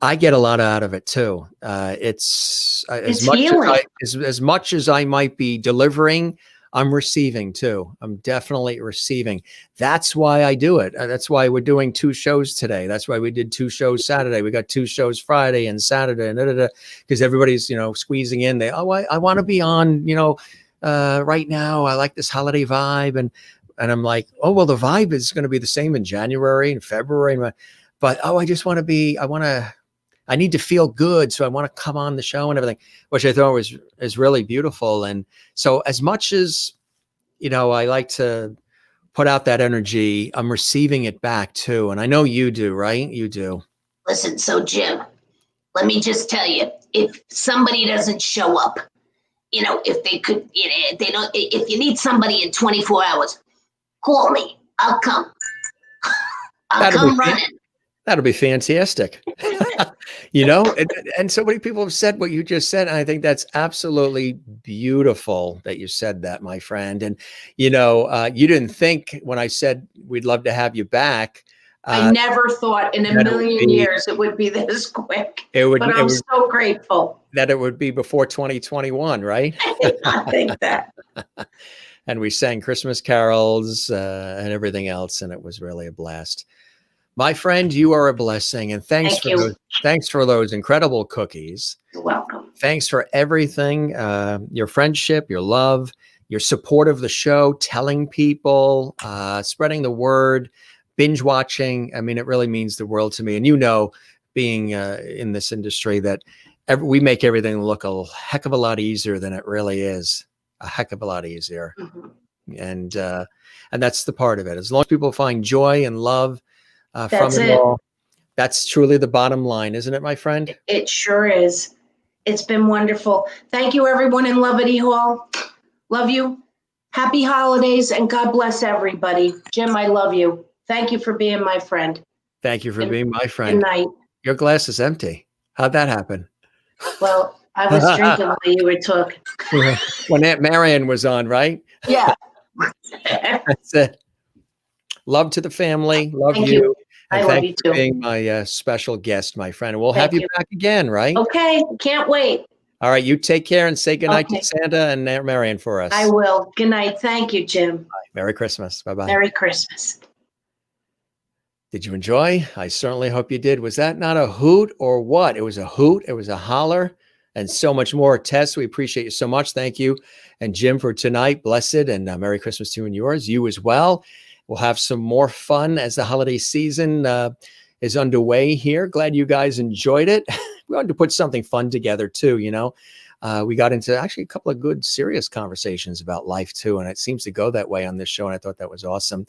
I get a lot out of it too. It's It's healing. as much as I might be delivering, I'm receiving too. I'm definitely receiving. That's why I do it. That's why we're doing 2 shows today. That's why we did 2 shows Saturday. We got 2 shows Friday and Saturday, and because everybody's squeezing in. I want to be on right now. I like this holiday vibe, and I'm like, oh well, the vibe is going to be the same in January and February, but I just want to be. I need to feel good, so I want to come on the show and everything, which I thought is really beautiful. And so, as much as I like to put out that energy, I'm receiving it back too. And I know you do, right? You do. Listen, so Jim, let me just tell you, if somebody doesn't show up, if they could, they don't, if you need somebody in 24 hours, call me. I'll come. I'll come running. That'll be fantastic. And so many people have said what you just said. And I think that's absolutely beautiful that you said that, my friend. And, you didn't think when I said we'd love to have you back. I never thought in a million years it would be this quick. But I'm so grateful that it would be before 2021, right? I did not think that. And we sang Christmas carols and everything else. And it was really a blast. My friend, you are a blessing, and thanks for those incredible cookies. You're welcome. Thanks for everything, your friendship, your love, your support of the show, telling people, spreading the word, binge watching. I mean, it really means the world to me. And being in this industry, that we make everything look a heck of a lot easier than it really is. A heck of a lot easier. Mm-hmm. And that's the part of it. As long as people find joy and love from it all, that's truly the bottom line, isn't it, my friend? It sure is. It's been wonderful. Thank you, everyone in Lovity Hall. Love you. Happy holidays, and God bless everybody. Jim, I love you. Thank you for being my friend. Thank you for being my friend. Good night. Your glass is empty. How'd that happen? Well, I was drinking while you were talking. When Aunt Marion was on, right? Yeah. That's it. Love to the family. Love Thank you. I And love thank you you too. for being my special guest, my friend. We'll Thank have you you. back again, right? Okay. Can't wait. All right. You take care and say goodnight Okay. to Santa and Aunt Marion for us. I will. Good night. Thank you, Jim. Merry Christmas. Bye-bye. Merry Christmas. Did you enjoy? I certainly hope you did. Was that not a hoot or what? It was a hoot. It was a holler and so much more. Tess, we appreciate you so much. Thank you. And Jim, for tonight, blessed and Merry Christmas to you and yours. You as well. We'll have some more fun as the holiday season is underway here. Glad you guys enjoyed it. We wanted to put something fun together too, we got into actually a couple of good, serious conversations about life too. And it seems to go that way on this show. And I thought that was awesome.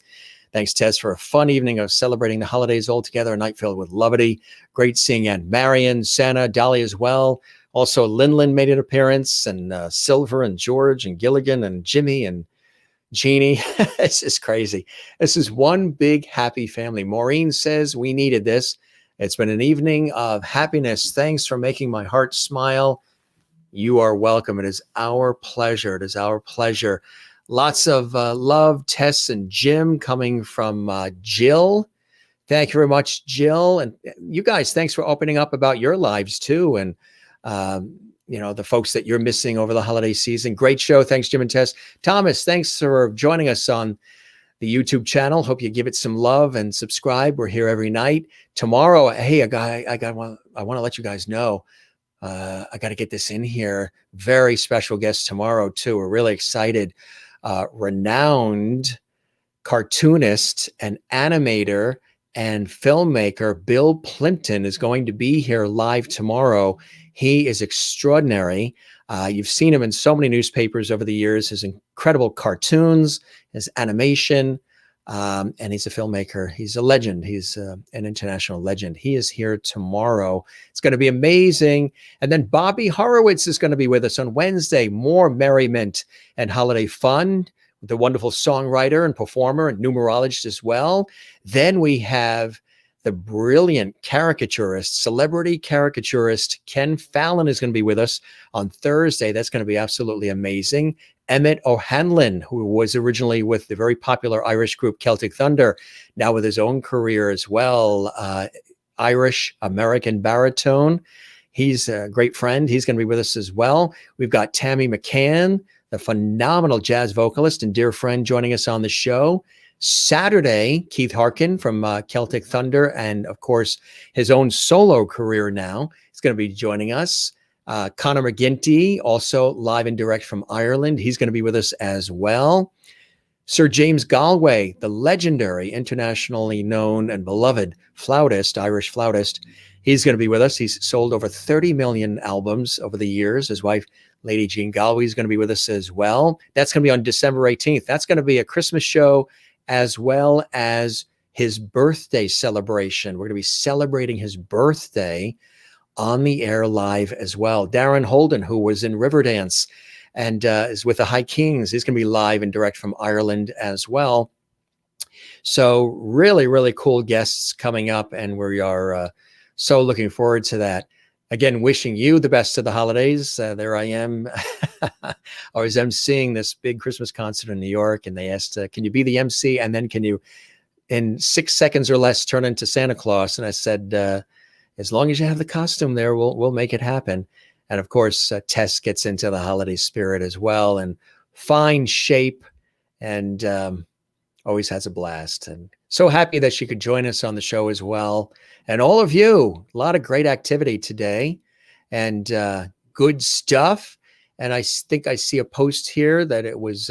Thanks, Tess, for a fun evening of celebrating the holidays all together, a night filled with levity. Great seeing Aunt Marion, Santa, Dolly as well. Also, Linlin made an appearance, and Silver and George and Gilligan and Jimmy and Jeannie. This is crazy. This is one big happy family. Maureen says we needed this. It's been an evening of happiness. Thanks for making my heart smile. You are welcome. It is our pleasure. It is our pleasure. Lots of love, Tess and Jim coming from Jill. Thank you very much, Jill. And you guys, thanks for opening up about your lives too. And, the folks that you're missing over the holiday season. Great show. Thanks, Jim and Tess. Thomas, thanks for joining us on the YouTube channel. Hope you give it some love and subscribe. We're here every night. Tomorrow, hey, I want to let you guys know, I got to get this in here. Very special guest tomorrow too. We're really excited. Renowned cartoonist and animator and filmmaker Bill Plimpton is going to be here live tomorrow. He is extraordinary. You've seen him in so many newspapers over the years, his incredible cartoons, his animation, and he's a filmmaker. He's a legend. He's an international legend. He is here tomorrow. It's going to be amazing. And then Bobby Horowitz is going to be with us on Wednesday. More merriment and holiday fun. The wonderful songwriter and performer and numerologist as well. Then we have the brilliant caricaturist, celebrity caricaturist Ken Fallon is going to be with us on Thursday. That's going to be absolutely amazing. Emmett O'Hanlon, who was originally with the very popular Irish group Celtic Thunder, now with his own career as well. Irish-American baritone. He's a great friend. He's going to be with us as well. We've got Tammy McCann, the phenomenal jazz vocalist and dear friend, joining us on the show. Saturday, Keith Harkin from Celtic Thunder, and of course, his own solo career now, is going to be joining us. Conor McGinty, also live and direct from Ireland. He's going to be with us as well. Sir James Galway, the legendary, internationally known and beloved flautist, Irish flautist. He's going to be with us. He's sold over 30 million albums over the years. His wife, Lady Jean Galway, is going to be with us as well. That's going to be on December 18th. That's going to be a Christmas show as well as his birthday celebration. We're going to be celebrating his birthday on the air live as well. Darren Holden, who was in Riverdance and is with the High Kings, he's going to be live and direct from Ireland as well. So really, really cool guests coming up, and we are so looking forward to that. Again, wishing you the best of the holidays. There I am. I was emceeing this big Christmas concert in New York, and they asked, can you be the MC? And then can you, in 6 seconds or less, turn into Santa Claus? And I said, as long as you have the costume there, we'll make it happen. And of course, Tess gets into the holiday spirit as well, and fine shape, and always has a blast. And so happy that she could join us on the show as well. And all of you, a lot of great activity today and good stuff. And I think I see a post here that it was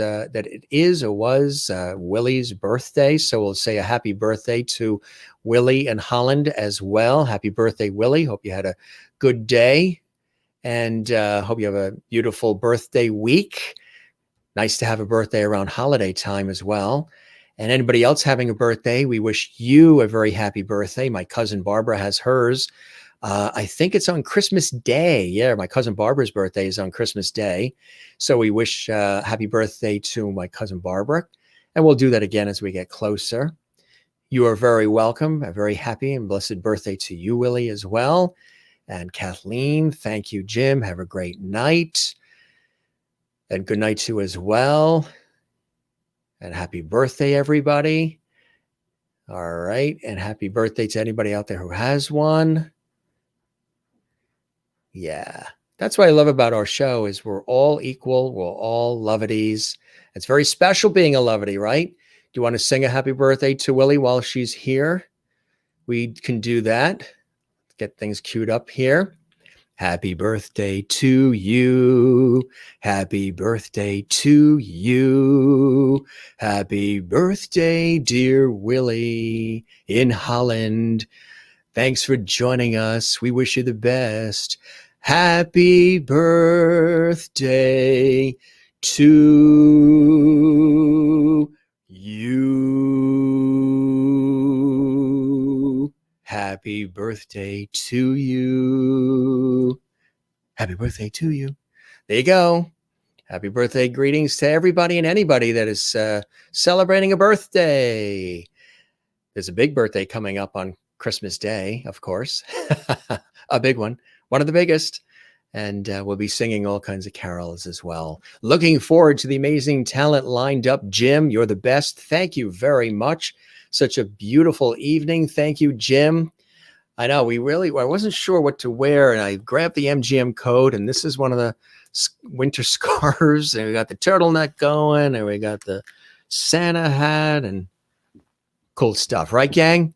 Willie's birthday. So we'll say a happy birthday to Willie and Holland as well. Happy birthday, Willie. Hope you had a good day, and hope you have a beautiful birthday week. Nice to have a birthday around holiday time as well. And anybody else having a birthday, we wish you a very happy birthday. My cousin Barbara has hers. I think it's on Christmas Day. Yeah, my cousin Barbara's birthday is on Christmas Day. So we wish happy birthday to my cousin Barbara. And we'll do that again as we get closer. You are very welcome. A very happy and blessed birthday to you, Willie, as well. And Kathleen, thank you, Jim. Have a great night. And good night to you as well. And happy birthday, everybody. All right. And happy birthday to anybody out there who has one. Yeah. That's what I love about our show is we're all equal. We're all loveties. It's very special being a lovety, right? Do you want to sing a happy birthday to Willie while she's here? We can do that. Get things queued up here. Happy birthday to you. Happy birthday to you. Happy birthday, dear Willie in Holland. Thanks for joining us. We wish you the best. Happy birthday to you. Happy birthday to you. Happy birthday to you. There you go. Happy birthday greetings to everybody and anybody that is celebrating a birthday. There's a big birthday coming up on Christmas Day, of course. A big one of the biggest. And we'll be singing all kinds of carols as well. Looking forward to the amazing talent lined up. Jim, you're the best. Thank you very much. Such a beautiful evening. Thank you, Jim. I know I wasn't sure what to wear, and I grabbed the MGM coat, and this is one of the winter scarves, and we got the turtleneck going, and we got the Santa hat, and cool stuff, right, gang?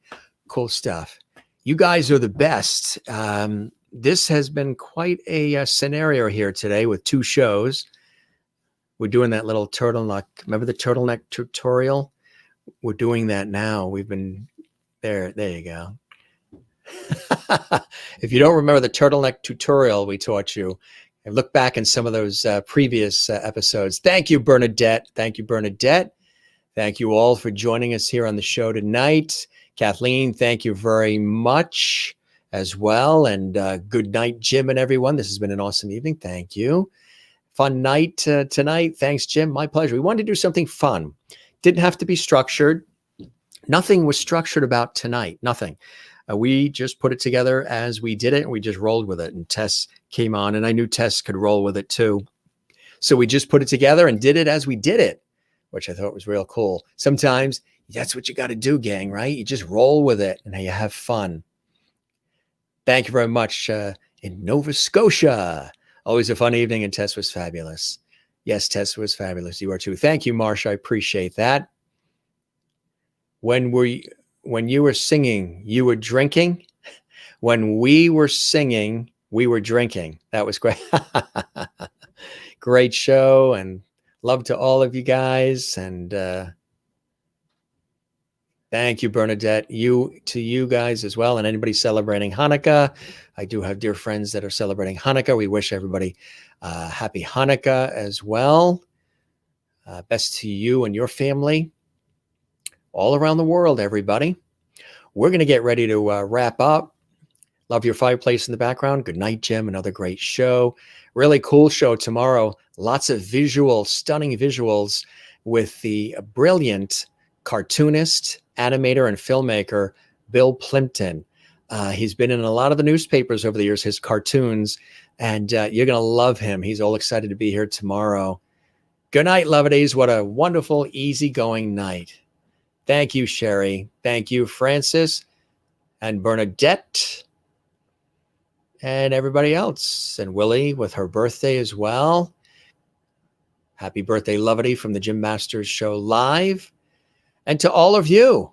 Cool stuff. You guys are the best. This has been quite a scenario here today with 2 shows. We're doing that little turtleneck. Remember the turtleneck tutorial? We're doing that now. We've been there. There you go. If you don't remember the turtleneck tutorial we taught you, and look back in some of those previous episodes. Thank you, Bernadette. Thank you, Bernadette. Thank you all for joining us here on the show tonight. Kathleen, thank you very much as well. And good night, Jim and everyone. This has been an awesome evening. Thank you. Fun night tonight. Thanks, Jim. My pleasure. We wanted to do something fun. Didn't have to be structured. Nothing was structured about tonight. Nothing. We just put it together as we did it, and we just rolled with it. And Tess came on, and I knew Tess could roll with it too. So we just put it together and did it as we did it, which I thought was real cool. Sometimes that's what you got to do, gang, right? You just roll with it, and you have fun. Thank you very much in Nova Scotia. Always a fun evening, and Tess was fabulous. Yes, Tess was fabulous. You are too. Thank you, Marsha. I appreciate that. When you were singing, you were drinking. When we were singing, we were drinking. That was great. Great show, and love to all of you guys. And thank you, Bernadette. To you guys as well, and anybody celebrating Hanukkah. I do have dear friends that are celebrating Hanukkah. We wish everybody happy Hanukkah as well. Best to you and your family all around the world, everybody. We're going to get ready to wrap up. Love your fireplace in the background. Good night, Jim. Another great show. Really cool show tomorrow. Lots of stunning visuals with the brilliant cartoonist, animator, and filmmaker, Bill Plimpton. He's been in a lot of the newspapers over the years, his cartoons, and you're going to love him. He's all excited to be here tomorrow. Good night, Lovedies. What a wonderful, easygoing night. Thank you, Sherry. Thank you, Francis and Bernadette and everybody else. And Willie with her birthday as well. Happy birthday, Lovedy, from the Jim Masters Show Live. And to all of you.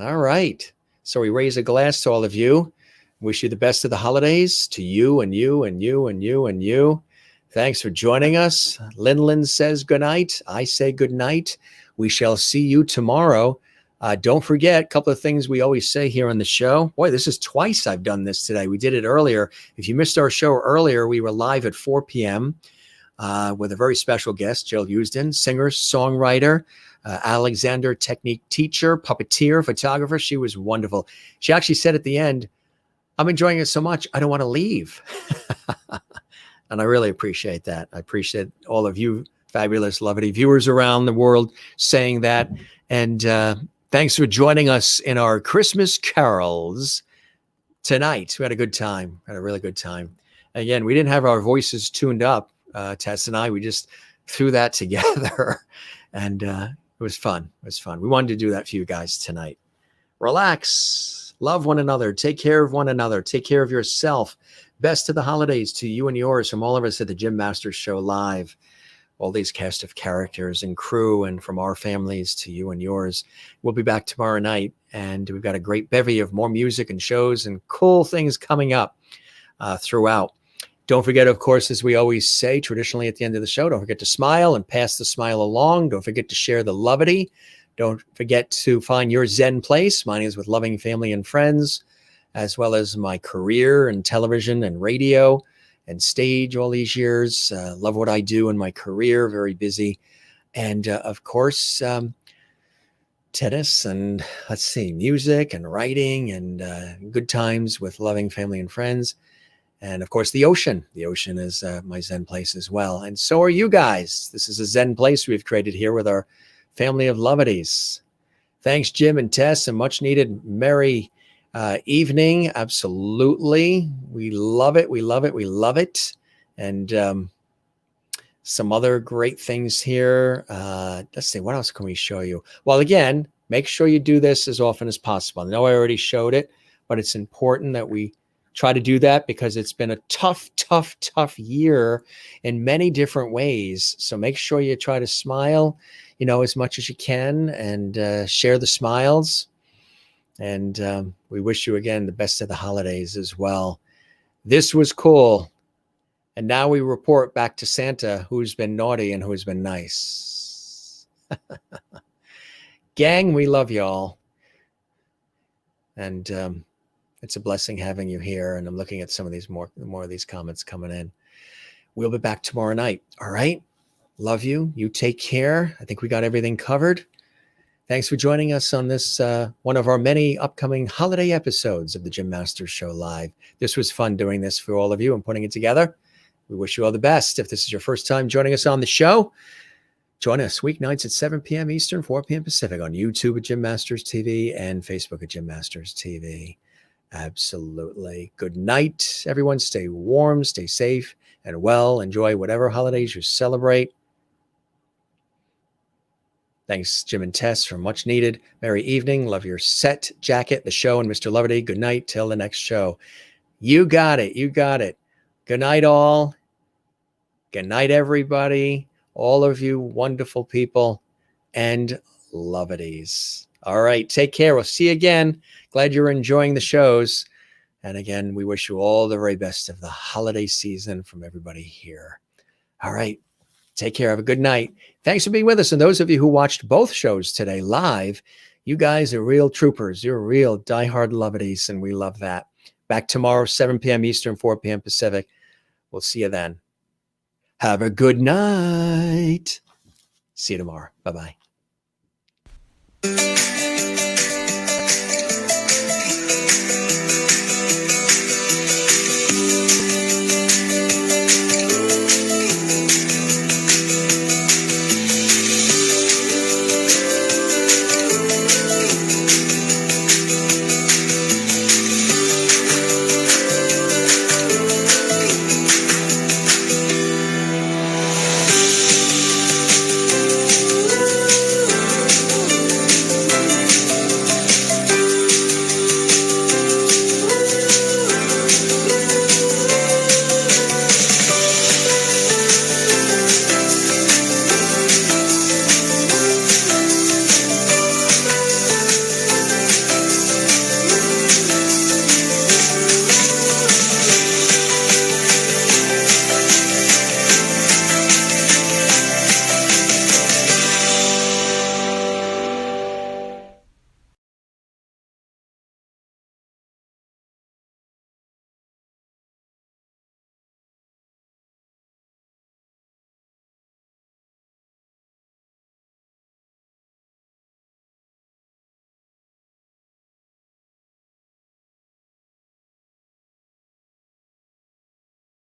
All right. So we raise a glass to all of you. Wish you the best of the holidays, to you and you and you and you and you. Thanks for joining us. Lin says good night. I say good night. We shall see you tomorrow. Don't forget a couple of things we always say here on the show. Boy, this is twice I've done this today. We did it earlier. If you missed our show earlier, we were live at 4 p.m. With a very special guest, Jill Houston, singer, songwriter, Alexander technique teacher, puppeteer, photographer. She was wonderful. She actually said at the end, I'm enjoying it so much, I don't want to leave. And I really appreciate that. I appreciate all of you fabulous, lovely viewers around the world saying that. And thanks for joining us in our Christmas carols tonight. We had a good time. Had a really good time. Again, we didn't have our voices tuned up, Tess and I. We just threw that together. And it was fun. It was fun. We wanted to do that for you guys tonight. Relax. Love one another. Take care of one another. Take care of yourself. Best of the holidays to you and yours from all of us at the Jim Masters Show Live. All these cast of characters and crew, and from our families to you and yours. We'll be back tomorrow night, and we've got a great bevy of more music and shows and cool things coming up throughout. Don't forget, of course, as we always say traditionally at the end of the show, don't forget to smile and pass the smile along. Don't forget to share the lovity. Don't forget to find your Zen place. Mine is with loving family and friends. as well as my career in television and radio and stage all these years. Love what I do in my career, very busy. And of course, tennis and let's see, music and writing and good times with loving family and friends. And of course, the ocean. The ocean is my Zen place as well. And so are you guys. This is a Zen place we've created here with our family of lovities. Thanks, Jim and Tess, and much needed merry evening. Absolutely. We love it. We love it. We love it. And some other great things here. Let's see, what else can we show you? Well, again, make sure you do this as often as possible. I know I already showed it, but it's important that we try to do that because it's been a tough year in many different ways. So make sure you try to smile, as much as you can and share the smiles. And we wish you again the best of the holidays as well. This was cool. And now we report back to Santa who's been naughty and who's been nice. Gang, we love y'all. And it's a blessing having you here. And I'm looking at some of these more of these comments coming in. We'll be back tomorrow night. All right. Love you. You take care. I think we got everything covered. Thanks for joining us on this one of our many upcoming holiday episodes of the Jim Masters Show Live. This was fun doing this for all of you and putting it together. We wish you all the best. If this is your first time joining us on the show, join us weeknights at 7 p.m. Eastern, 4 p.m. Pacific on YouTube at Jim Masters TV and Facebook at Jim Masters TV. Absolutely. Good night, everyone. Stay warm, stay safe and well. Enjoy whatever holidays you celebrate. Thanks, Jim and Tess, for much needed. Merry evening. Love your set, jacket, the show, and Mr. Loverty. Good night till the next show. You got it. You got it. Good night, all. Good night, everybody. All of you wonderful people and lovities. All right. Take care. We'll see you again. Glad you're enjoying the shows. And again, we wish you all the very best of the holiday season from everybody here. All right. Take care. Have a good night. Thanks for being with us. And those of you who watched both shows today live, you guys are real troopers. You're real diehard lovities, and we love that. Back tomorrow, 7 p.m. Eastern, 4 p.m. Pacific. We'll see you then. Have a good night. See you tomorrow. Bye-bye.